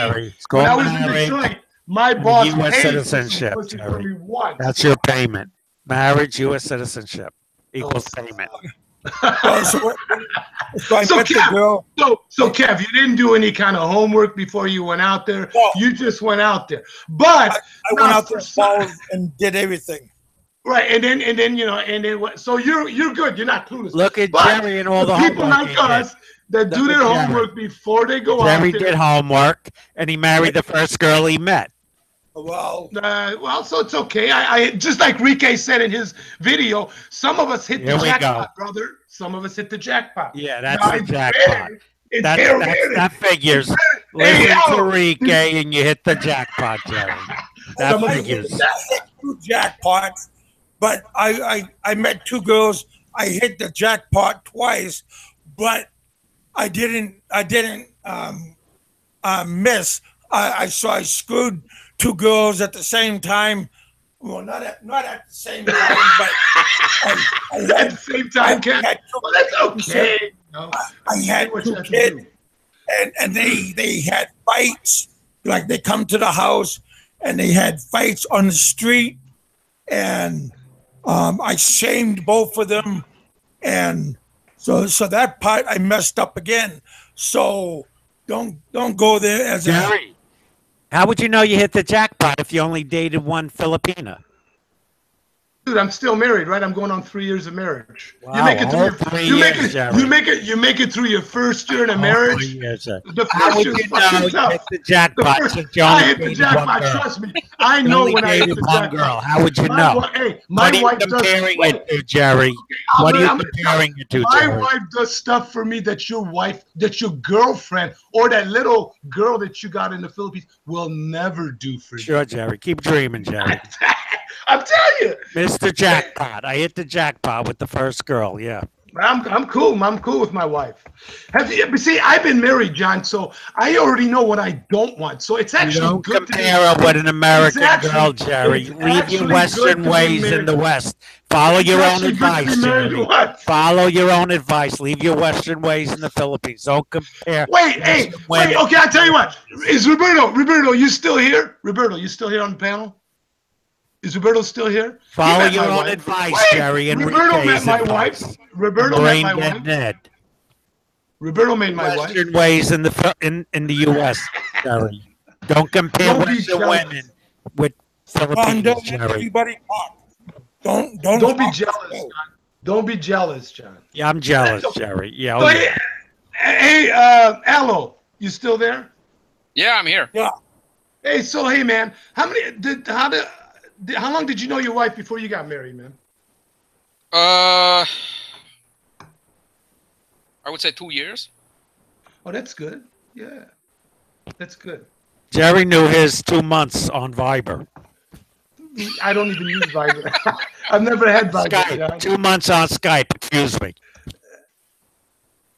S10: when I was in Detroit, my boss
S11: U.S.
S10: paid
S11: citizenship.
S10: for me once.
S11: That's your payment. Marriage, U.S. citizenship. Equals payment.
S1: So
S10: Kev, you didn't do any kind of homework before you went out there.
S1: No.
S10: You just went out there. But
S1: I went out there and did everything.
S10: Right, and then so you're good. You're not clueless.
S11: Look at Jerry and all the
S10: people like us that do their homework before they go out there.
S11: Jerry did homework, and he married the first girl he met.
S1: Well,
S10: so it's okay. I just like Rike said in his video, some of us hit the jackpot, brother. Some of us hit the jackpot.
S11: Yeah, that's the jackpot. That figures. Listen to Rike and you hit the jackpot, Jerry. That figures.
S1: Hit 2 jackpots, but I met 2 girls. I hit the jackpot twice, but I didn't miss. I screwed 2 girls at the same time. Well, not at the same time, but
S10: at the same time, Ken. Well, that's okay.
S1: I had 2 kids, and they had fights. Like they come to the house, and they had fights on the street, and I shamed both of them, and so that part I messed up again. So don't go there as
S11: Jerry. How would you know you hit the jackpot if you only dated one Filipina?
S10: Dude, I'm still married, right? I'm going on 3 years of marriage.
S11: Wow,
S10: you make it through
S11: all
S10: your
S11: 3
S10: you make
S11: years,
S10: it
S11: Jerry.
S10: you make it through your first year in a
S11: All
S10: marriage.
S11: 3 years, sir.
S10: The
S11: How
S10: first
S11: would
S10: year's
S11: you know
S10: fucking
S11: you
S10: tough.
S11: hit the jackpot
S10: The first,
S11: since you
S10: I
S11: only
S10: hit the
S11: dated one
S10: jackpot.
S11: girl?
S10: Trust me, I
S11: You
S10: know
S11: only
S10: when I hit
S11: dated
S10: the
S11: one
S10: jackpot.
S11: girl. How would you
S10: My
S11: know?
S10: Hey,
S11: What
S10: my
S11: are you
S10: wife does.
S11: comparing
S10: Wait,
S11: it to, Jerry? What are you comparing it to,
S10: my
S11: Jerry?
S10: wife does stuff for me that your wife, that your girlfriend, or that little girl that you got in the Philippines will never do for you.
S11: Sure, Jerry. Keep dreaming, Jerry.
S10: I'm telling you,
S11: Mr. Jackpot. I hit the jackpot with the first girl. Yeah.
S10: I'm cool. I'm cool with my wife. See, I've been married, John, so I already know what I don't want. So it's actually
S11: You don't
S10: good
S11: compare
S10: to
S11: her with an American girl,
S10: it's
S11: Jerry. Leave your
S10: actually
S11: Western
S10: good to be
S11: ways in
S10: married.
S11: the West. Follow
S10: It's
S11: your own
S10: actually good to be
S11: advice,
S10: married to
S11: Jerry.
S10: what?
S11: Follow your own advice. Leave your Western ways in the Philippines. Don't compare.
S10: Wait, hey,
S11: Western
S10: wait.
S11: women.
S10: Okay, I'll tell you what. Is Roberto, you still here? Roberto, you still here on the panel? Is Roberto still here?
S11: Follow your own advice, Jerry. And
S10: Roberto met my wife. Roberto met my wife.
S11: Ned.
S10: Roberto made my wife.
S11: Western ways in the U.S., Jerry. Don't compare
S10: Don't be
S11: Western
S10: jealous.
S11: women with Filipinos, Jerry.
S1: Everybody talk. Don't
S10: be jealous, John. Don't be jealous, John.
S11: Yeah, I'm jealous, Jerry. Yeah.
S10: So,
S11: Oh, yeah.
S10: hey, Aloe, you still there?
S9: Yeah, I'm here.
S1: Yeah.
S10: Hey, so hey, man, how long did you know your wife before you got married, man?
S9: I would say 2 years.
S10: Oh, that's good. Yeah, that's good.
S11: Jerry knew his 2 months on Viber.
S10: I don't even use Viber. I've never had Viber.
S11: Skype.
S10: John.
S11: 2 months on Skype. Excuse me.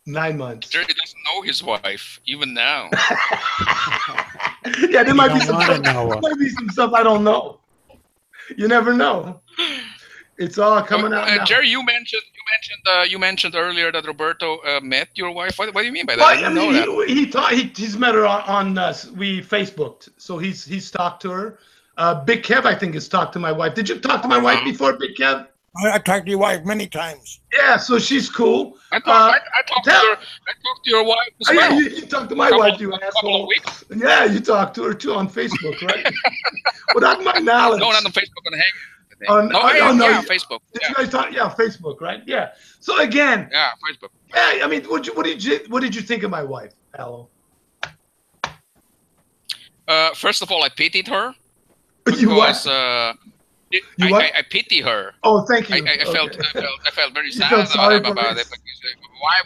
S10: 9 months.
S9: Jerry doesn't know his wife even now.
S10: Yeah, there might be
S11: some
S10: stuff I don't know. You never know. It's all coming out now.
S9: Jerry, you mentioned earlier that Roberto met your wife. What do you mean by that? I didn't know that.
S10: He's met her on we Facebooked, so he's talked to her. Big Kev, I think, has talked to my wife. Did you talk to my wife before, Big Kev?
S1: I talked to your wife many times.
S10: Yeah, so she's cool.
S9: I talked to your wife as well.
S10: Yeah, you talked to my wife, you asshole.
S9: Couple of weeks.
S10: Yeah, you talked to her too on Facebook, right? Without my knowledge.
S9: No, not on Facebook, on Hang.
S10: On
S9: Facebook.
S10: Did you guys talk? Yeah, Facebook, right? Yeah. So again.
S9: Yeah, Facebook.
S10: Yeah, I mean, what did you think of my wife, Aloe?
S9: First of all, I pitied her.
S10: You what?
S9: I pity her.
S10: Oh, thank you.
S9: I felt very sad
S10: felt sorry for
S9: about
S10: her.
S9: it. Because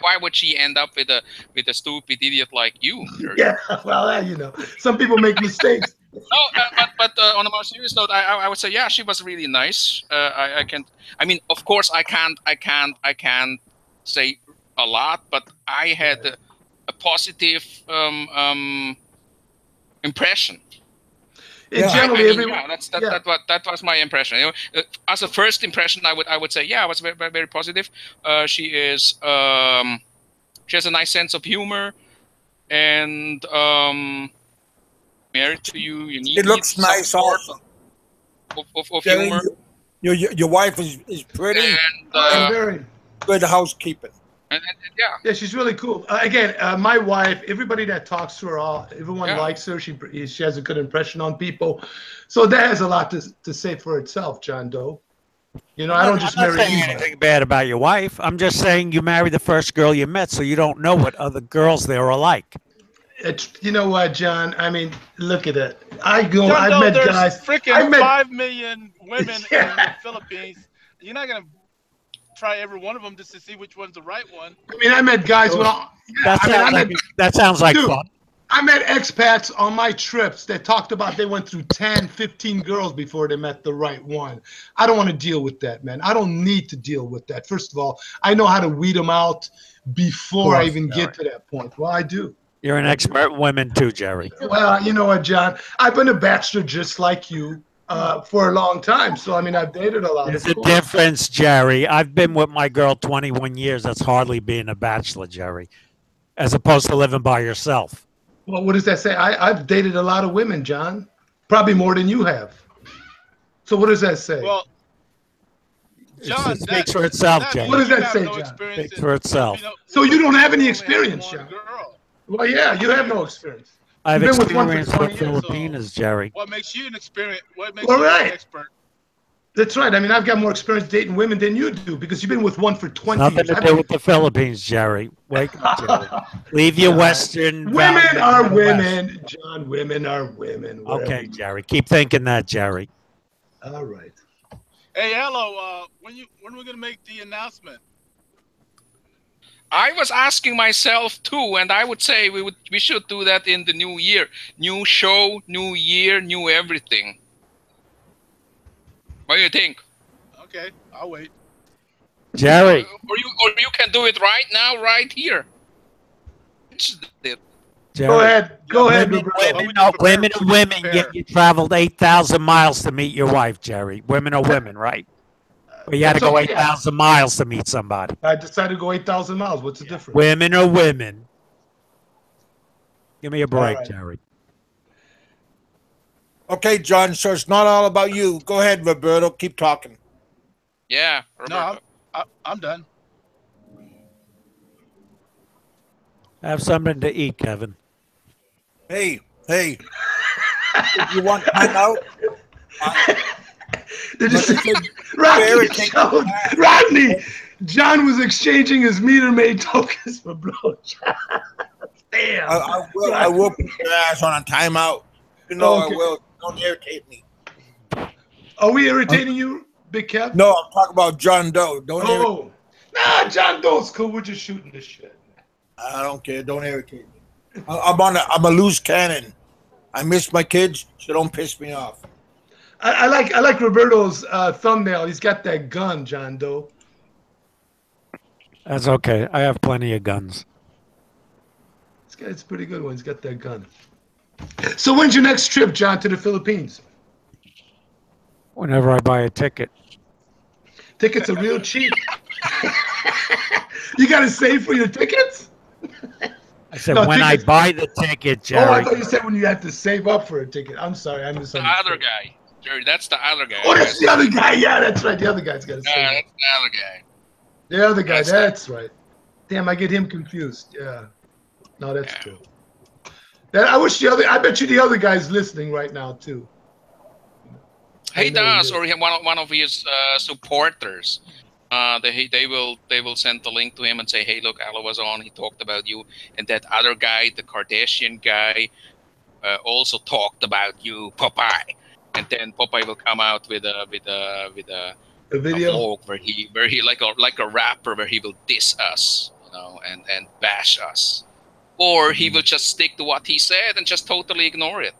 S9: why would she end up with a stupid idiot like you?
S10: Yeah, well, some people make mistakes.
S9: No, but on a more serious note, I would say yeah, she was really nice. I mean, of course, I can't say a lot, but I had a positive impression.
S10: Generally,
S9: that was my impression. You know, as a first impression, I would say yeah, I was very, very positive. She has a nice sense of humor, and married to you, you need.
S1: It looks nice, also.
S9: Of humor.
S1: Your wife is pretty
S10: and very
S1: good housekeeping.
S10: Yeah, she's really cool. Again, my wife, everybody that talks to her, everyone likes her. She has a good impression on people, so that has a lot to say for itself, John Doe. You know, I don't just marry
S11: anything bad about your wife. I'm just saying you married the first girl you met, so you don't know what other girls there are like.
S10: You know what, John? I mean, look at it. I've
S12: John
S10: met
S12: there's
S10: guys.
S12: Freaking 5 million women in the Philippines. You're not gonna try every one of them just to see which one's the right one.
S10: I mean, I met guys.
S11: That sounds like
S10: dude,
S11: fun.
S10: I met expats on my trips that talked about they went through 10, 15 girls before they met the right one. I don't want to deal with that, man. I don't need to deal with that. First of all, I know how to weed them out before I even get to that point. Well, I do.
S11: You're an expert in women too, Jerry.
S10: Well, you know what, John? I've been a bachelor just like you for a long time. So, I mean, I've dated a lot.
S11: There's a difference, Jerry. I've been with my girl 21 years. That's hardly being a bachelor, Jerry, as opposed to living by yourself.
S10: Well, what does that say? I've dated a lot of women, John. Probably more than you have. So what does that say?
S12: Well, John,
S11: it speaks for itself, Jerry.
S10: What does that say, John?
S11: Speaks for itself.
S10: So you don't have any experience, John. Well, yeah, you have no experience.
S11: I've
S10: You've been with one for
S11: experience
S10: 20
S11: with
S10: years.
S11: Filipinas, Jerry.
S12: What makes you an experience? What makes
S10: All
S12: you
S10: right.
S12: an expert?
S10: That's right. I mean, I've got more experience dating women than you do because you've been with one for 20
S11: Nothing
S10: years.
S11: to do with the Philippines, Jerry. Wake up, Jerry. Leave your
S10: John,
S11: Western.
S10: Women
S11: values
S10: are
S11: in the West.
S10: women, John. Women are women.
S11: Okay, Jerry. Keep thinking that, Jerry.
S10: All right.
S12: Hey, hello. When are we gonna make the announcement?
S9: I was asking myself too, and I would say we should do that in the new year. New show, new year, new everything. What do you think?
S12: Okay, I'll wait.
S11: Jerry.
S9: Or you can do it right now, right here.
S11: Jerry.
S10: Go ahead. Go ahead.
S11: Women are women. Yet you traveled 8,000 miles to meet your wife, Jerry. Women are women, right? Or you had to
S10: That's
S11: go
S10: okay.
S11: 8,000 miles to meet somebody.
S10: I decided to go 8,000 miles. What's the difference?
S11: Women are women. Give me a break,
S10: right.
S11: Jerry.
S1: Okay, John. So it's not all about you. Go ahead, Roberto. Keep talking.
S9: Yeah, Roberto.
S12: No, I'm done.
S11: Have something to eat, Kevin.
S1: Hey. If you want time out?
S10: Rodney, John was exchanging his meter maid tokens for blowjobs. Damn.
S1: I will put your ass on a timeout. You know I will. Don't irritate me.
S10: Are we irritating you, Big Kev?
S1: No, I'm talking about John Doe.
S10: Nah, John Doe's cool. We're just shooting this shit.
S1: I don't care. Don't irritate me. I'm a loose cannon. I miss my kids, so don't piss me off.
S10: I like Roberto's thumbnail. He's got that gun, John Doe.
S11: That's okay. I have plenty of guns.
S10: It's a pretty good one. He's got that gun. So when's your next trip, John, to the Philippines?
S11: Whenever I buy a ticket.
S10: Tickets are real cheap. You got to save for your tickets?
S11: I said when I buy the ticket, Jerry.
S10: Oh, I thought you said when you had to save up for a ticket. I'm sorry, I misunderstood.
S9: The other guy, Jerry. That's the other guy.
S10: Oh, that's the other guy. Yeah, that's right. The other guy's got to save.
S9: Yeah, that's the other guy.
S10: The other guy. That's right. Damn, I get him confused. Yeah. No, that's true. I bet you the other guy's listening right now too.
S9: He does, or one of his supporters. They will send the link to him and say, "Hey, look, Alo was on. He talked about you, and that other guy, the Kardashian guy, also talked about you, Popeye." And then Popeye will come out with a
S10: video
S9: vlog where he like a rapper where he will diss us, and bash us, or he will just stick to what he said and just totally ignore it.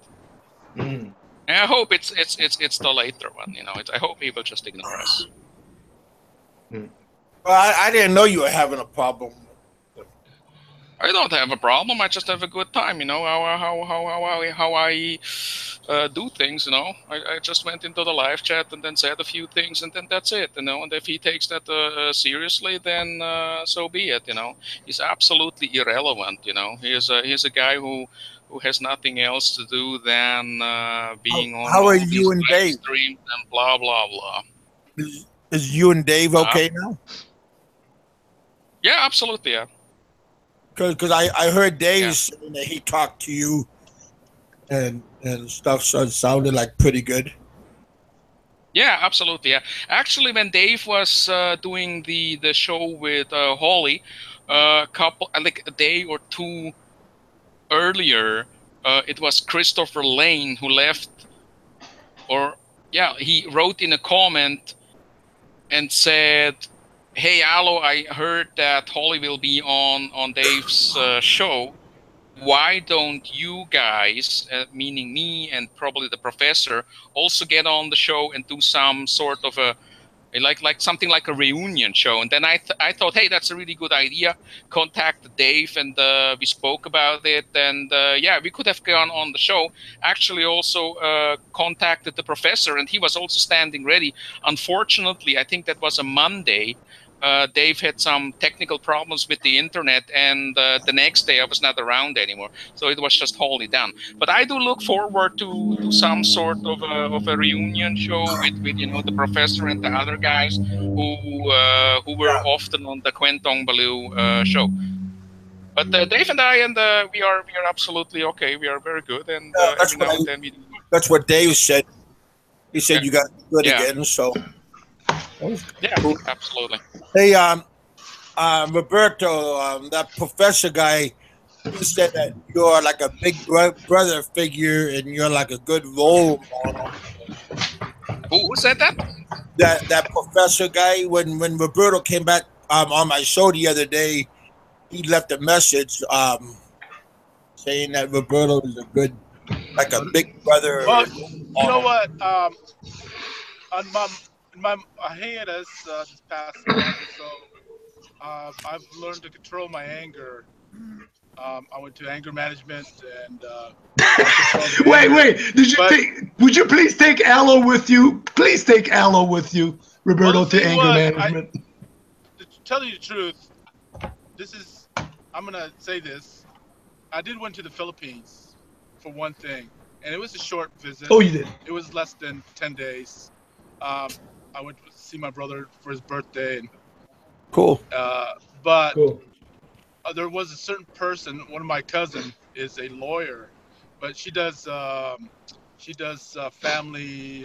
S10: Mm.
S9: And I hope it's the later one. I hope he will just ignore us.
S1: Well, I didn't know you were having a problem.
S9: I don't have a problem. I just have a good time. How I do things. I just went into the live chat and then said a few things, and then that's it. And if he takes that seriously, then so be it. He's absolutely irrelevant. He's a guy who has nothing else to do than being on.
S1: How are you and Dave?
S9: Streams and blah blah blah.
S1: Is you and Dave okay now?
S9: Yeah, absolutely. Yeah.
S1: Because I heard Dave saying that he talked to you and stuff, so it sounded like pretty good.
S9: Yeah, absolutely. Yeah, actually, when Dave was doing the show with Holly, a day or two earlier, it was Christopher Lane who left, he wrote in a comment and said, "Hey, Alo, I heard that Holly will be on Dave's show. Why don't you guys, meaning me and probably the professor, also get on the show and do some sort of like something like a reunion show?" And then I thought, hey, that's a really good idea. Contact Dave, and we spoke about it, and we could have gone on the show. Actually, also contacted the professor, and he was also standing ready. Unfortunately, I think that was a Monday. Dave had some technical problems with the internet, and the next day I was not around anymore, so it was just wholly done. But I do look forward to some sort of a reunion show with the professor and the other guys who were often on the Kwentong Baloo show. But Dave and I, and we are absolutely okay. We are very good, and every now and then we.
S1: That's what Dave said. He said you got to be good again. So.
S9: Yeah,
S1: Cool.
S9: absolutely.
S1: Hey, Roberto, that professor guy, he said that you're like a big brother figure and you're like a good role model.
S9: Who said that?
S1: That professor guy, when Roberto came back on my show the other day, he left a message saying that Roberto is a good, like a big brother.
S12: Well, you know what? On my hiatus this past month or so, I've learned to control my anger. I went to anger management and
S10: wait. Would you please take Aloe with you? Please take Aloe with you, Roberto, to anger management.
S12: To tell you the truth, I'm gonna say this. I did went to the Philippines for one thing, and it was a short visit.
S10: Oh, you did?
S12: It was less than 10 days. I went to see my brother for his birthday, and
S1: cool.
S12: But
S10: cool.
S12: There was a certain person. One of my cousin is a lawyer, but she does family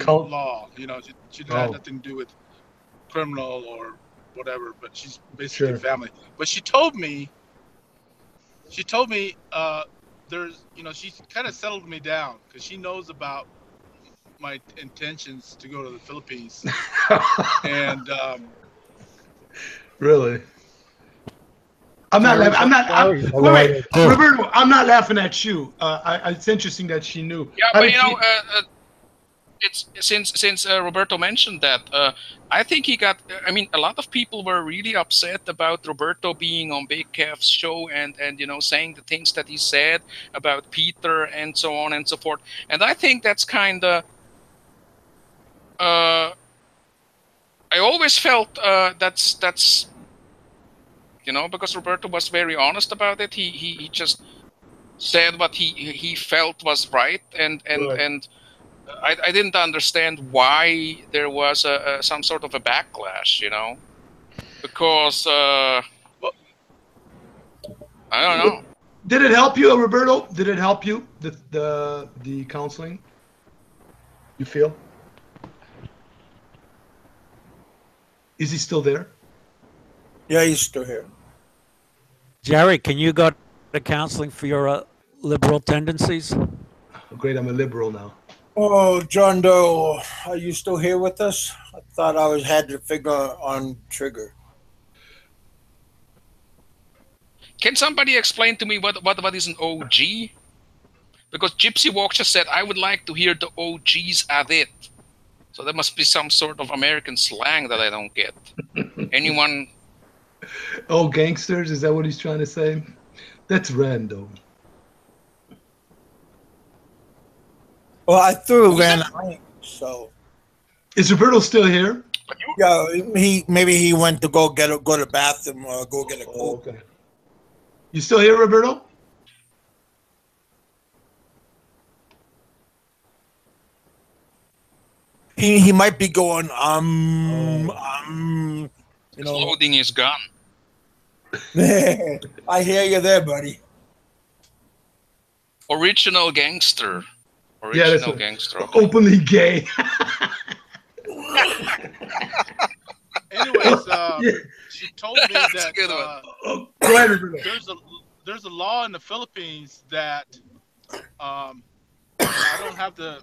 S12: law. You know, she didn't have nothing to do with criminal or whatever, but she's basically family. But she told me there's, you know, she kind of settled me down because she knows about my intentions to go to the Philippines. And
S10: really, I'm not laughing. Wait, Roberto, I'm not laughing at you. It's interesting that she knew.
S9: Yeah, but you know, it's since Roberto mentioned that, I think he got. I mean, a lot of people were really upset about Roberto being on Big Kev's show and you know, saying the things that he said about Peter and so on and so forth. And I think that's kind of. I always felt that's you know, because Roberto was very honest about it. He just said what he felt was right, and I didn't understand why there was some sort of a backlash, you know, because I don't know.
S10: Did it help you, Roberto? Did it help you, the counseling? You feel? Is he still there?
S1: Yeah, he's still here.
S11: Jerry, can you go to counseling for your liberal tendencies?
S10: Oh, great, I'm a liberal now.
S1: Oh, John Doe, are you still here with us? I thought I had to figure on Trigger.
S9: Can somebody explain to me what is an OG? Because Gypsy Walk just said, I would like to hear the OGs at it. So there must be some sort of American slang that I don't get. Anyone?
S10: Oh, gangsters? Is that what he's trying to say? That's random.
S1: Well, I threw Van Halen, so.
S10: Is Roberto still here?
S1: Yeah, maybe he went to go to the bathroom or go get a cold.
S10: Okay. You still here, Roberto?
S1: He might be going
S9: you know. Loading his gun.
S1: I hear you there, buddy.
S9: Original gangster. Original gangster.
S10: Okay. Openly gay.
S12: Anyways, she told me that
S10: go ahead, Roberto.
S12: There's a law in the Philippines that I don't have the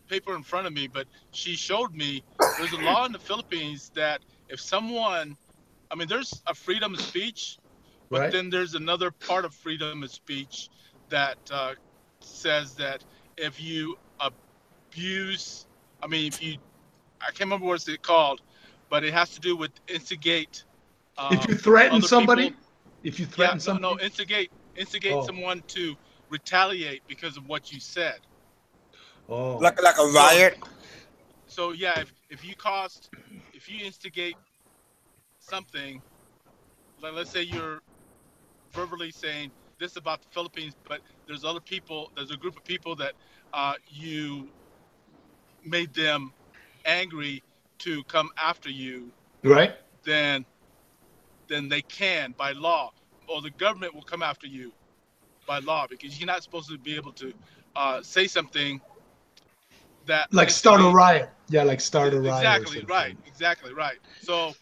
S12: paper in front of me, but she showed me there's a law in the Philippines that if someone, I mean, there's a freedom of speech, but then there's another part of freedom of speech that says that if you abuse, I mean, I can't remember what it's called, but it has to do with instigate.
S10: If you threaten somebody, people, if you threaten somebody,
S12: no, instigate someone to retaliate because of what you said.
S10: Oh,
S1: like a riot.
S12: So yeah, if you instigate something, like let's say you're verbally saying this about the Philippines, but there's other people, there's a group of people that you made them angry to come after you,
S10: right?
S12: Then then they can by law, or the government will come after you by law, because you're not supposed to be able to say something that
S10: like start a riot. Yeah, like start a riot.
S12: Exactly right. Exactly right. So,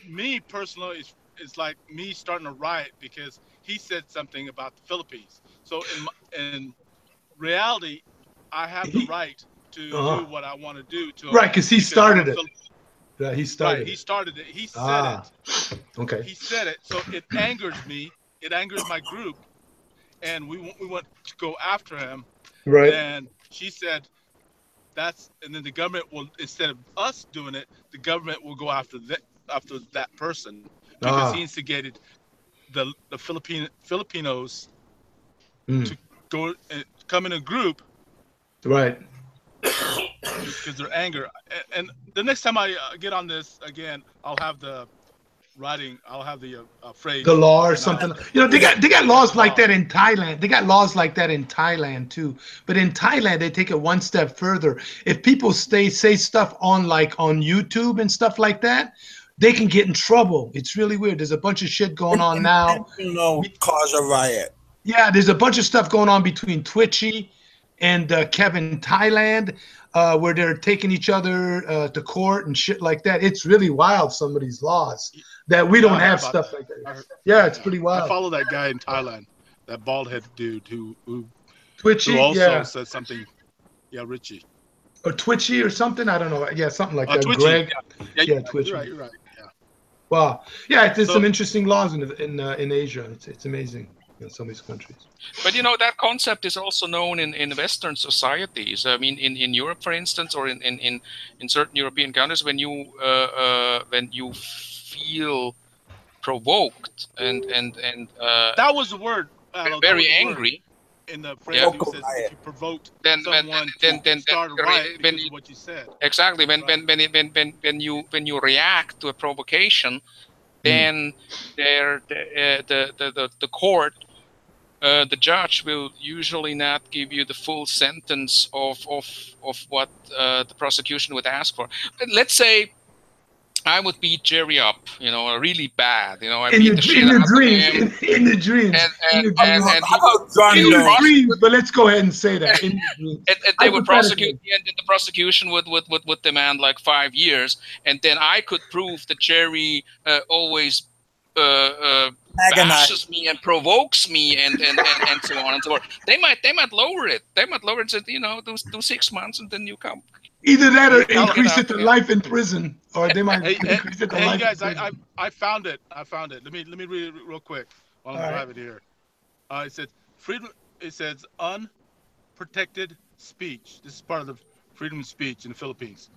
S12: me personally is like me starting a riot because he said something about the Philippines. So in reality, I have the right to do what I want to do to
S10: right, because he started it. Yeah, he started
S12: right, he started it. He said it.
S10: Okay.
S12: He said it. So it angers me. It angers my group, and we went to go after him.
S10: Right.
S12: And she said, and then the government will, instead of us doing it, the government will go after that person because he instigated the Filipinos to go and come in a group,
S10: right?
S12: Because their anger. And the next time I get on this again, I'll have the writing. I'll have the phrase.
S10: The law or something. You know, they got laws like that in Thailand. They got laws like that in Thailand too. But in Thailand, they take it one step further. If people say stuff on YouTube and stuff like that, they can get in trouble. It's really weird. There's a bunch of shit going on now.
S1: Cause a riot.
S10: Yeah, there's a bunch of stuff going on between Twitchy and Kevin Thailand, where they're taking each other to court and shit like that. It's really wild, some of these laws that we don't have stuff like that. Yeah, it's pretty wild.
S12: I follow that guy in Thailand, that bald-headed dude who
S10: Twitchy,
S12: who also said something. Yeah, Richie.
S10: Or Twitchy or something. I don't know. Yeah, something like that.
S12: Twitchy.
S10: Greg.
S12: Yeah,
S10: Twitchy.
S12: You're right. Yeah.
S10: Wow. Yeah, there's some interesting laws in Asia. It's amazing. In some of these countries.
S9: But that concept is also known in Western societies. I mean, in Europe, for instance, or in certain European countries, when you feel provoked and
S12: that was the word.
S9: Very angry.
S12: In the phrase, you said if you provoked someone to start a riot because of what you said.
S9: Exactly. When you react to a provocation, then the court. The judge will usually not give you the full sentence of what the prosecution would ask for. But let's say I would beat Jerry up, really bad. I beat the shit out of him.
S10: In the dreams. But let's go ahead and say that. In the dreams.
S9: And they would prosecute me, and then the prosecution would demand like 5 years, and then I could prove that Jerry always bashes me and provokes me and so on and so forth. They might lower it. They might lower it to do 6 months and then you come.
S10: Either that or increase it to life in prison, or they might increase it to life.
S12: Hey guys, I found it. Let me read it real quick while I have it here. It says freedom. It says unprotected speech. This is part of the freedom of speech in the Philippines.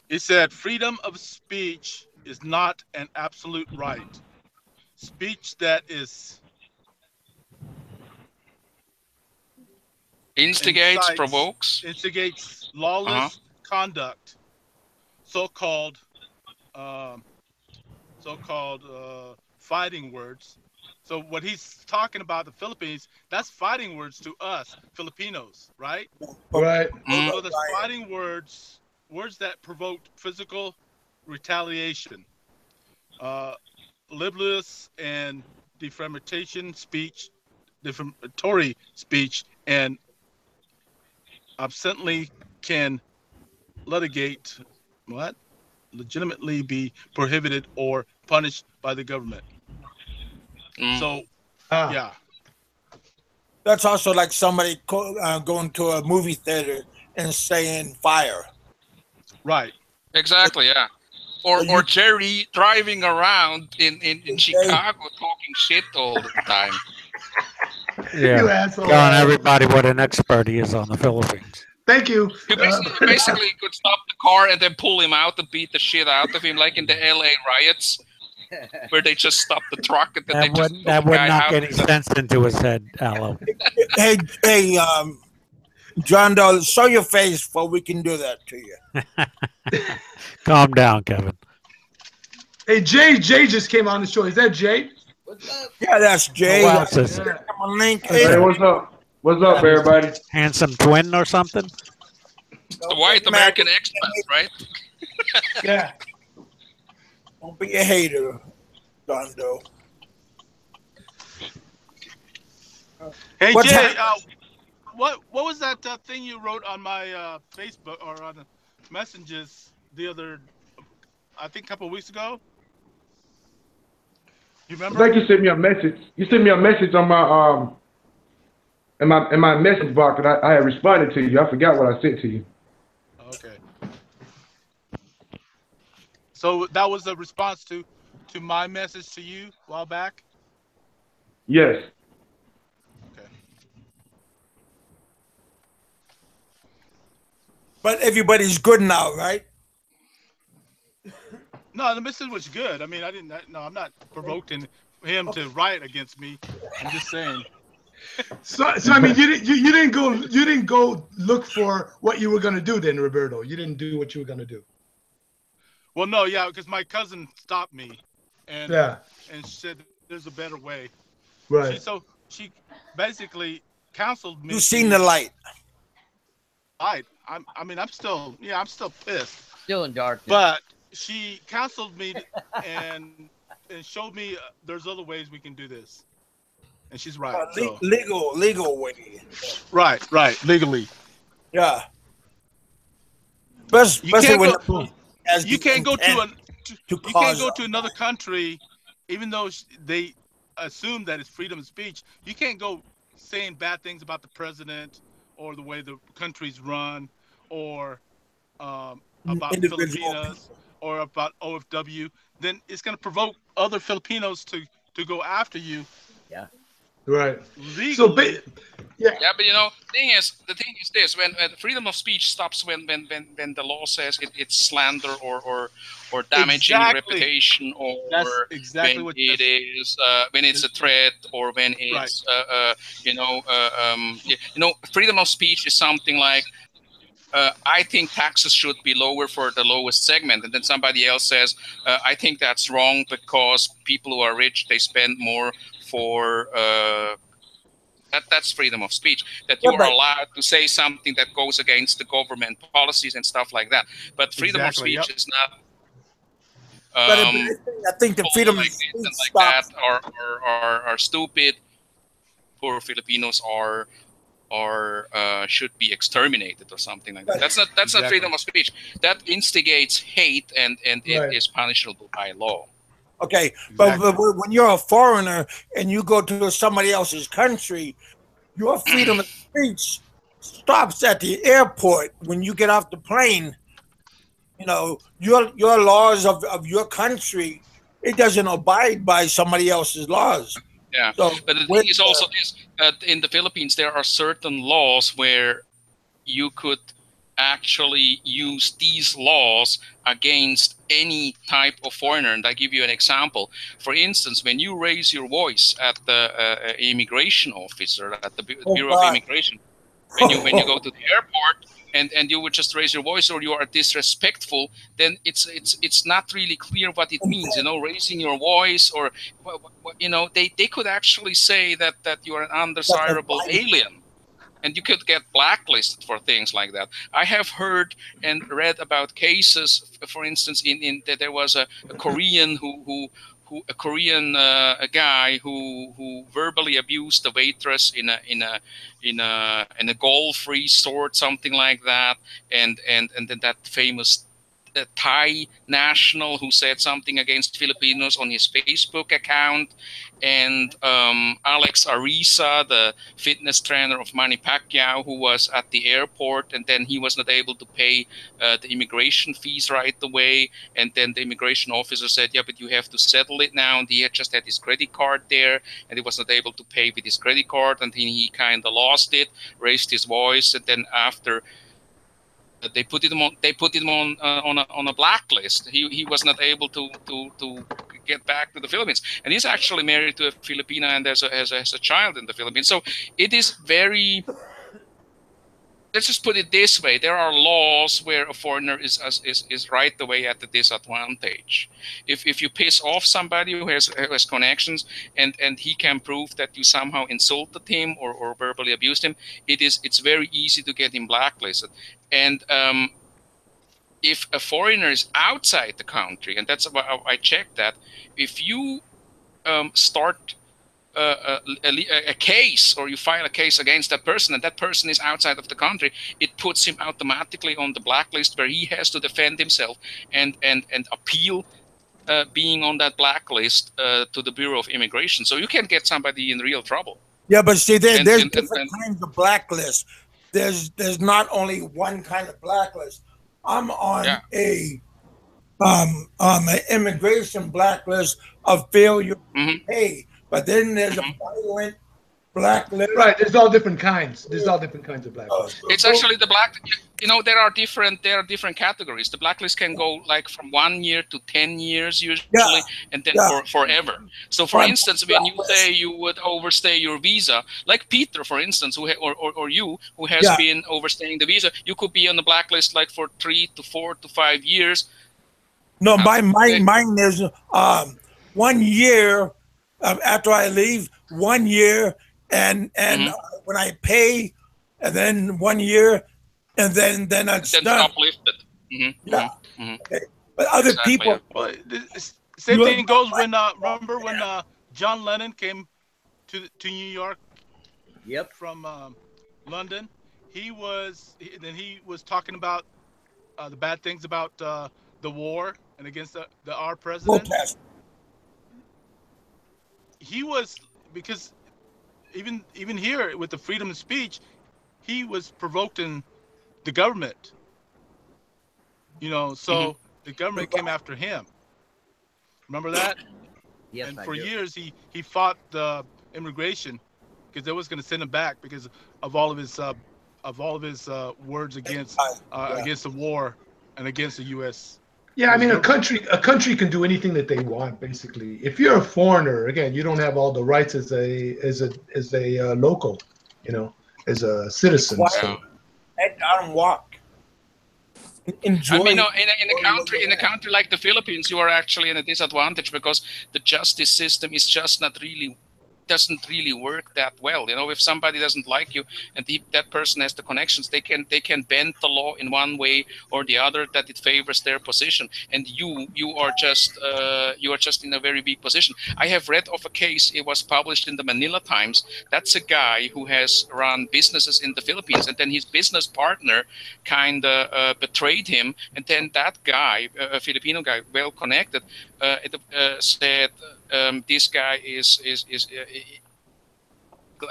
S12: It said freedom of speech is not an absolute right. Speech that is
S9: instigates, provokes,
S12: instigates lawless conduct, so-called fighting words. So what he's talking about, the Philippines, that's fighting words to us Filipinos, right?
S10: Right.
S12: So the fighting words that provoked physical retaliation, libelous and defamatory speech, and obscenely can legitimately be prohibited or punished by the government. So, yeah.
S1: That's also like somebody going to a movie theater and saying fire.
S12: Right.
S9: Exactly, yeah. Or Jerry driving around in Chicago talking shit all the time.
S11: Yeah, telling everybody what an expert he is on the Philippines.
S10: Thank you.
S9: You basically could stop the car and then pull him out and beat the shit out of him, like in the LA riots, where they just stop the truck and then
S11: that would knock any sense into his head, Aloe.
S1: Hey, John Doe, show your face before we can do that to you.
S11: Calm down, Kevin.
S10: Hey, Jay just came on the show. Is that Jay?
S1: What's up? Yeah, that's Jay.
S11: Oh, wow,
S13: hey, what's up? What's up, everybody?
S11: Handsome twin or something?
S9: The white American expat, right?
S1: Yeah. Don't be a hater. Dondo.
S12: Hey
S1: What's
S12: Jay, what was that thing you wrote on my Facebook or on the messages the other, I think, a couple of weeks ago? You
S13: I
S12: remember?
S13: think you sent me a message. You sent me a message on my in my message box, and I had responded to you. I forgot what I sent to you.
S12: Okay. So that was a response to my message to you a while back?
S13: Yes.
S12: Okay.
S1: But everybody's good now, right?
S12: No, the message was good. I mean, no, I'm not provoking him to riot against me. I'm just saying.
S10: So I mean, you didn't go look for what you were gonna do then, Roberto. You didn't do what you were gonna do.
S12: Well, no, yeah, because my cousin stopped me, and
S10: Yeah.
S12: and said there's a better way.
S10: Right.
S12: She basically counseled me.
S1: You've seen the light.
S12: I mean, I'm still pissed.
S3: Still in darkness.
S12: But she counseled me and showed me there's other ways we can do this, and she's right. So.
S1: Legal way.
S12: Right, legally.
S1: Yeah. Especially when
S12: you can't go to another country, even though they assume that it's freedom of speech. You can't go saying bad things about the president or the way the country's run, or about Filipinas or about OFW. Then it's going to provoke other Filipinos to go after you.
S3: Yeah.
S10: Right.
S12: Legally.
S10: So,
S9: yeah, but you know, the thing is this: when freedom of speech stops, when the law says it's slander or damaging reputation, or
S12: that's exactly
S9: when when it's a threat, or when it's freedom of speech is something like. I think taxes should be lower for the lowest segment, and then somebody else says, I think that's wrong because people who are rich, they spend more for that's freedom of speech, that you are allowed to say something that goes against the government policies and stuff like that. But freedom of speech is not.
S1: But I think the freedom of speech stops.
S9: Are stupid. Poor Filipinos are should be exterminated or something like that. That's not freedom of speech. That instigates hate and it is punishable by law.
S1: Okay, but when you're a foreigner and you go to somebody else's country, your freedom of speech stops at the airport when you get off the plane. You know, your laws of your country, it doesn't abide by somebody else's laws.
S9: Yeah,
S1: so
S9: but the thing is also this: in the Philippines, there are certain laws where you could actually use these laws against any type of foreigner. And I give you an example. For instance, when you raise your voice at the immigration officer, at the Bureau of Immigration, when you go to the airport and you would just raise your voice, or you are disrespectful, then it's not really clear what it means. You know, raising your voice, or you know, they could actually say that you are an undesirable alien. And you could get blacklisted for things like that. I have heard and read about cases, for instance, in that there was a Korean a guy who verbally abused the waitress in a golf resort, something like that, and then that famous Thai national who said something against Filipinos on his Facebook account, and Alex Arisa, the fitness trainer of Manny Pacquiao, who was at the airport, and then he was not able to pay the immigration fees right away, and then the immigration officer said, yeah, but you have to settle it now, and he had just had his credit card there, and he was not able to pay with his credit card, and he kind of lost it, raised his voice, and then after they put him on a blacklist. He was not able to get back to the Philippines, and he's actually married to a Filipina and has a child in the Philippines. So it is very. Let's just put it this way: there are laws where a foreigner is right away at the disadvantage. If you piss off somebody who has connections and he can prove that you somehow insulted him or verbally abused him, it's very easy to get him blacklisted. And if a foreigner is outside the country, and that's how I checked that, if you start a case, or you file a case against that person, and that person is outside of the country, it puts him automatically on the blacklist, where he has to defend himself and appeal being on that blacklist to the Bureau of Immigration. So you can get somebody in real trouble.
S1: Yeah, but see, there's different kinds of blacklists. There's not only one kind of blacklist. I'm on an immigration blacklist of failure to pay, but then there's a violent blacklist.
S10: Right, there's all different kinds. There's all different kinds of blacklists.
S9: It's actually the there are different categories. The blacklist can go like from 1 year to 10 years usually, and then forever. So for instance, when you say you would overstay your visa, like Peter, for instance, or you, who has been overstaying the visa, you could be on the blacklist like for 3 to 4 to 5 years.
S1: No, mine is 1 year after I leave, 1 year, and when I pay, and then 1 year, and then it's done.
S9: Uplifted.
S1: Okay. But other people.
S12: Well, same thing goes when remember when John Lennon came to New York.
S3: Yep.
S12: From London, he was talking about the bad things about the war and against our president.
S1: Protest.
S12: He was, because even here with the freedom of speech, he was provoking the government. So the government came after him. Remember that?
S3: Yes.
S12: And for years he fought the immigration, because they was going to send him back because of all of his words against the war and against the U.S.
S10: Yeah, I mean, a country can do anything that they want, basically. If you're a foreigner, again, you don't have all the rights as a local, as a citizen.
S1: Wow.
S10: So.
S1: Head down and walk. Enjoy.
S9: I mean, in a country like the Philippines, you are actually in a disadvantage, because the justice system is just doesn't really work that well. If somebody doesn't like you and that person has the connections, they can bend the law in one way or the other that it favors their position, and you are just in a very weak position. I have read of a case. It was published in the Manila Times. That's a guy who has run businesses in the Philippines, and then his business partner kind of betrayed him, and then that guy, a Filipino guy, well connected, said this guy is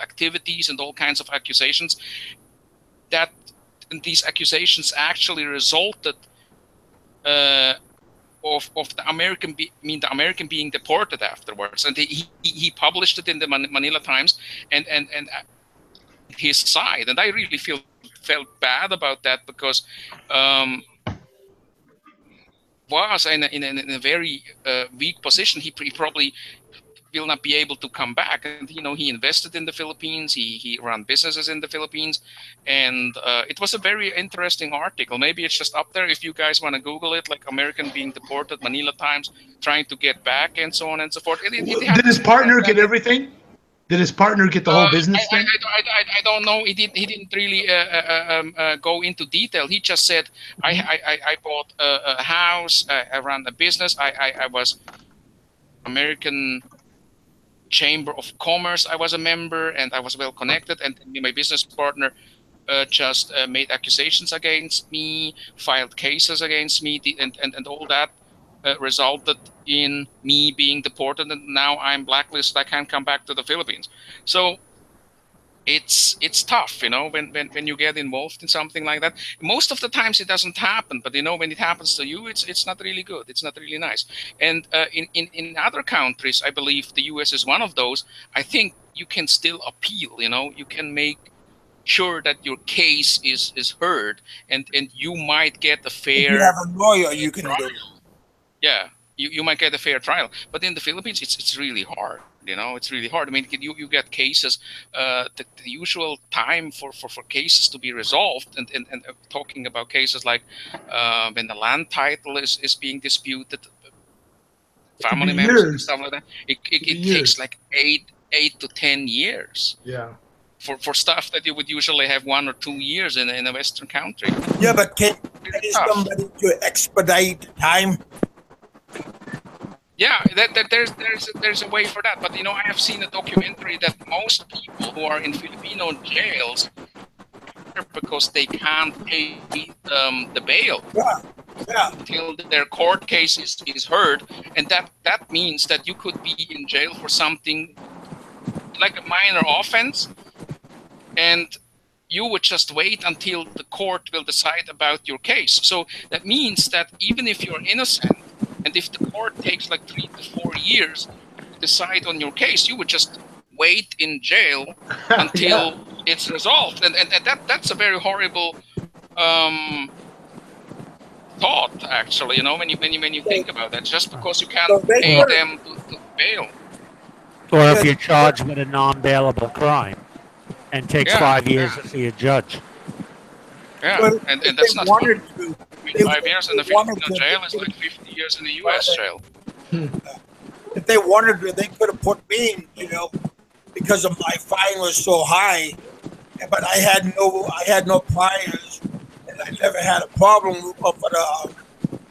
S9: activities and all kinds of accusations. And these accusations actually resulted of the American being deported afterwards, and he published it in the Manila Times and his side, and I really felt bad about that, because was in a very weak position. He probably will not be able to come back. And he invested in the Philippines. He ran businesses in the Philippines, and it was a very interesting article. Maybe it's just up there if you guys want to Google it, like American being deported, Manila Times, trying to get back, and so on and so forth.
S10: Did his partner get everything? Did his partner get the whole business thing?
S9: I don't know. He didn't really go into detail. He just said, I bought a house, I ran a business, I was American Chamber of Commerce, I was a member, and I was well connected, and my business partner just made accusations against me, filed cases against me, and all that resulted in me being deported, and now I'm blacklisted. I can't come back to the Philippines. So it's tough, when you get involved in something like that. Most of the times it doesn't happen, but when it happens to you, it's not really good. It's not really nice. And in other countries, I believe the U.S. is one of those. I think you can still appeal. You can make sure that your case is heard, and you might get a fair.
S1: If you have a lawyer, you can do it.
S9: Yeah, you might get a fair trial, but in the Philippines, it's really hard. It's really hard. I mean, you get cases. The usual time for cases to be resolved, and talking about cases like when the land title is being disputed, family members and stuff like that. It takes like 8 to 10 years.
S10: Yeah.
S9: For stuff that you would usually have 1 or 2 years in a Western country.
S1: Yeah, but can somebody to expedite time?
S9: Yeah, there's a way for that. But you know, I have seen a documentary that most people who are in Filipino jails because they can't pay the bail until their court case is heard, and that means that you could be in jail for something like a minor offense, and you would just wait until the court will decide about your case. So that means that even if you're innocent, and if the court takes like 3 to 4 years to decide on your case, you would just wait in jail until it's resolved. And that's a very horrible thought, actually, you know, when you think about that, just because you can't pay them to bail.
S11: Or if you're charged with a non-bailable crime and takes 5 years to see a judge.
S9: Yeah, and that's not good. 5 years in the Filipino jail is like 50 years in the U.S. jail.
S1: If they wanted to, they could have put me in, you know, because of my fine was so high. But I had no priors, and I never had a problem for the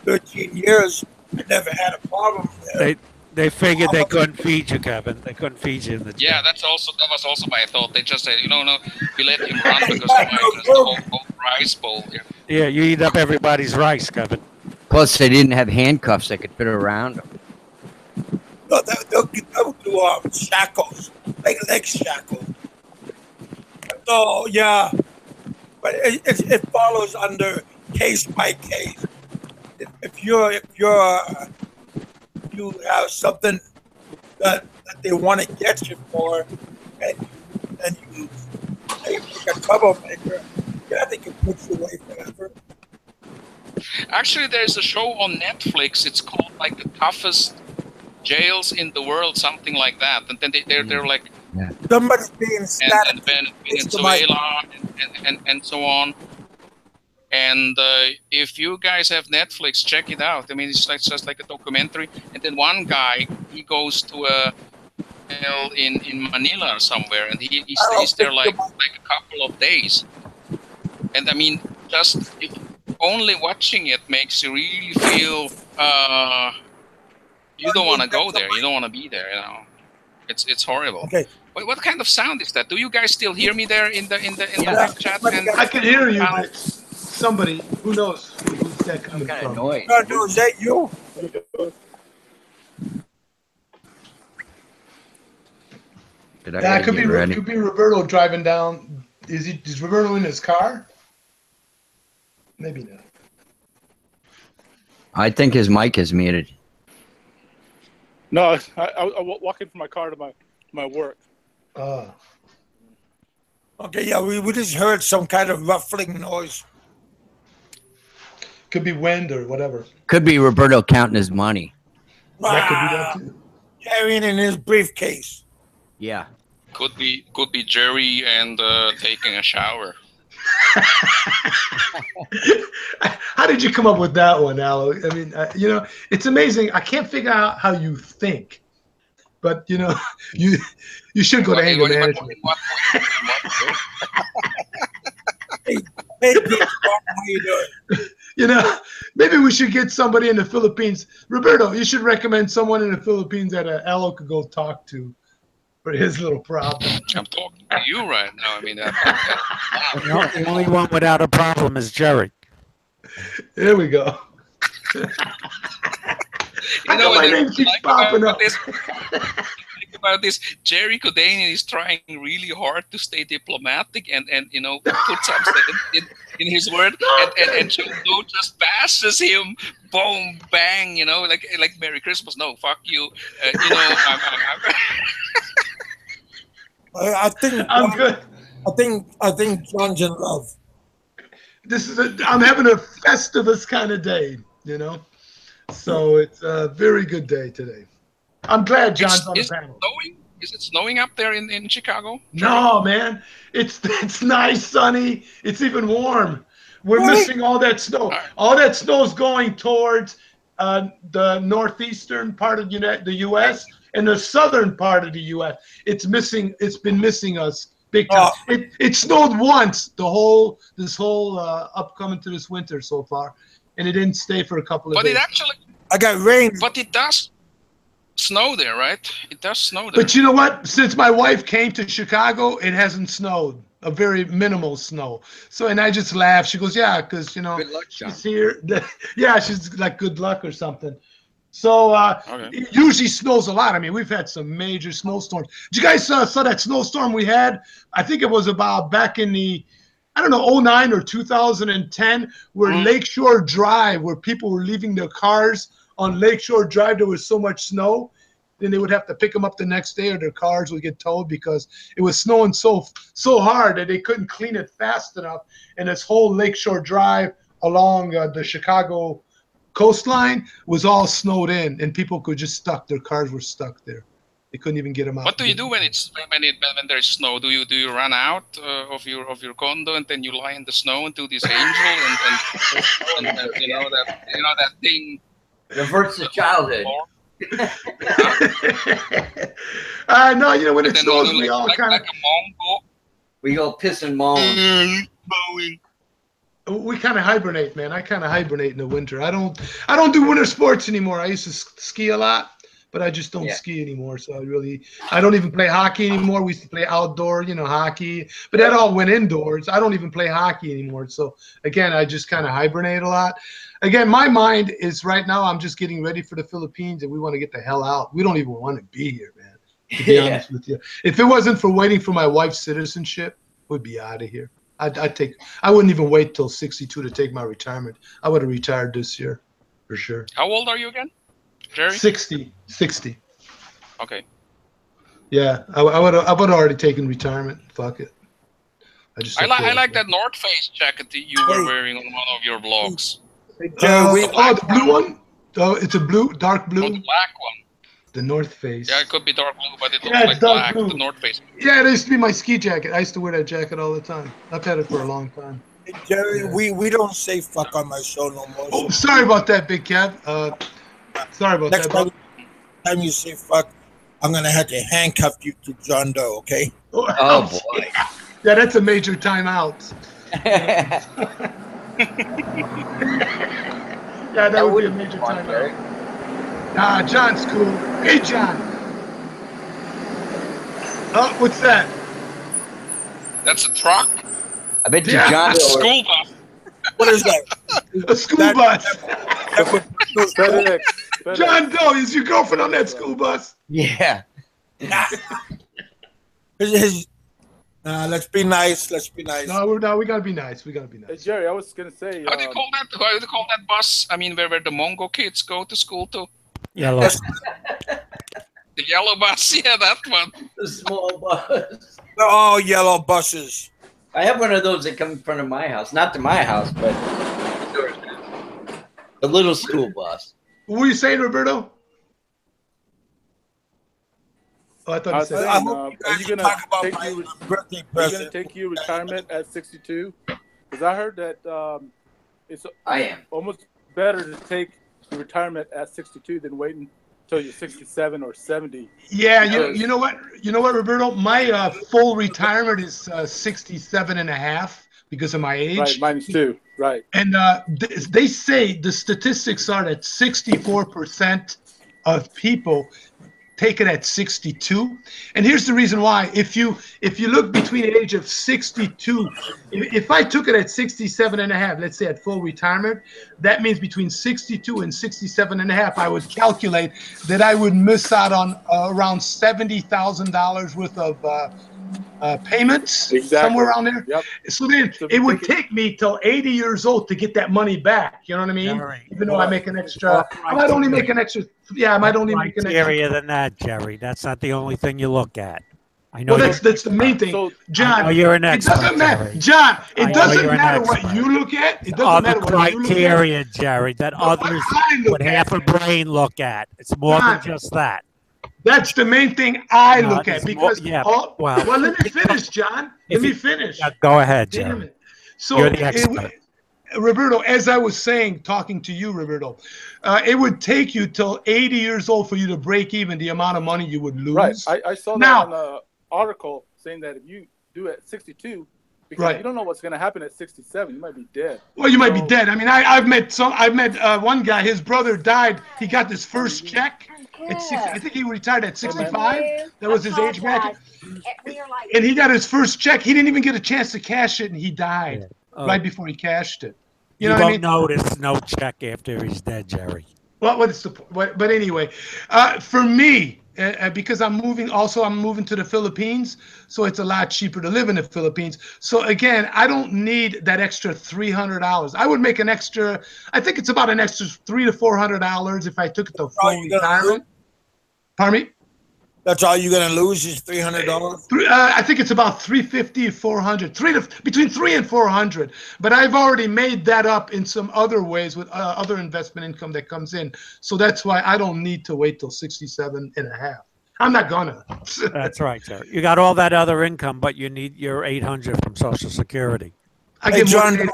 S1: 13 years. I never had a problem there.
S11: They figured they couldn't feed you, Kevin. They couldn't feed you in the jail.
S9: Yeah, that was also my thought. They just said, no, we let him run because the whole rice bowl.
S11: Yeah, you eat up everybody's rice, Kevin.
S3: Plus, they didn't have handcuffs that could fit around them.
S1: No, they'll do shackles, like leg shackles. So yeah, but it follows under case by case. If you have something that they want to get you for, and you make a troublemaker, yeah, they can put you away forever.
S9: Actually, there's a show on Netflix. It's called like the toughest jails in the world, something like that. And then they're like
S1: somebody's being stabbed
S9: and Venezuela and so on. And if you guys have Netflix, check it out. I mean, it's just like a documentary. And then one guy, he goes to a jail in Manila or somewhere, and he stays there like a couple of days. And I mean, just only watching it makes you really feel you don't want to go there. You don't want to be there. You know, it's horrible.
S1: Okay.
S9: Wait, what kind of sound is that? Do you guys still hear me there in the live chat? And
S10: I can hear you, but somebody, who knows who's that coming from?
S1: No, is that you?
S10: Yeah, it could be Roberto driving down. Is Roberto in his car? Maybe not.
S3: I think his mic is muted.
S12: No, I walking from my car to my work.
S1: Okay, yeah, we just heard some kind of ruffling noise.
S10: Could be wind or whatever.
S3: Could be Roberto counting his money.
S10: That could be that too.
S1: Carrying in his briefcase.
S3: Yeah.
S9: Could be Jerry and taking a shower.
S10: How did you come up with that one, Aloe? I mean, you know, it's amazing. I can't figure out how you think, but you know, you should go to anger management.
S1: Hey, how you doing?
S10: You know, maybe we should get somebody in the Philippines. Roberto, you should recommend someone in the Philippines that Aloe could go talk to for his little problem.
S9: I'm talking to you right now. I mean,
S11: The only one without a problem is Jerry.
S10: There we go.
S9: You know,
S10: my name keeps popping up.
S9: Think about this. Jerry Codanian is trying really hard to stay diplomatic and you know, put something in his word, and Joe just bashes him, boom, bang, you know, like Merry Christmas. No, fuck you. You know,
S1: I think
S10: I'm good.
S1: I think John's in love.
S10: I'm having a Festivus kind of day, you know. So it's a very good day today. I'm glad John's on the panel.
S9: Is it snowing up there in Chicago?
S10: No, man. It's nice, sunny. It's even warm. We're missing all that snow. All that snow's going towards the northeastern part of the U.S. and the southern part of the U.S. It's been missing us big time. It snowed once this whole upcoming to this winter so far, and it didn't stay for a couple of days.
S9: It actually.
S1: I got rain.
S9: But it does. snow there, right? It does snow there.
S10: But you know what? Since my wife came to Chicago, it hasn't snowed. A very minimal snow. So, and I just laughed. She goes, "Yeah, because you know,
S3: Good luck, John.
S10: she's here." Yeah, she's like, "Good luck" or something. So it usually snows a lot. I mean, we've had some major snowstorms. Did you guys saw that snowstorm we had? I think it was about back in the, I don't know, 09 or 2010, where Lakeshore Drive, where people were leaving their cars on Lakeshore Drive, there was so much snow. Then they would have to pick them up the next day, or their cars would get towed because it was snowing so hard that they couldn't clean it fast enough. And this whole Lakeshore Drive along the Chicago coastline was all snowed in, and people could just their cars were stuck there. They couldn't even get them out.
S9: What do you do when there's snow? Do you run out of your condo and then you lie in the snow until this angel and you know that thing
S3: reverts to childhood?
S10: No, you know, when it snows, we all kind of
S3: we go piss and moan.
S10: We kind of hibernate, man. I kind of hibernate in the winter. I don't do winter sports anymore. I used to ski a lot, but I just don't ski anymore. So I don't even play hockey anymore. We used to play outdoor, you know, hockey, but that all went indoors. I don't even play hockey anymore. So again, I just kind of hibernate a lot. Again, my mind is right now, I'm just getting ready for the Philippines, and we want to get the hell out. We don't even want to be here, man, to be honest with you. If it wasn't for waiting for my wife's citizenship, we'd be out of here. I wouldn't even wait till 62 to take my retirement. I would have retired this year, for sure.
S9: How old are you again, Jerry?
S10: 60.
S9: Okay.
S10: Yeah, I would have already taken retirement. Fuck it.
S9: I like that North Face jacket that you were wearing on one of your vlogs.
S10: The blue one? Oh, it's a dark blue.
S9: Oh, the black one.
S10: The North Face.
S9: Yeah, it could be dark blue, but it looks like black. Blue. The North Face.
S10: Yeah, it used to be my ski jacket. I used to wear that jacket all the time. I've had it for a long time.
S1: Hey, Jerry, we don't say fuck on my show no more.
S10: Oh, sorry about that, Big Kev. Sorry about
S1: Next
S10: that.
S1: Next time you say fuck, I'm gonna have to handcuff you to John Doe, okay?
S3: Oh boy.
S10: Yeah, that's a major timeout. Yeah, that would be a major timeout. Nah, John's cool. Hey, John. Oh, what's that?
S9: That's a truck.
S3: I bet you John.
S9: That's a school bus.
S1: What is that?
S10: A school bus. John Doe, is your girlfriend on that school bus?
S3: Yeah.
S1: Let's be nice. Let's be nice.
S10: No, we gotta be nice. We gotta be nice.
S12: Hey, Jerry, I was gonna say.
S9: How do you call that? How do you call that bus? I mean, where the Mongo kids go to school to?
S11: Yellow.
S9: The yellow bus. Yeah, that one.
S3: The small bus.
S1: They're all yellow buses.
S3: I have one of those that come in front of my house. Not to my house, but the little school bus.
S10: What were you saying, Roberto? Oh, I thought you said.
S12: Are you gonna take your retirement at 62? Because I heard that it's almost better to take your retirement at 62 than waiting until you're 67 or 70.
S10: Yeah, you know what, Roberto? My full retirement is 67 and a half because of my age.
S12: Right, mine is too. Right.
S10: And they say the statistics are that 64% of people take it at 62, and here's the reason why. If you look between the age of 62, if I took it at 67 and a half, let's say at full retirement, that means between 62 and 67 and a half, I would calculate that I would miss out on around $70,000 worth of payments, somewhere around there.
S12: Yep.
S10: So then it would take me till 80 years old to get that money back. You know what I mean? Even though I make an extra, I might only make an extra. Yeah, I might only make an extra.
S11: Criteria than that, Jerry. That's not the only thing you look at. I know.
S10: Well, that's the main thing,
S12: So,
S10: John.
S11: you're an expert,
S10: It doesn't matter,
S11: Jerry.
S10: John.
S11: I
S10: It
S11: know
S10: doesn't
S11: you're an
S10: matter what
S11: expert.
S10: you look at. It doesn't
S11: Other
S10: matter what you look at.
S11: criteria, Jerry, that others
S10: I look
S11: with half a brain look at. It's more than just that.
S10: That's the main thing I
S11: No,
S10: look at
S11: it's more-
S10: because
S11: well,
S10: well, let me finish, John. Let me finish.
S11: Yeah, go ahead,
S10: Damn
S11: Jerry.
S10: it. So
S11: You're the expert.
S10: Roberto, as I was saying, talking to you, Roberto, it would take you till 80 years old for you to break even the amount of money you would lose.
S12: right. I saw that in an article saying that if you do it at 62, because you don't know what's going to happen at 67. You might be dead.
S10: Well, you might be dead. I mean, I've met one guy. His brother died. He got his first check at 60. I think he retired at 65. That was his age bracket. And he got his first check. He didn't even get a chance to cash it, and he died right before he cashed it.
S11: You
S10: know
S11: won't
S10: what I mean?
S11: notice no check after he's dead, Jerry.
S10: Well, what is the point? But anyway, for me, because I'm moving to the Philippines, so it's a lot cheaper to live in the Philippines. So again, I don't need that extra $300. I would make an extra. I think it's about an extra $300 to $400 if I took it to full retirement. Pardon me?
S1: That's all you're gonna lose is $300.
S10: I think it's about $350, $400, between $300 and $400. But I've already made that up in some other ways with other investment income that comes in. So that's why I don't need to wait till 67 and a half. I'm not gonna.
S11: That's right, sir. You got all that other income, but you need your 800 from Social Security.
S10: I get a lot more than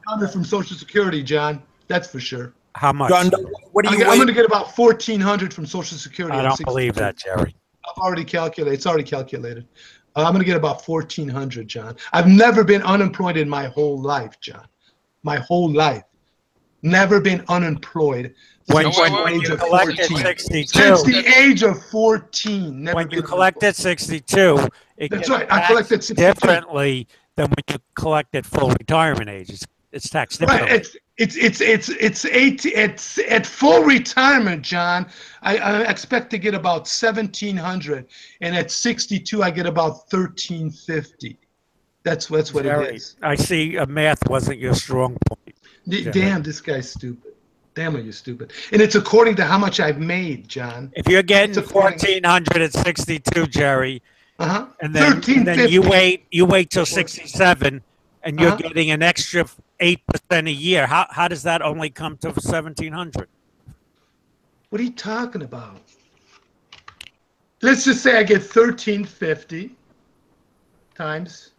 S10: 800 from Social Security, John. That's for sure.
S11: How much?
S1: John, what do you?
S10: I'm going to get about 1,400 from Social Security.
S11: I don't believe that, Jerry.
S10: I've already calculated. It's already calculated. I'm going to get about 1,400, John. I've never been unemployed in my whole life, John. My whole life, never been unemployed.
S11: When you collected 62,
S10: since the age of 14.
S11: When you collected 62,
S10: that's right. I collected 62
S11: differently than when you collected full retirement age. It's taxed differently.
S10: Right. It's at full retirement, John. I expect to get about 1,700, and at 62, I get about 1,350. That's what it is.
S11: I see. Math wasn't your strong point.
S10: Damn, this guy's stupid. Damn, are you stupid? And it's according to how much I've made, John.
S11: If you're getting 1,400 at 62, Jerry, and then you wait till 67, and you're getting an extra 8% a year. How does that only come to 1,700?
S10: What are you talking about? Let's just say I get 1,350 times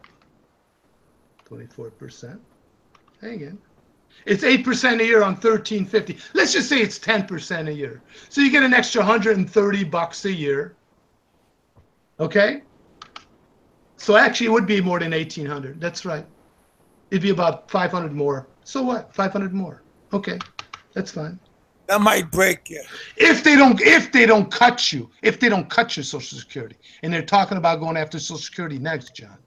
S10: 24%. Hang on. It's 8% a year on 1,350. Let's just say it's 10% a year. So you get an extra $130 a year. Okay? So actually it would be more than 1,800. That's right. It'd be about 500 more. So what? 500 more. Okay, that's fine.
S1: That might break you.
S10: If they don't cut you, if they don't cut your Social Security, and they're talking about going after Social Security next, John.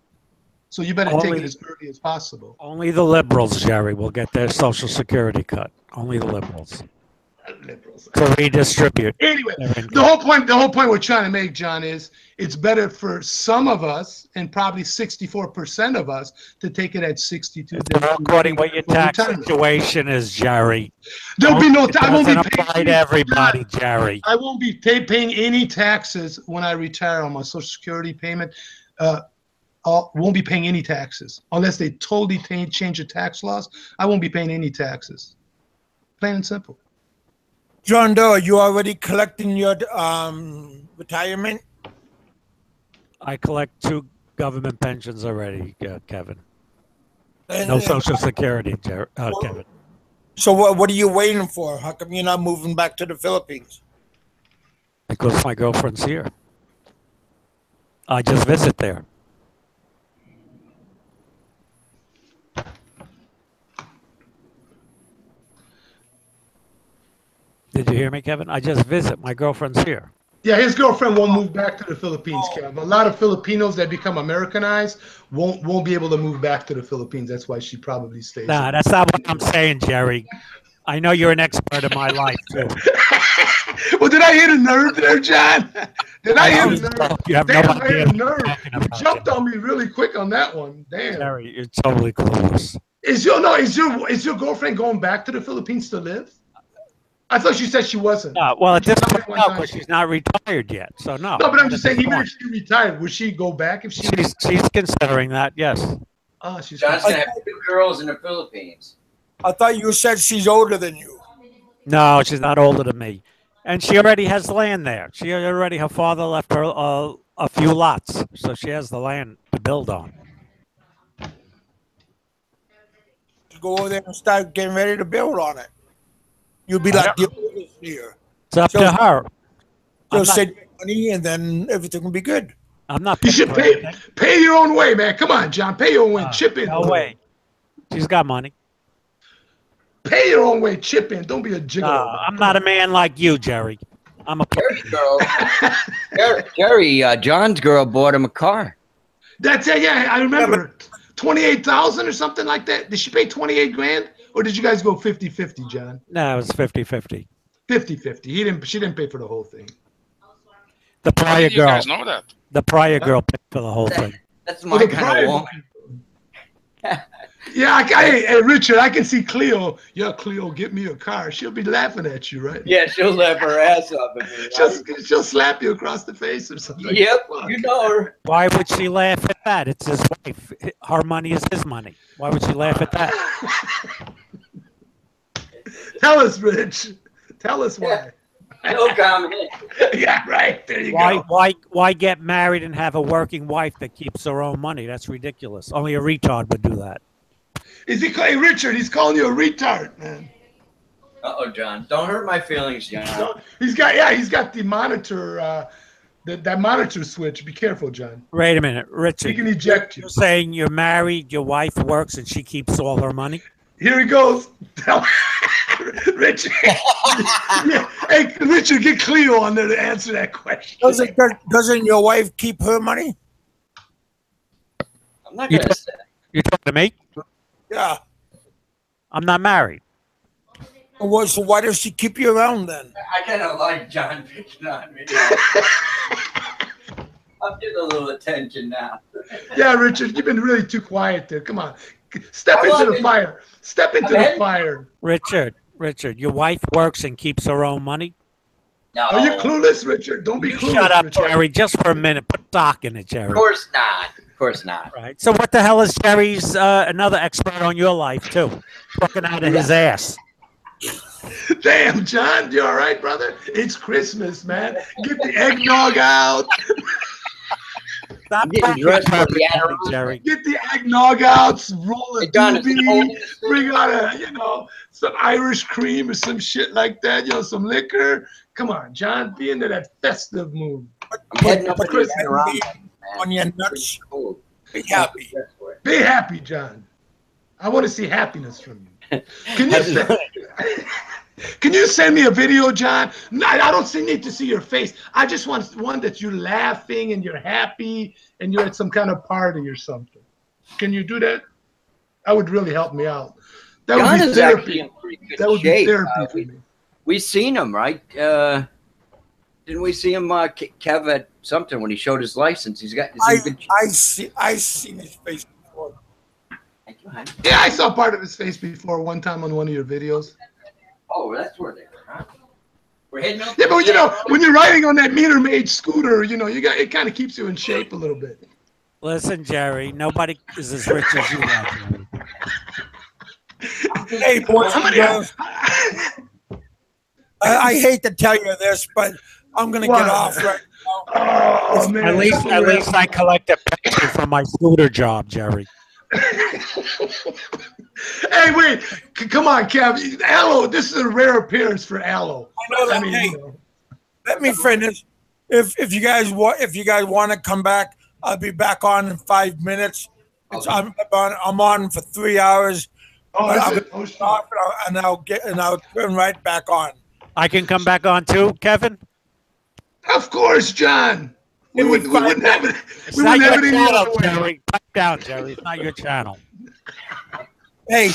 S10: So you better take it as early as possible.
S11: Only the liberals, Jerry, will get their Social Security cut. Only the liberals. To redistribute.
S10: Anyway, the whole point we're trying to make, John, is it's better for some of us, and probably 64% of us, to take it at 62.
S11: According to what your tax situation is, Jerry.
S10: There'll be no. I won't be
S11: paying to everybody, Jerry.
S10: I won't be paying any taxes when I retire on my Social Security payment. Won't be paying any taxes unless they totally change the tax laws. I won't be paying any taxes. Plain and simple.
S1: John Doe, are you already collecting your retirement?
S11: I collect 2 government pensions already, Kevin. No Social Security, Kevin.
S1: So what are you waiting for? How come you're not moving back to the Philippines?
S11: Because my girlfriend's here. I just visit there. Did you hear me, Kevin? I just visit. My girlfriend's here.
S10: Yeah, his girlfriend won't move back to the Philippines, Kevin. A lot of Filipinos that become Americanized won't be able to move back to the Philippines. That's why she probably stays.
S11: Nah, that's not what I'm saying, Jerry. I know you're an expert in my life, too.
S10: Well, did I hit a nerve there, John? Did I hit a nerve?
S11: You have
S10: Damn,
S11: no
S10: I
S11: idea.
S10: hit a nerve. You jumped on me really quick on that one. Damn.
S11: Jerry, you're totally clueless.
S10: Is your girlfriend going back to the Philippines to live? I thought you said she wasn't.
S11: Well, at this point, no, because she's not retired yet. So no.
S10: No, but I'm just saying, even if she retired, would she go back if she?
S11: She's considering that. Yes.
S10: Oh, she's.
S3: John's gonna have 2 girls in the Philippines.
S1: I thought you said she's older than you.
S11: No, she's not older than me, and she already has land there. Her father left her a few lots, so she has the land to build on.
S1: Go over there and start getting ready to build on it. You'll be like the oldest here.
S11: It's up to her.
S1: She'll save money, and then everything will be good.
S11: I'm not.
S10: You should pay your own way, man. Come on, John. Pay your own way. Chip in.
S11: No way. She's got money.
S10: Pay your own way. Chip in. Don't be a gigolo.
S11: I'm not a man like you, Jerry. I'm a
S3: girl. Jerry, John's girl bought him a car.
S10: That's it. Yeah, I remember. 28,000 or something like that. Did she pay 28 grand? Or did you guys go 50-50, John?
S11: No, it was 50-50.
S10: 50-50. She didn't pay for the whole thing.
S11: The prior
S9: You
S11: girl.
S9: guys know that?
S11: The prior girl paid for the whole thing.
S3: That's my kind of woman.
S10: Yeah, hey, Richard, I can see Cleo. Yeah, Cleo, get me a car. She'll be laughing at you, right?
S3: Yeah, she'll laugh her ass off at me. Right?
S10: She'll slap you across the face or something.
S3: Yep, you know her.
S11: Why would she laugh at that? It's his wife. Her money is his money. Why would she laugh at that?
S10: Tell us, Rich. Tell us why.
S3: No comment.
S10: Yeah, right. There you go.
S11: Why get married and have a working wife that keeps her own money? That's ridiculous. Only a retard would do that.
S10: Hey, Richard, he's calling you a retard, man.
S3: Uh-oh, John. Don't hurt my feelings, John.
S10: He's got the monitor, that monitor switch. Be careful, John.
S11: Wait a minute, Richard.
S10: He can eject you.
S11: You're saying you're married, your wife works, and she keeps all her money?
S10: Here he goes. Richard. Yeah. Hey, Richard, get Cleo on there to answer that question.
S1: Doesn't your wife keep her money?
S3: I'm not going to say.
S11: You're talking to me?
S1: Yeah.
S11: I'm not married.
S1: Well, so why does she keep you around then?
S3: I kind of like John picking on me. I'm getting a little attention now.
S10: Yeah, Richard, you've been really too quiet there. Come on. Step into the fire. Step into the fire.
S11: Richard, your wife works and keeps her own money?
S3: No.
S10: Are you clueless, Richard? Don't be clueless.
S11: Shut up,
S10: Richard.
S11: Jerry, just for a minute. Put stock in it, Jerry.
S3: Of course not. Of course not.
S11: Right. So what the hell is Jerry's another expert on your life, too? Fucking out of his ass.
S10: Damn, John, you all right, brother? It's Christmas, man. Get the eggnog out.
S11: Stop
S3: getting dressed for the Adderall.
S11: Jerry.
S10: Get the eggnog out, roll a doobie, bring out some Irish cream or some shit like that, some liquor. Come on, John, be into that festive mood.
S3: I'm heading up
S1: on your nuts. Be happy.
S10: Be happy, John. I want to see happiness from you. Can you send me a video, John? No, I don't need to see your face. I just want one that you're laughing and you're happy and you're at some kind of party or something. Can you do that? That would really help me out. That
S3: John
S10: would be therapy. That would be therapy for me.
S3: We seen him, right? Didn't we see him, Kev, at something when he showed his license?
S1: I seen his face before.
S10: Yeah, I saw part of his face before one time on one of your videos.
S3: Oh, that's where they were, huh? We're heading up.
S10: Yeah, but when you're riding on that meter-made scooter, it kind of keeps you in shape a little bit.
S11: Listen, Jerry, nobody is as rich as you are.
S1: Hey, boys, I hate to tell you this, but I'm gonna get off right now.
S10: Oh, man.
S11: At least I collect a pension from my scooter job, Jerry.
S10: Hey, wait! Come on, Kev. Aloe, this is a rare appearance for Aloe.
S1: I know. Let me finish. If you guys want to come back, I'll be back on in 5 minutes. I'm on for 3 hours. And I'll turn right back on.
S11: I can come back on too, Kevin?
S10: Of course, John. We wouldn't have it.
S11: It's not your channel, Jerry. Pipe down, Jerry. It's not your channel.
S1: Hey,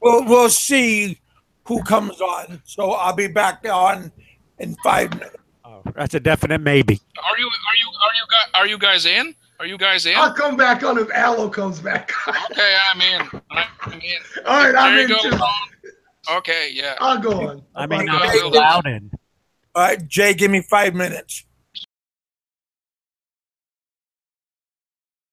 S1: we'll see who comes on. So I'll be back on in 5 minutes.
S11: Oh, that's a definite maybe.
S9: Are you guys in? Are you guys in?
S10: I'll come back on if Aloe comes back on.
S9: Okay, I'm in.
S10: All right, I'm in too.
S9: Okay, yeah.
S10: I'll go on.
S11: I mean, I'm loud in.
S1: All right, Jay, give me 5 minutes.